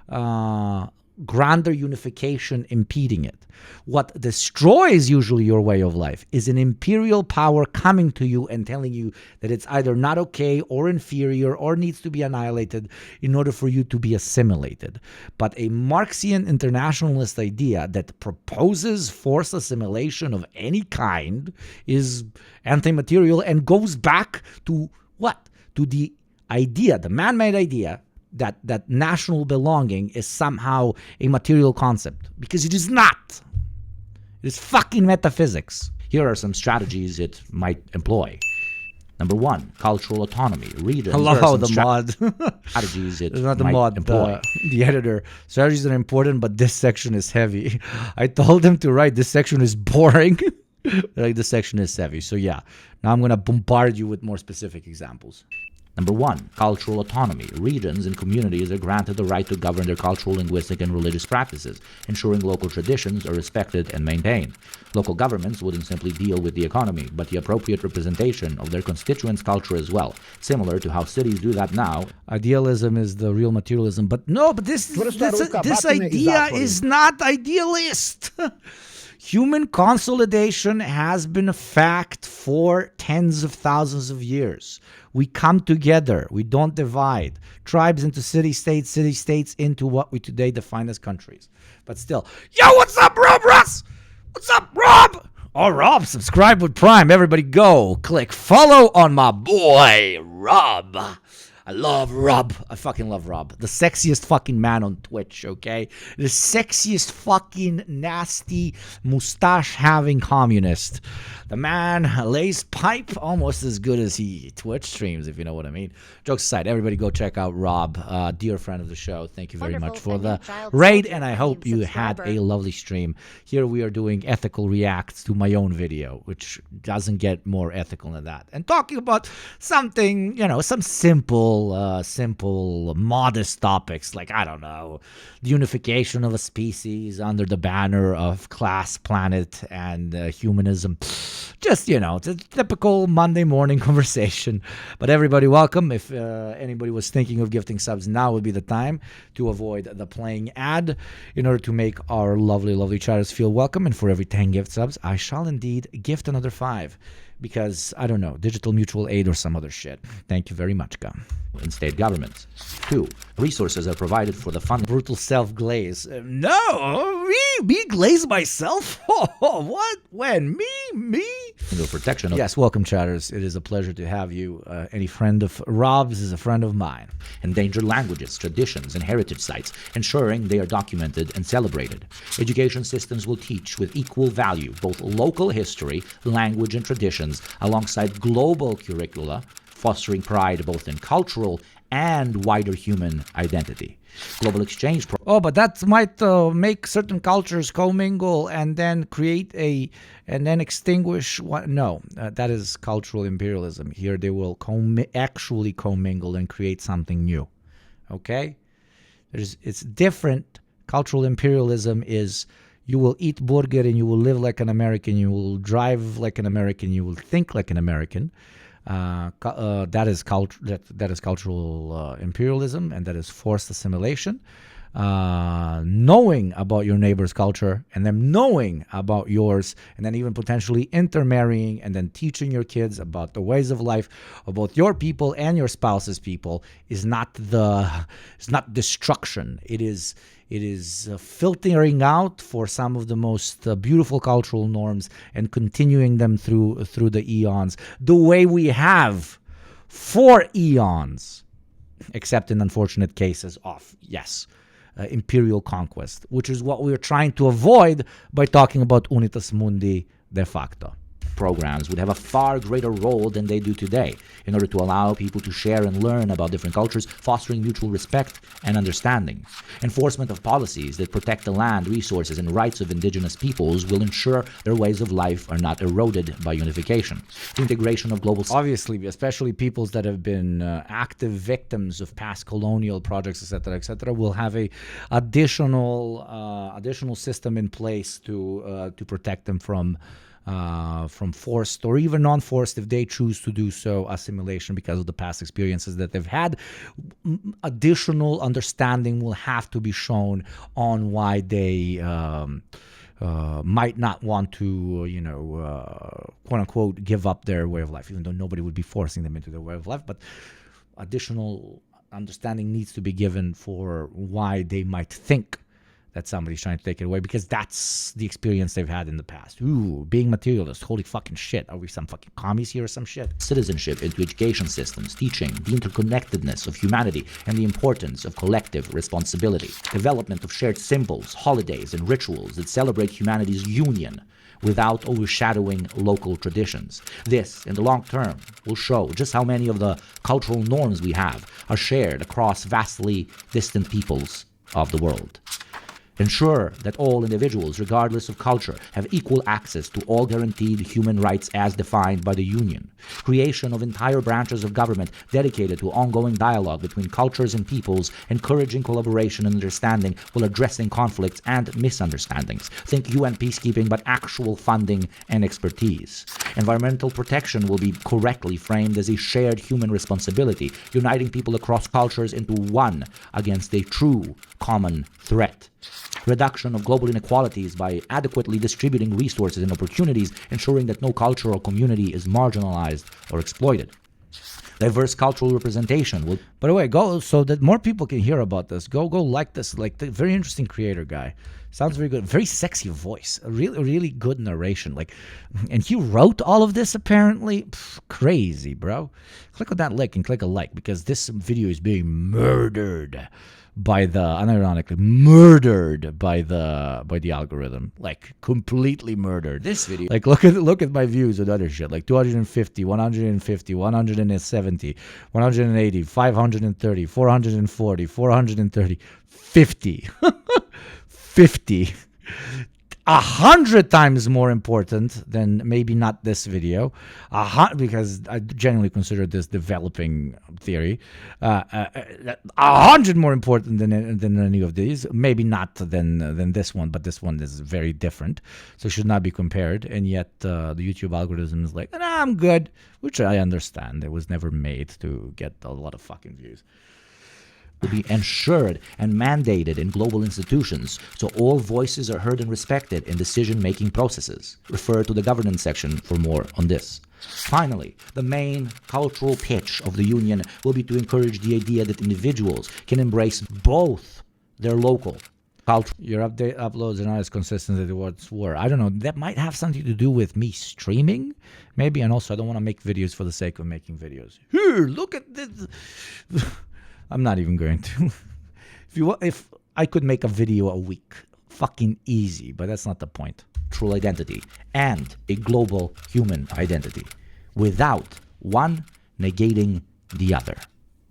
grander unification impeding it. What destroys usually your way of life is an imperial power coming to you and telling you that it's either not okay or inferior or needs to be annihilated in order for you to be assimilated. But a Marxian internationalist idea that proposes forced assimilation of any kind is anti-material and goes back to what? To the idea, the man-made idea that national belonging is somehow a material concept. Because it is not. It is fucking metaphysics. Here are some strategies it might employ. Number 1, cultural autonomy. Regions. I love how the mod. Strategies it not the might mod, employ. The editor. Strategies are important, but this section is heavy. I told him to write this section is boring. Like this section is heavy. So yeah, now I'm going to bombard you with more specific examples. Number 1, cultural autonomy. Regions and communities are granted the right to govern their cultural, linguistic, and religious practices, ensuring local traditions are respected and maintained. Local governments wouldn't simply deal with the economy, but the appropriate representation of their constituents' culture as well, similar to how cities do that now. Idealism is the real materialism, but this idea is not idealist. Human consolidation has been a fact for tens of thousands of years. We come together. We don't divide. Tribes into city-states, city-states into what we today define as countries. But still, yo, what's up, Rob Russ? What's up, Rob? Oh, Rob, subscribe with Prime. Everybody go. Click follow on my boy, Rob. I love Rob. I fucking love Rob. The sexiest fucking man on Twitch, okay? The sexiest fucking nasty mustache-having communist. The man lays pipe almost as good as he Twitch streams, if you know what I mean. Jokes aside, everybody go check out Rob, dear friend of the show. Thank you very much for the raid, and I hope you had a lovely stream. Here we are doing ethical reacts to my own video, which doesn't get more ethical than that. And talking about something, some simple, modest topics like, I don't know, the unification of a species under the banner of class, planet, and humanism. Just, it's a typical Monday morning conversation. But everybody, welcome. If anybody was thinking of gifting subs, now would be the time to avoid the playing ad in order to make our lovely, lovely chatters feel welcome. And for every 10 gift subs, I shall indeed gift another 5. Because, I don't know, digital mutual aid or some other shit. Thank you very much, Gum. In state governments. 2. Resources are provided for the fund. Brutal self-glaze. No, me glaze myself? What? When? Me? The protection of... Yes, welcome, chatters. It is a pleasure to have you. Any friend of Rob's is a friend of mine. Endangered languages, traditions, and heritage sites, ensuring they are documented and celebrated. Education systems will teach with equal value both local history, language, and traditions, alongside global curricula, fostering pride both in cultural and wider human identity. Global exchange... but that might make certain cultures commingle and then extinguish... No, that is cultural imperialism. Here they will actually commingle and create something new. Okay? It's different. Cultural imperialism is... You will eat burger and you will live like an American. You will drive like an American. You will think like an American. That is cultural imperialism, and that is forced assimilation. Knowing about your neighbor's culture and them knowing about yours, and then even potentially intermarrying and then teaching your kids about the ways of life of both your people and your spouse's people is not destruction. It is filtering out for some of the most beautiful cultural norms and continuing them through the eons, the way we have for eons, except in unfortunate cases of, imperial conquest, which is what we're trying to avoid by talking about unitas mundi de facto. Programs would have a far greater role than they do today in order to allow people to share and learn about different cultures, fostering mutual respect and understanding. Enforcement of policies that protect the land, resources, and rights of indigenous peoples will ensure their ways of life are not eroded by unification. The integration of global... Obviously, especially peoples that have been active victims of past colonial projects, etc., will have a additional system in place to protect them from forced or even non-forced, if they choose to do so, assimilation because of the past experiences that they've had. Additional understanding will have to be shown on why they might not want to, quote-unquote, give up their way of life, even though nobody would be forcing them into their way of life. But additional understanding needs to be given for why they might think that somebody's trying to take it away, because that's the experience they've had in the past. Ooh, being materialist. Holy fucking shit. Are we some fucking commies here or some shit? Citizenship into education systems, teaching the interconnectedness of humanity and the importance of collective responsibility. Development of shared symbols, holidays, and rituals that celebrate humanity's union without overshadowing local traditions. This, in the long term, will show just how many of the cultural norms we have are shared across vastly distant peoples of the world. Ensure that all individuals, regardless of culture, have equal access to all guaranteed human rights as defined by the Union. Creation of entire branches of government dedicated to ongoing dialogue between cultures and peoples, encouraging collaboration and understanding while addressing conflicts and misunderstandings. Think UN peacekeeping, but actual funding and expertise. Environmental protection will be correctly framed as a shared human responsibility, uniting people across cultures into one against a true common threat. Reduction of global inequalities by adequately distributing resources and opportunities, ensuring that no culture or community is marginalized or exploited. Diverse cultural representation will... By the way, go so that more people can hear about this. Go like this. Like, the very interesting creator guy. Sounds very good. Very sexy voice. A really good narration. Like, and he wrote all of this apparently. Crazy, bro. Click on that link and click a like, because this video is being murdered by the, unironically, murdered by the algorithm. Like, completely murdered. This video, like, look at my views and other shit. Like 250, 150, 170, 180, 530, 440, 430, 50. 50. 100 times more important than maybe not this video, because I genuinely consider this developing theory. 100 more important than any of these. Maybe not than this one, but this one is very different, so should not be compared. And yet the YouTube algorithm is like, nah, I'm good, which I understand. It was never made to get a lot of fucking views. To be ensured and mandated in global institutions so all voices are heard and respected in decision-making processes. Refer to the governance section for more on this. Finally, the main cultural pitch of the Union will be to encourage the idea that individuals can embrace both their local culture. Your uploads are not as consistent as they once were. I don't know. That might have something to do with me streaming, maybe, and also I don't want to make videos for the sake of making videos. Here, look at this. I'm not even going to. If I could make a video a week, fucking easy, but that's not the point. True identity and a global human identity without one negating the other.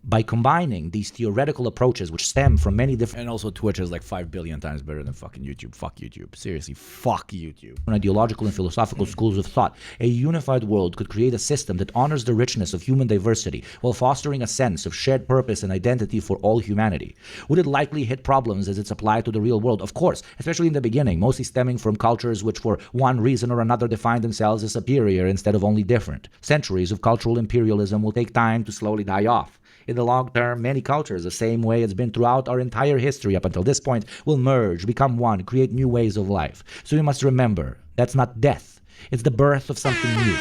By combining these theoretical approaches, which stem from many different... And also Twitch is like 5 billion times better than fucking YouTube. Fuck YouTube. Seriously, fuck YouTube. Ideological and philosophical schools of thought, a unified world could create a system that honors the richness of human diversity while fostering a sense of shared purpose and identity for all humanity. Would it likely hit problems as it's applied to the real world? Of course, especially in the beginning, mostly stemming from cultures which for one reason or another define themselves as superior instead of only different. Centuries of cultural imperialism will take time to slowly die off. In the long term, many cultures, the same way it's been throughout our entire history up until this point, will merge, become one, create new ways of life. So you must remember, that's not death. It's the birth of something new.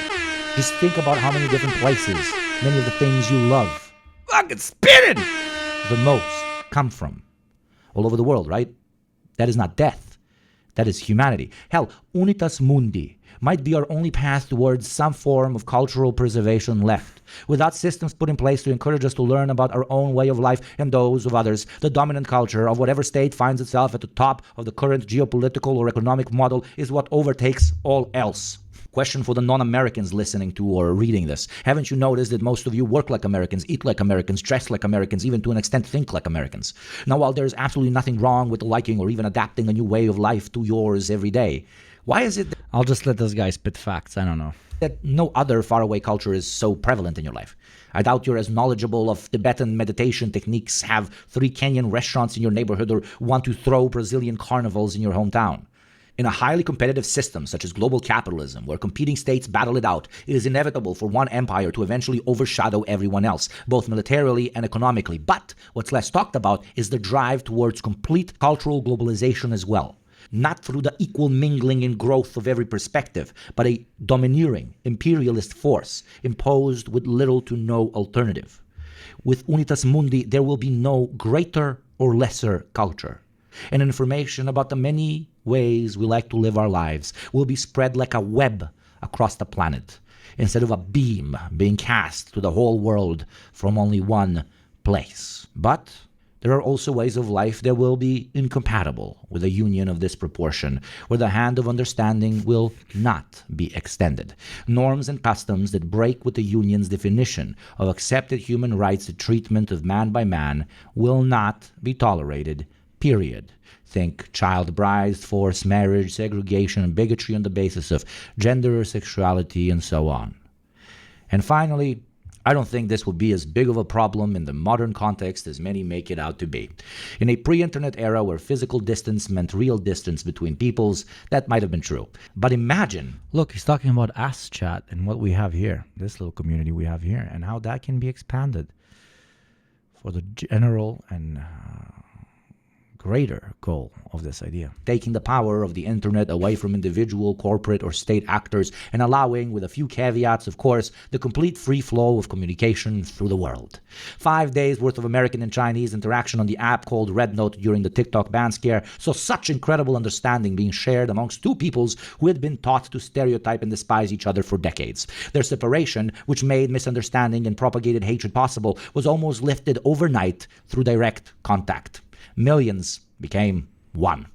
Just think about how many different places, many of the things you love, fucking spitting, the most come from. All over the world, right? That is not death. That is humanity. Hell, unitas mundi might be our only path towards some form of cultural preservation left. Without systems put in place to encourage us to learn about our own way of life and those of others, the dominant culture of whatever state finds itself at the top of the current geopolitical or economic model is what overtakes all else. Question for the non-Americans listening to or reading this. Haven't you noticed that most of you work like Americans, eat like Americans, dress like Americans, even to an extent think like Americans? Now, while there's absolutely nothing wrong with liking or even adapting a new way of life to yours every day, why is it I'll just let this guy spit facts. I don't know. That no other faraway culture is so prevalent in your life? I doubt you're as knowledgeable of Tibetan meditation techniques, have 3 Kenyan restaurants in your neighborhood, or want to throw Brazilian carnivals in your hometown. In a highly competitive system such as global capitalism, where competing states battle it out, it is inevitable for one empire to eventually overshadow everyone else, both militarily and economically. But what's less talked about is the drive towards complete cultural globalization as well. Not through the equal mingling and growth of every perspective, but a domineering, imperialist force imposed with little to no alternative. With Unitas Mundi, there will be no greater or lesser culture. And information about the many ways we like to live our lives will be spread like a web across the planet, instead of a beam being cast to the whole world from only one place. But there are also ways of life that will be incompatible with a union of this proportion, where the hand of understanding will not be extended. Norms and customs that break with the union's definition of accepted human rights and treatment of man by man will not be tolerated, period. Think child brides, forced marriage, segregation, and bigotry on the basis of gender or sexuality, and so on. And finally, I don't think this will be as big of a problem in the modern context as many make it out to be. In a pre-internet era where physical distance meant real distance between peoples, that might have been true. But imagine... Look, he's talking about ass chat and what we have here, this little community we have here, and how that can be expanded for the general and greater goal of this idea. Taking the power of the internet away from individual, corporate, or state actors and allowing, with a few caveats, of course, the complete free flow of communication through the world. 5 days worth of American and Chinese interaction on the app called Red Note during the TikTok ban scare, so such incredible understanding being shared amongst two peoples who had been taught to stereotype and despise each other for decades. Their separation, which made misunderstanding and propagated hatred possible, was almost lifted overnight through direct contact. Millions became one.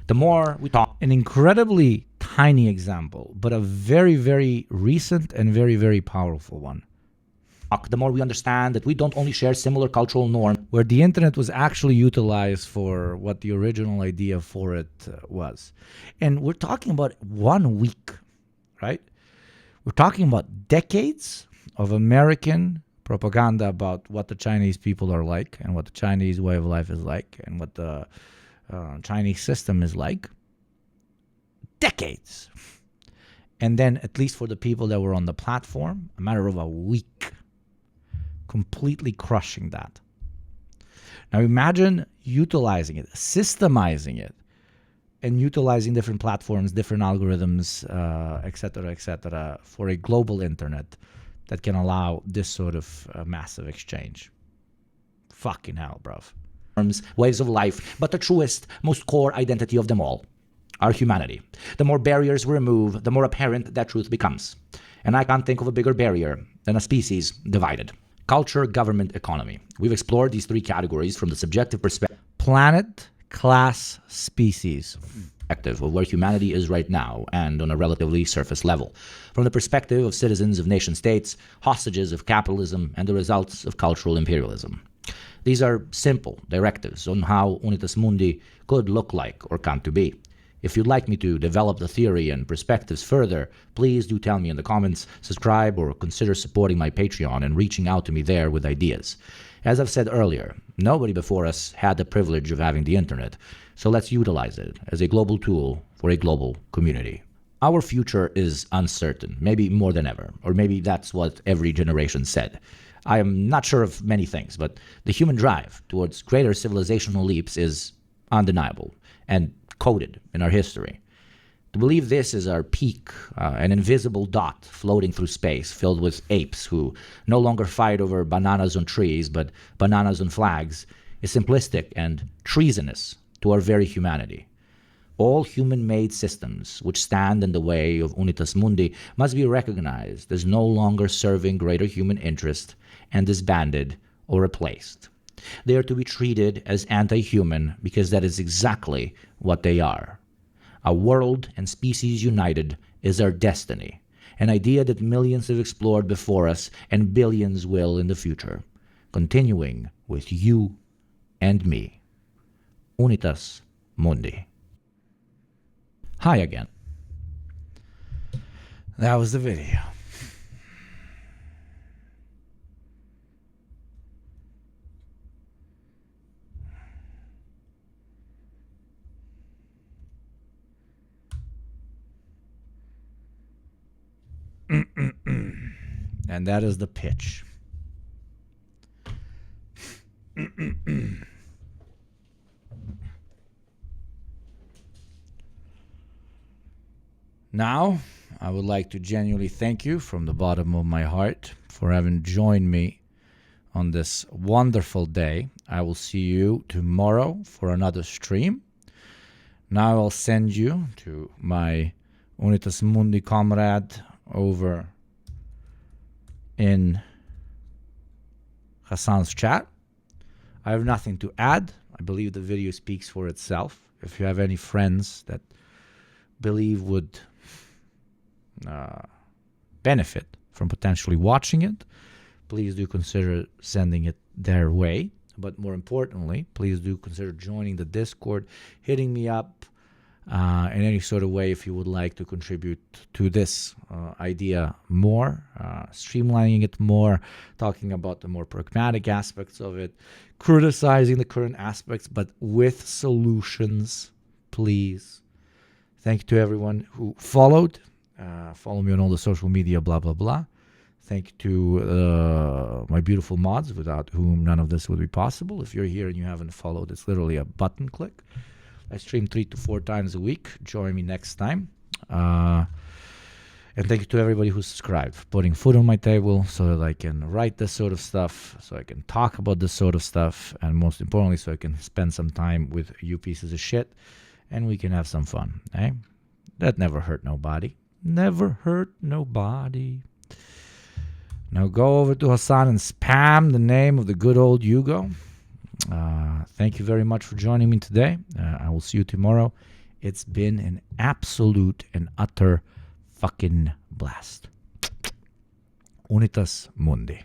The more we talk... An incredibly tiny example, but a very, very recent and very, very powerful one. The more we understand that we don't only share similar cultural norms, where the internet was actually utilized for what the original idea for it was. And we're talking about 1 week, right? We're talking about decades of American propaganda about what the Chinese people are like and what the Chinese way of life is like and what the Chinese system is like. Decades. And then, at least for the people that were on the platform, a matter of a week, completely crushing that. Now imagine utilizing it, systemizing it, and utilizing different platforms, different algorithms, etc., for a global internet that can allow this sort of massive exchange. Fucking hell, bruv. Ways of life, but the truest, most core identity of them all, our humanity. The more barriers we remove, the more apparent that truth becomes. And I can't think of a bigger barrier than a species divided. Culture, government, economy. We've explored these 3 categories from the subjective perspective. Planet, class, species. Of where humanity is right now and on a relatively surface level. From the perspective of citizens of nation states, hostages of capitalism, and the results of cultural imperialism. These are simple directives on how Unitas Mundi could look like or come to be. If you'd like me to develop the theory and perspectives further, please do tell me in the comments, subscribe, or consider supporting my Patreon and reaching out to me there with ideas. As I've said earlier, nobody before us had the privilege of having the internet, so let's utilize it as a global tool for a global community. Our future is uncertain, maybe more than ever, or maybe that's what every generation said. I am not sure of many things, but the human drive towards greater civilizational leaps is undeniable and coded in our history. To believe this is our peak, an invisible dot floating through space filled with apes who no longer fight over bananas on trees but bananas on flags, is simplistic and treasonous to our very humanity. All human-made systems which stand in the way of Unitas Mundi must be recognized as no longer serving greater human interest and disbanded or replaced. They are to be treated as anti-human because that is exactly what they are. A world and species united is our destiny, an idea that millions have explored before us and billions will in the future, continuing with you and me. Unitas Mundi. Hi again. That was the video. And that is the pitch. Now, I would like to genuinely thank you from the bottom of my heart for having joined me on this wonderful day. I will see you tomorrow for another stream. Now I'll send you to my Unitas Mundi comrade over in Hassan's chat. I have nothing to add. I believe the video speaks for itself. If you have any friends that believe would benefit from potentially watching it, please do consider sending it their way. But more importantly, please do consider joining the Discord, hitting me up in any sort of way if you would like to contribute to this idea more, streamlining it more, talking about the more pragmatic aspects of it, criticizing the current aspects, but with solutions, please. Thank you to everyone who followed. Follow me on all the social media, blah, blah, blah. Thank you to my beautiful mods, without whom none of this would be possible. If you're here and you haven't followed, it's literally a button click. I stream 3 to 4 times a week. Join me next time. And thank you to everybody who subscribed, for putting food on my table so that I can write this sort of stuff, so I can talk about this sort of stuff, and most importantly, so I can spend some time with you pieces of shit, and we can have some fun. Eh? That never hurt nobody. Never hurt nobody. Now go over to Hassan and spam the name of the good old Yugo. Thank you very much for joining me today. I will see you tomorrow. It's been an absolute and utter fucking blast. Unitas Mundi.